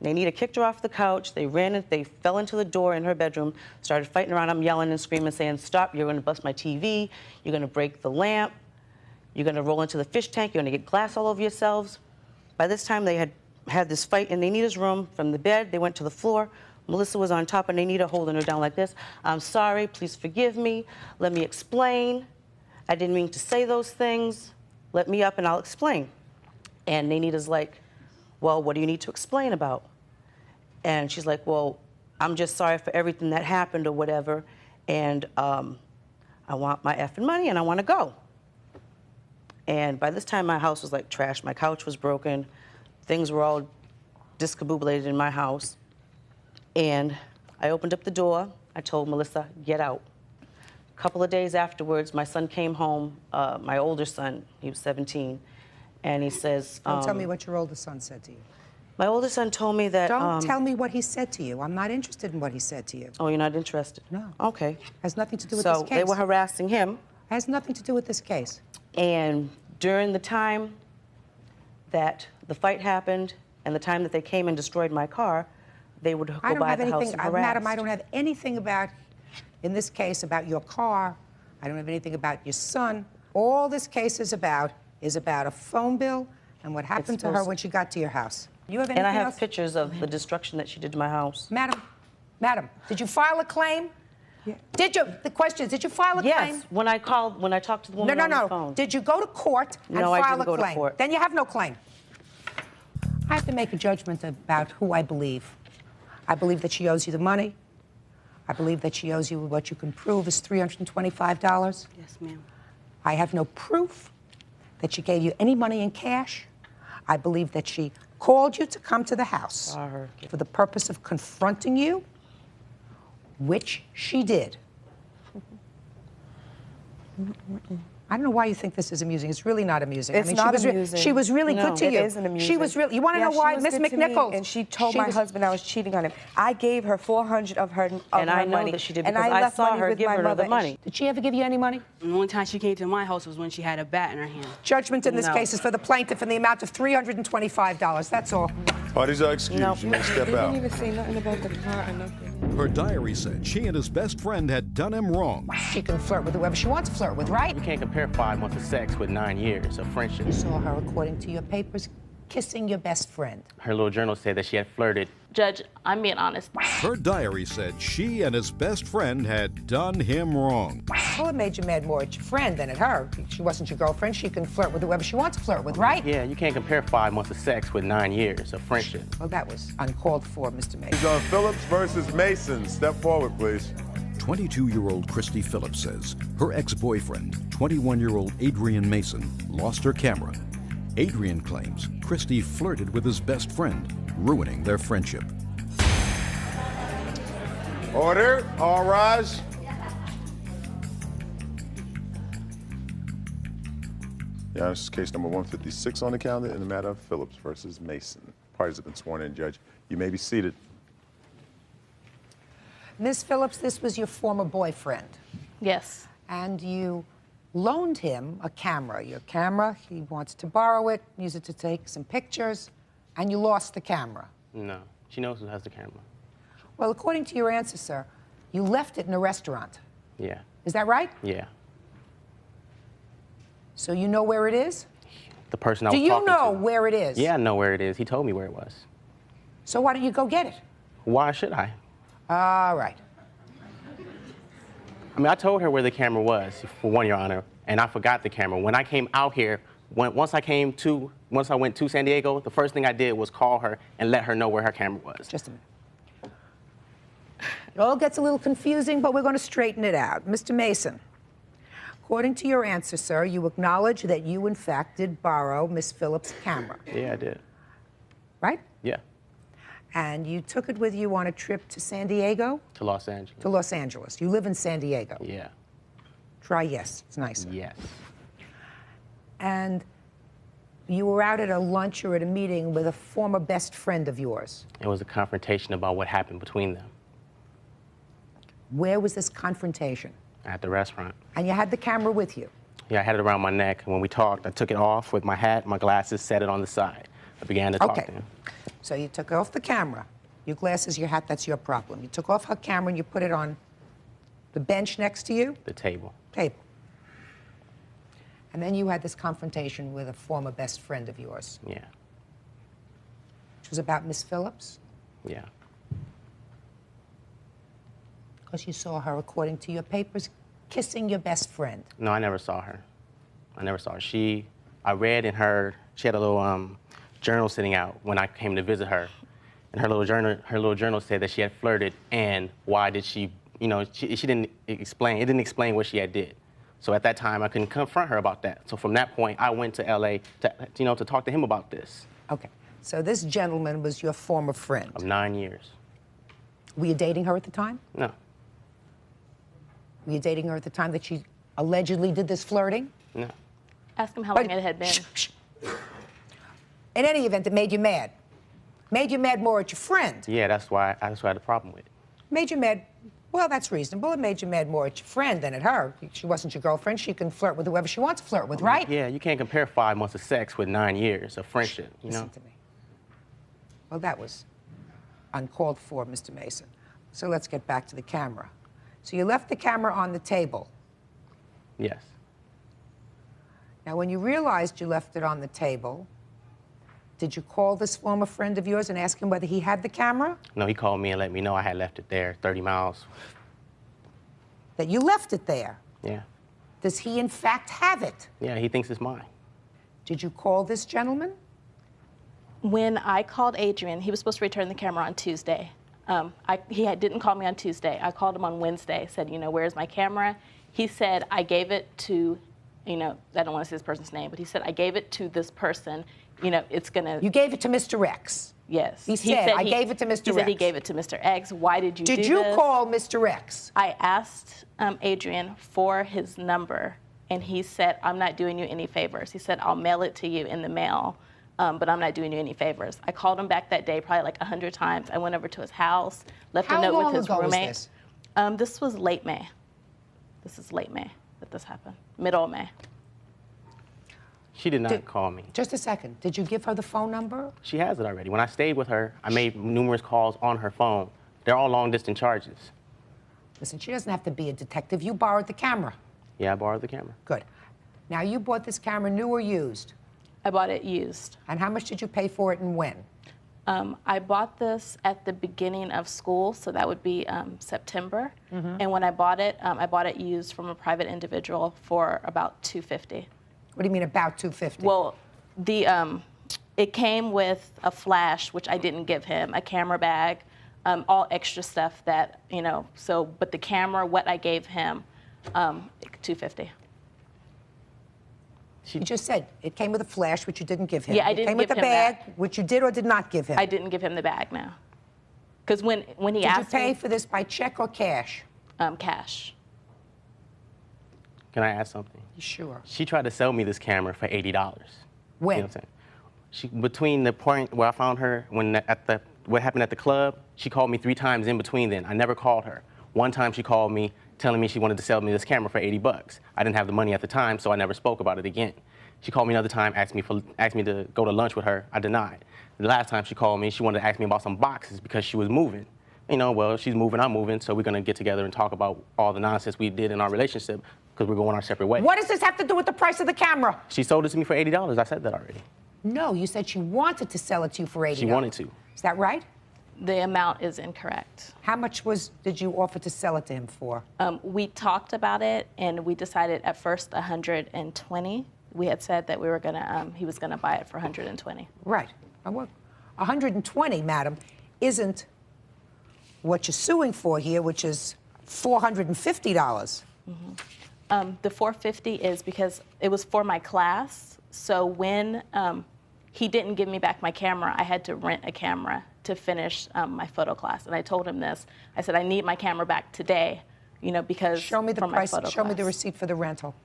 Naynita kicked her off the couch. They fell into the door in her bedroom, started fighting around. I'm yelling and screaming, saying, stop, you're going to bust my TV, you're going to break the lamp, you're going to roll into the fish tank, you're going to get glass all over yourselves. By this time, they had had this fight in Nenita's room. From the bed, they went to the floor. Melissa was on top of Nenita, holding her down like this. I'm sorry, please forgive me. Let me explain. I didn't mean to say those things. Let me up and I'll explain. And Nenita's like, well, what do you need to explain about? And she's like, well, I'm just sorry for everything that happened or whatever. And I want my effing money and I want to go. And by this time, my house was like trash. My couch was broken. Things were all discombobulated in my house. And I opened up the door. I told Melissa, get out. A couple of days afterwards, my son came home, my older son, he was 17, and he says... Don't tell me what your older son said to you. My older son told me that... Don't tell me what he said to you. I'm not interested in what he said to you. Oh, you're not interested? No. Okay. Has nothing to do with this case. So they were harassing him. Has nothing to do with this case. And during the time that the fight happened and the time that they came and destroyed my car, they would go by the house and harass. Madam, I don't have anything about, in this case, about your car. I don't have anything about your son. All this case is about a phone bill and what happened to her when she got to your house. You have anything else? And I have else? pictures of the destruction that she did to my house. Madam, did you file a claim? Yeah. The question is, did you file a claim? Yes, when I talked to the woman on the phone. Did you go to court and file a claim? No, I didn't go to court. Then you have no claim. I have to make a judgment about who I believe. I believe that she owes you the money. I believe that she owes you what you can prove is $325. Yes, ma'am. I have no proof that she gave you any money in cash. I believe that she called you to come to the house for the purpose of confronting you, which she did. I don't know why you think this is amusing. It's really not amusing. It's not amusing. She was really good to you. It isn't amusing. She was really. You want to know why, Miss McNichols? And she told my husband I was cheating on him. I gave her $400 of her money. And I know that she did because I saw her give her the money. Did she ever give you any money? The only time she came to my house was when she had a bat in her hand. Judgment in this case is for the plaintiff in the amount of $325. That's all. Parties are excused. You may step out. They didn't even say nothing about the car or nothing. Her diary said she and his best friend had done him wrong. She can flirt with whoever she wants to flirt with, right? You can't compare 5 months of sex with 9 years of friendship. You saw her, according to your papers, kissing your best friend. Her little journal said that she had flirted. Judge, I'm being honest. Her diary said she and his best friend had done him wrong. Well, it made you mad more at your friend than at her. She wasn't your girlfriend. She can flirt with whoever she wants to flirt with, right? Yeah, you can't compare 5 months of sex with 9 years of friendship. Well, that was uncalled for, Mr. Mason. He's on Phillips versus Mason. Step forward, please. 22-year-old Christy Phillips says her ex-boyfriend, 21-year-old Adrian Mason, lost her camera. Adrian claims Christy flirted with his best friend, ruining their friendship. Order. All rise. Yeah, this is case number 156 on the calendar in the matter of Phillips versus Mason. Parties have been sworn in, Judge. You may be seated. Ms. Phillips, this was your former boyfriend. Yes. And you loaned him a camera. Your camera, he wants to borrow it, use it to take some pictures, and you lost the camera. No, she knows who has the camera. Well, according to your answer, sir, you left it in a restaurant. Yeah. Is that right? Yeah. So you know where it is? The person I was talking to. talking Do you know where it is? Yeah, I know where it is. He told me where it was. So why don't you go get it? Why should I? All right. I mean, I told her where the camera was, for one, Your Honor, and I forgot the camera. When I came out here, once I went to San Diego, the first thing I did was call her and let her know where her camera was. Just a minute. It all gets a little confusing, but we're going to straighten it out. Mr. Mason, according to your answer, sir, you acknowledge that you, in fact, did borrow Miss Phillips' camera. Yeah, I did. Right? Yeah. And you took it with you on a trip to San Diego? To Los Angeles. To Los Angeles. You live in San Diego? Yeah. Try yes. It's nicer. Yes. And you were out at a lunch or at a meeting with a former best friend of yours. It was a confrontation about what happened between them. Where was this confrontation? At the restaurant. And you had the camera with you? Yeah, I had it around my neck. And when we talked, I took it off with my hat, my glasses, set it on the side. I began to talk to him. So you took off the camera. Your glasses, your hat, that's your problem. You took off her camera and you put it on the bench next to you? The table. Table. And then you had this confrontation with a former best friend of yours. Yeah. which was about Miss Phillips? Yeah. Because you saw her, according to your papers, kissing your best friend. No, I never saw her. I never saw her. I read in her, she had a little journal sitting out when I came to visit her. And her little journal said that she had flirted, and why did she, you know, she didn't explain, it didn't explain what she had did. So at that time, I couldn't confront her about that. So from that point, I went to LA to, you know, to talk to him about this. Okay, so this gentleman was your former friend. Of 9 years. Were you dating her at the time? No. Were you dating her at the time that she allegedly did this flirting? No. Ask him how long it had been. In any event, it made you mad. Made you mad more at your friend. Yeah, that's why I had a problem with it. Made you mad, well, that's reasonable. It made you mad more at your friend than at her. She wasn't your girlfriend. She can flirt with whoever she wants to flirt with, right? Yeah, you can't compare 5 months of sex with 9 years of friendship, you know? Listen to me. Well, that was uncalled for, Mr. Mason. So let's get back to the camera. So you left the camera on the table. Yes. Now, when you realized you left it on the table, did you call this former friend of yours and ask him whether he had the camera? No, he called me and let me know I had left it there 30 miles. That you left it there? Yeah. Does he, in fact, have it? Yeah, he thinks it's mine. Did you call this gentleman? When I called Adrian, he was supposed to return the camera on Tuesday. Didn't call me on Tuesday. I called him on Wednesday, said, you know, where's my camera? He said, I gave it to, you know, I don't want to say this person's name, but he said, I gave it to this person. You know, it's going to... You gave it to Mr. X? Yes. He said, I gave it to Mr. X. He said he gave it to Mr. X. Why did you do this? Did you call Mr. X? I asked Adrian for his number, and he said, I'm not doing you any favors. He said, I'll mail it to you in the mail, but I'm not doing you any favors. I called him back that day probably like 100 times. I went over to his house, left a note with his roommate. Was this? This was late May. This is late May that this happened, middle of May. She did not call me. Just a second. Did you give her the phone number? She has it already. When I stayed with her, I made numerous calls on her phone. They're all long-distance charges. Listen, she doesn't have to be a detective. You borrowed the camera. Yeah, I borrowed the camera. Good. Now, you bought this camera new or used? I bought it used. And how much did you pay for it and when? I bought this at the beginning of school, so that would be September. And when I bought it used from a private individual for about $250. What do you mean about $250? Well, it came with a flash, which I didn't give him, a camera bag, all extra stuff that, you know, so, but the camera, what I gave him, $250. You just said it came with a flash, which you didn't give him. Yeah, I didn't give him It came with the bag, which you did or did not give him. I didn't give him the bag now. Because when he asked me... Did you pay me, for this by check or cash? Cash. Can I ask something? Sure. She tried to sell me this camera for $80. When? You know what I'm saying? Between the point where I found her, what happened at the club, she called me 3 times in between then. I never called her. One time she called me telling me she wanted to sell me this camera for $80. I didn't have the money at the time, so I never spoke about it again. She called me another time, asked me to go to lunch with her. I denied. The last time she called me, she wanted to ask me about some boxes because she was moving. You know, well, she's moving, I'm moving, so we're gonna get together and talk about all the nonsense we did in our relationship because we're going our separate ways. What does this have to do with the price of the camera? She sold it to me for $80. I said that already. No, you said she wanted to sell it to you for $80. She wanted to. Is that right? The amount is incorrect. How much did you offer to sell it to him for? We talked about it, and we decided at first $120. We had said that we were gonna, he was gonna buy it for $120. Right. $120, madam, isn't what you're suing for here, which is $450. The $450 is because it was for my class. So when he didn't give me back my camera, I had to rent a camera to finish my photo class. And I told him this. I said, I need my camera back today, you know, because show me the for my price. photo Show class. me the receipt for the rental.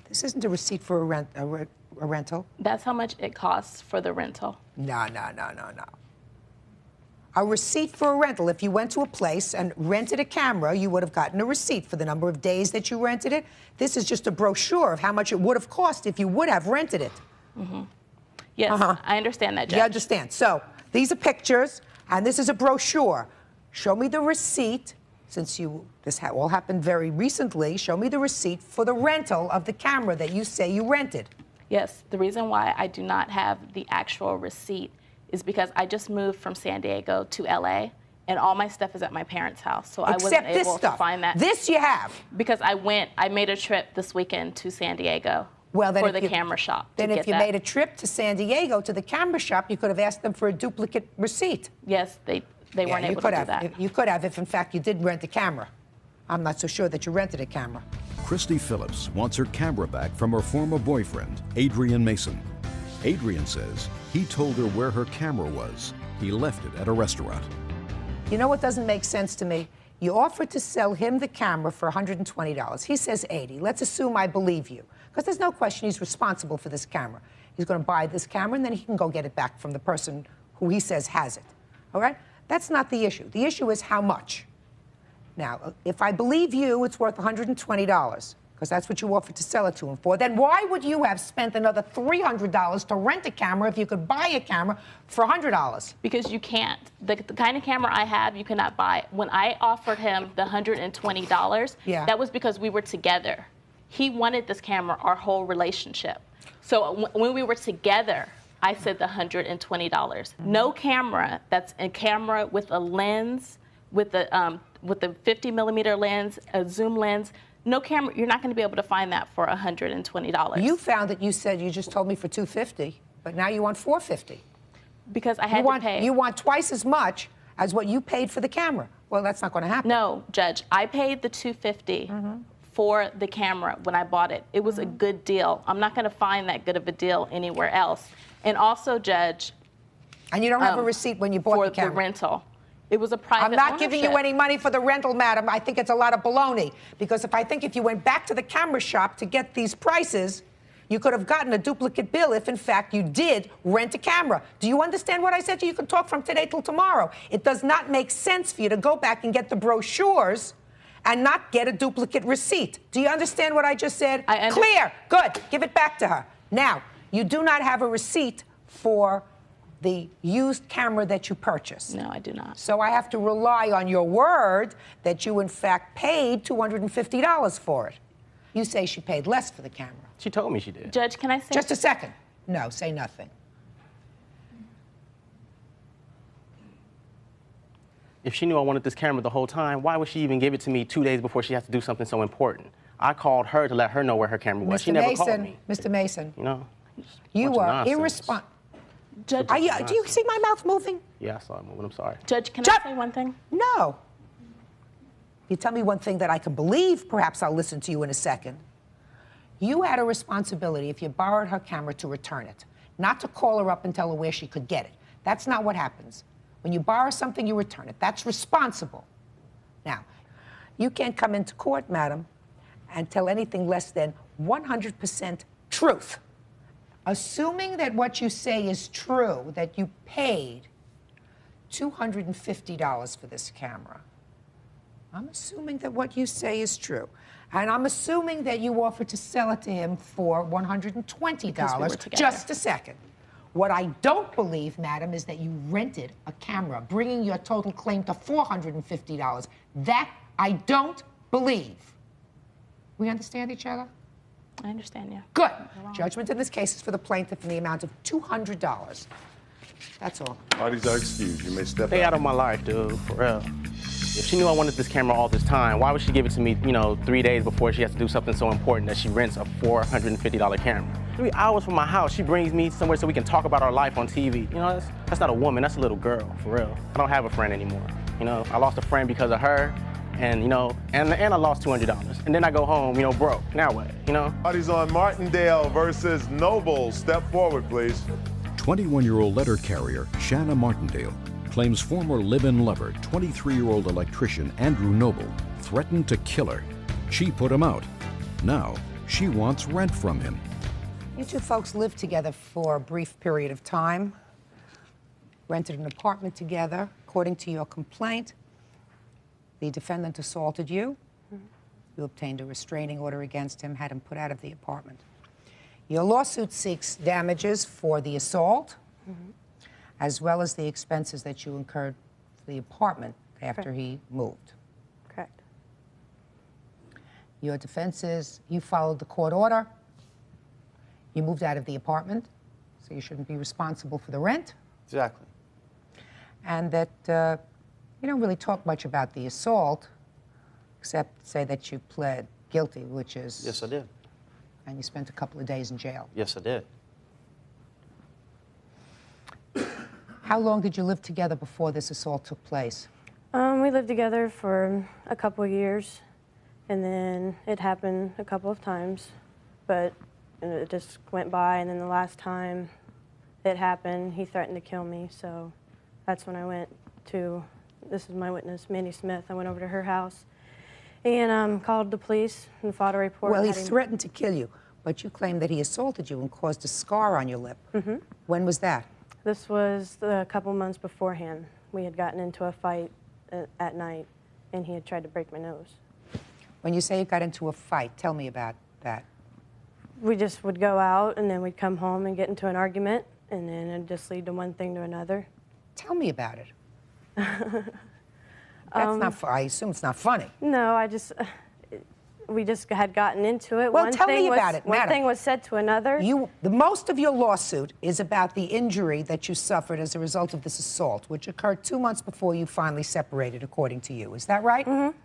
This isn't a receipt for a rental. That's how much it costs for the rental. No. A receipt for a rental. If you went to a place and rented a camera, you would have gotten a receipt for the number of days that you rented it. This is just a brochure of how much it would have cost if you would have rented it. Yes, I understand that, Judge. You understand. So these are pictures, and this is a brochure. Show me the receipt since this all happened very recently, show me the receipt for the rental of the camera that you say you rented. Yes, the reason why I do not have the actual receipt is because I just moved from San Diego to LA, and all my stuff is at my parents' house, so I wasn't able to find that. This you have. Because I made a trip this weekend to San Diego then for the camera shop. Then if you made a trip to San Diego to the camera shop, you could have asked them for a duplicate receipt. Yes, they weren't able to do that. You could have if, in fact, you did rent a camera. I'm not so sure that you rented a camera. Christy Phillips wants her camera back from her former boyfriend, Adrian Mason. Adrian says he told her where her camera was. He left it at a restaurant. You know what doesn't make sense to me? You offered to sell him the camera for $120. He says $80. Let's assume I believe you, because there's no question he's responsible for this camera. He's going to buy this camera, and then he can go get it back from the person who he says has it. All right? That's not the issue. The issue is how much. Now, if I believe you, it's worth $120, because that's what you offered to sell it to him for. Then why would you have spent another $300 to rent a camera if you could buy a camera for $100? Because you can't. The kind of camera I have, you cannot buy. When I offered him the $120, that was because we were together. He wanted this camera our whole relationship. So when we were together, I said the $120. No camera that's a camera with a lens, with the 50 millimeter lens, a zoom lens, no camera, you're not going to be able to find that for $120. You found it, you said, you just told me for $250, but now you want $450. Because I had to pay. You want twice as much as what you paid for the camera. Well, that's not going to happen. No, Judge, I paid the $250 for the camera when I bought it. It was a good deal. I'm not going to find that good of a deal anywhere else. And also, Judge. And you don't have a receipt when you bought the camera? For the rental. It was a private I'm not giving you any money for the rental, madam. I think it's a lot of baloney. Because if you went back to the camera shop to get these prices, you could have gotten a duplicate bill if, in fact, you did rent a camera. Do you understand what I said to you? You can talk from today till tomorrow. It does not make sense for you to go back and get the brochures and not get a duplicate receipt. Do you understand what I just said? Clear. Good. Give it back to her. Now, you do not have a receipt for the used camera that you purchased. No, I do not. So I have to rely on your word that you, in fact, paid $250 for it. You say she paid less for the camera. She told me she did. Judge, can I say... Just a second. No, say nothing. If she knew I wanted this camera the whole time, why would she even give it to me 2 days before she has to do something so important? I called her to let her know where her camera was. She never called me. Mr. Mason. You know? You are irresponsible. Judge, do you see my mouth moving? Yeah, I saw it moving. I'm sorry. Judge, can I say one thing? No. You tell me one thing that I can believe, perhaps I'll listen to you in a second. You had a responsibility, if you borrowed her camera, to return it, not to call her up and tell her where she could get it. That's not what happens. When you borrow something, you return it. That's responsible. Now, you can't come into court, madam, and tell anything less than 100% truth. Assuming that what you say is true, that you paid $250 for this camera, I'm assuming that what you say is true. And I'm assuming that you offered to sell it to him for $120. Just a second. What I don't believe, madam, is that you rented a camera, bringing your total claim to $450. That I don't believe. We understand each other? I understand, yeah. Good. Judgment in this case is for the plaintiff in the amount of $200. That's all. Parties are excused. You may step Stay out of my life, dude, for real. If she knew I wanted this camera all this time, why would she give it to me, 3 days before she has to do something so important that she rents a $450 camera? 3 hours from my house, she brings me somewhere so we can talk about our life on TV. That's not a woman, that's a little girl, for real. I don't have a friend anymore. I lost a friend because of her, and I lost $200. And then I go home, broke. Now what, Parties on Martindale versus Noble. Step forward, please. 21-year-old letter carrier Shanna Martindale claims former live-in lover, 23-year-old electrician Andrew Noble, threatened to kill her. She put him out. Now, she wants rent from him. You two folks lived together for a brief period of time, rented an apartment together. According to your complaint, the defendant assaulted you. You obtained a restraining order against him, had him put out of the apartment. Your lawsuit seeks damages for the assault, as well as the expenses that you incurred for the apartment after he moved. Correct. Your defense is you followed the court order, you moved out of the apartment, so you shouldn't be responsible for the rent. Exactly. And that you don't really talk much about the assault, except say that you pled guilty, which is... Yes, I did. And you spent a couple of days in jail. Yes, I did. How long did you live together before this assault took place? We lived together for a couple of years, and then it happened a couple of times, but it just went by, and then the last time it happened, he threatened to kill me, so that's when I went to, this is my witness, Minnie Smith. I went over to her house and called the police and filed a report. Well, he threatened to kill you, but you claim that he assaulted you and caused a scar on your lip. Mm-hmm. When was that? This was a couple months beforehand. We had gotten into a fight at night, and he had tried to break my nose. When you say you got into a fight, tell me about that. We just would go out, and then we'd come home and get into an argument, and then it'd just lead to one thing to another. Tell me about it. That's not. I assume it's not funny. No, we just had gotten into it. Well, tell me about it, One madam. thing was said to another. The most of your lawsuit is about the injury that you suffered as a result of this assault, which occurred 2 months before you finally separated, according to you. Is that right? Mm-hmm.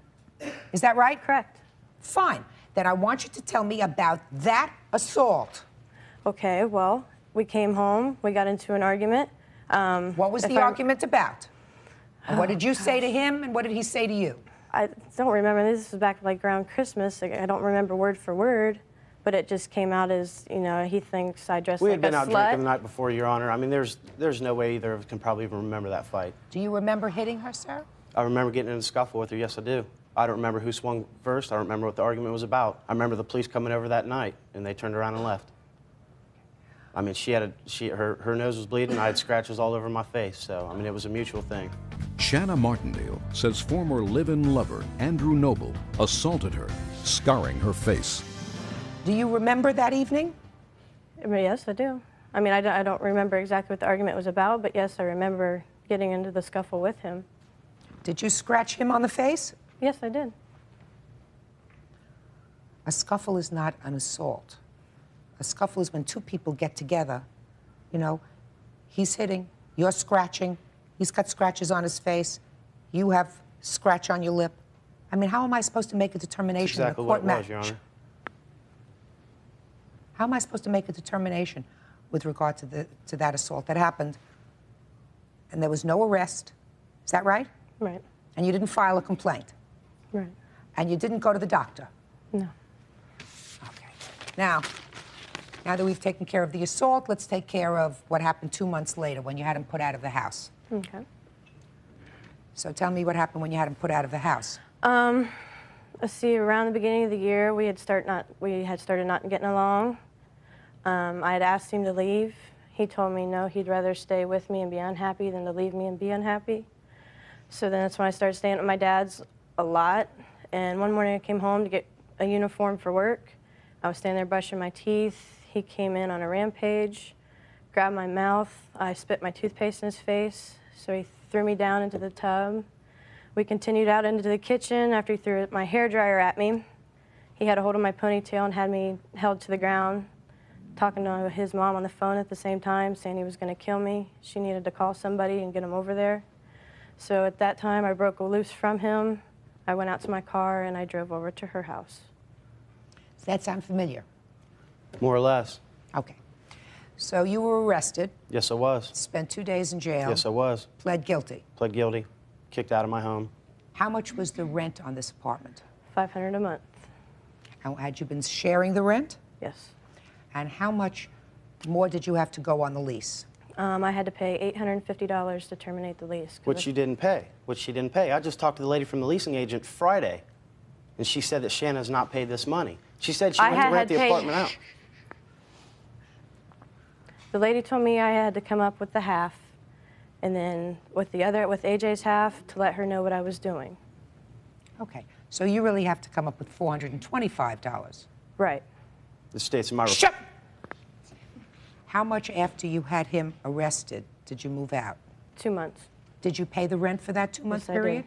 Is that right? Correct. Fine. Then I want you to tell me about that assault. Okay, well, we came home. We got into an argument. What was the argument about? And what did you say to him, and what did he say to you? I don't remember. This was back like around Christmas. I don't remember word for word, but it just came out as, you know, he thinks I dressed We like had been a out slut. drinking the night before, Your Honor. I mean, there's no way either of us can probably even remember that fight. Do you remember hitting her, sir? I remember getting in a scuffle with her. Yes, I do. I don't remember who swung first. I don't remember what the argument was about. I remember the police coming over that night, and they turned around and left. I mean, her nose was bleeding. I had scratches all over my face. So, I mean, it was a mutual thing. Shanna Martindale says former live-in lover Andrew Noble assaulted her, scarring her face. Do you remember that evening? Yes, I do. I mean, I don't remember exactly what the argument was about, but yes, I remember getting into the scuffle with him. Did you scratch him on the face? Yes, I did. A scuffle is not an assault. A scuffle is when two people get together. You know, he's hitting, you're scratching, he's got scratches on his face, you have scratch on your lip. I mean, how am I supposed to make a determination That's exactly in a court what it was, match? Your Honor. How am I supposed to make a determination with regard to that assault that happened? And there was no arrest. Is that right? Right. And you didn't file a complaint? Right. And you didn't go to the doctor? No. Okay. Now that we've taken care of the assault, let's take care of what happened 2 months later when you had him put out of the house. Okay. So tell me what happened when you had him put out of the house. Let's see, around the beginning of the year, we had started not getting along. I had asked him to leave. He told me no, he'd rather stay with me and be unhappy than to leave me and be unhappy. So then that's when I started staying at my dad's a lot. And one morning I came home to get a uniform for work. I was standing there brushing my teeth. He came in on a rampage, grabbed my mouth. I spit my toothpaste in his face, so he threw me down into the tub. We continued out into the kitchen after he threw my hairdryer at me. He had a hold of my ponytail and had me held to the ground, talking to his mom on the phone at the same time, saying he was going to kill me. She needed to call somebody and get him over there. So at that time, I broke loose from him. I went out to my car and I drove over to her house. Does that sound familiar? More or less. Okay. So you were arrested. Yes, I was. Spent 2 days in jail. Yes, I was. Pled guilty. Pled guilty. Kicked out of my home. How much was the rent on this apartment? $500 a month. And had you been sharing the rent? Yes. And how much more did you have to go on the lease? I had to pay $850 to terminate the lease. Which you didn't pay. Which she didn't pay. I just talked to the lady from the leasing agent Friday, and she said that Shanna's not paid this money. She said she went to rent the apartment out. The lady told me I had to come up with the half, and then with AJ's half, to let her know what I was doing. Okay. So you really have to come up with $425. Right. The state's in my Shut! How much after you had him arrested did you move out? 2 months. Did you pay the rent for that 2 month Yes, I did. period?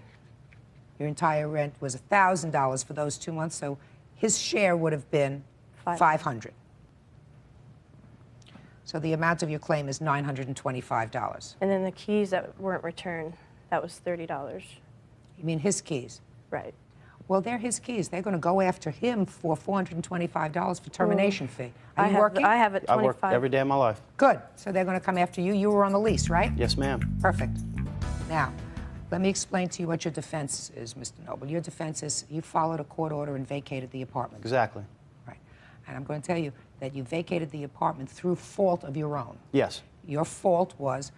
Your entire rent was $1,000 for those 2 months, so his share would have been $500. So the amount of your claim is $925. And then the keys that weren't returned, that was $30. You mean his keys? Right. Well, they're his keys. They're going to go after him for $425 for termination fee. Are you working? I have it 25. I work every day of my life. Good. So they're going to come after you. You were on the lease, right? Yes, ma'am. Perfect. Now, let me explain to you what your defense is, Mr. Noble. Your defense is you followed a court order and vacated the apartment. Exactly. Right. And I'm going to tell you that you vacated the apartment through fault of your own. Yes. Your fault was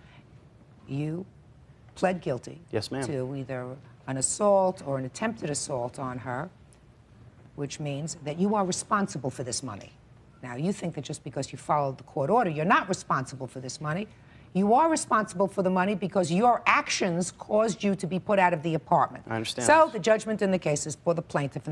you pled guilty Yes, ma'am. to either an assault or an attempted assault on her, which means that you are responsible for this money. Now, you think that just because you followed the court order, you're not responsible for this money. You are responsible for the money because your actions caused you to be put out of the apartment. I understand. So the judgment in the case is for the plaintiff.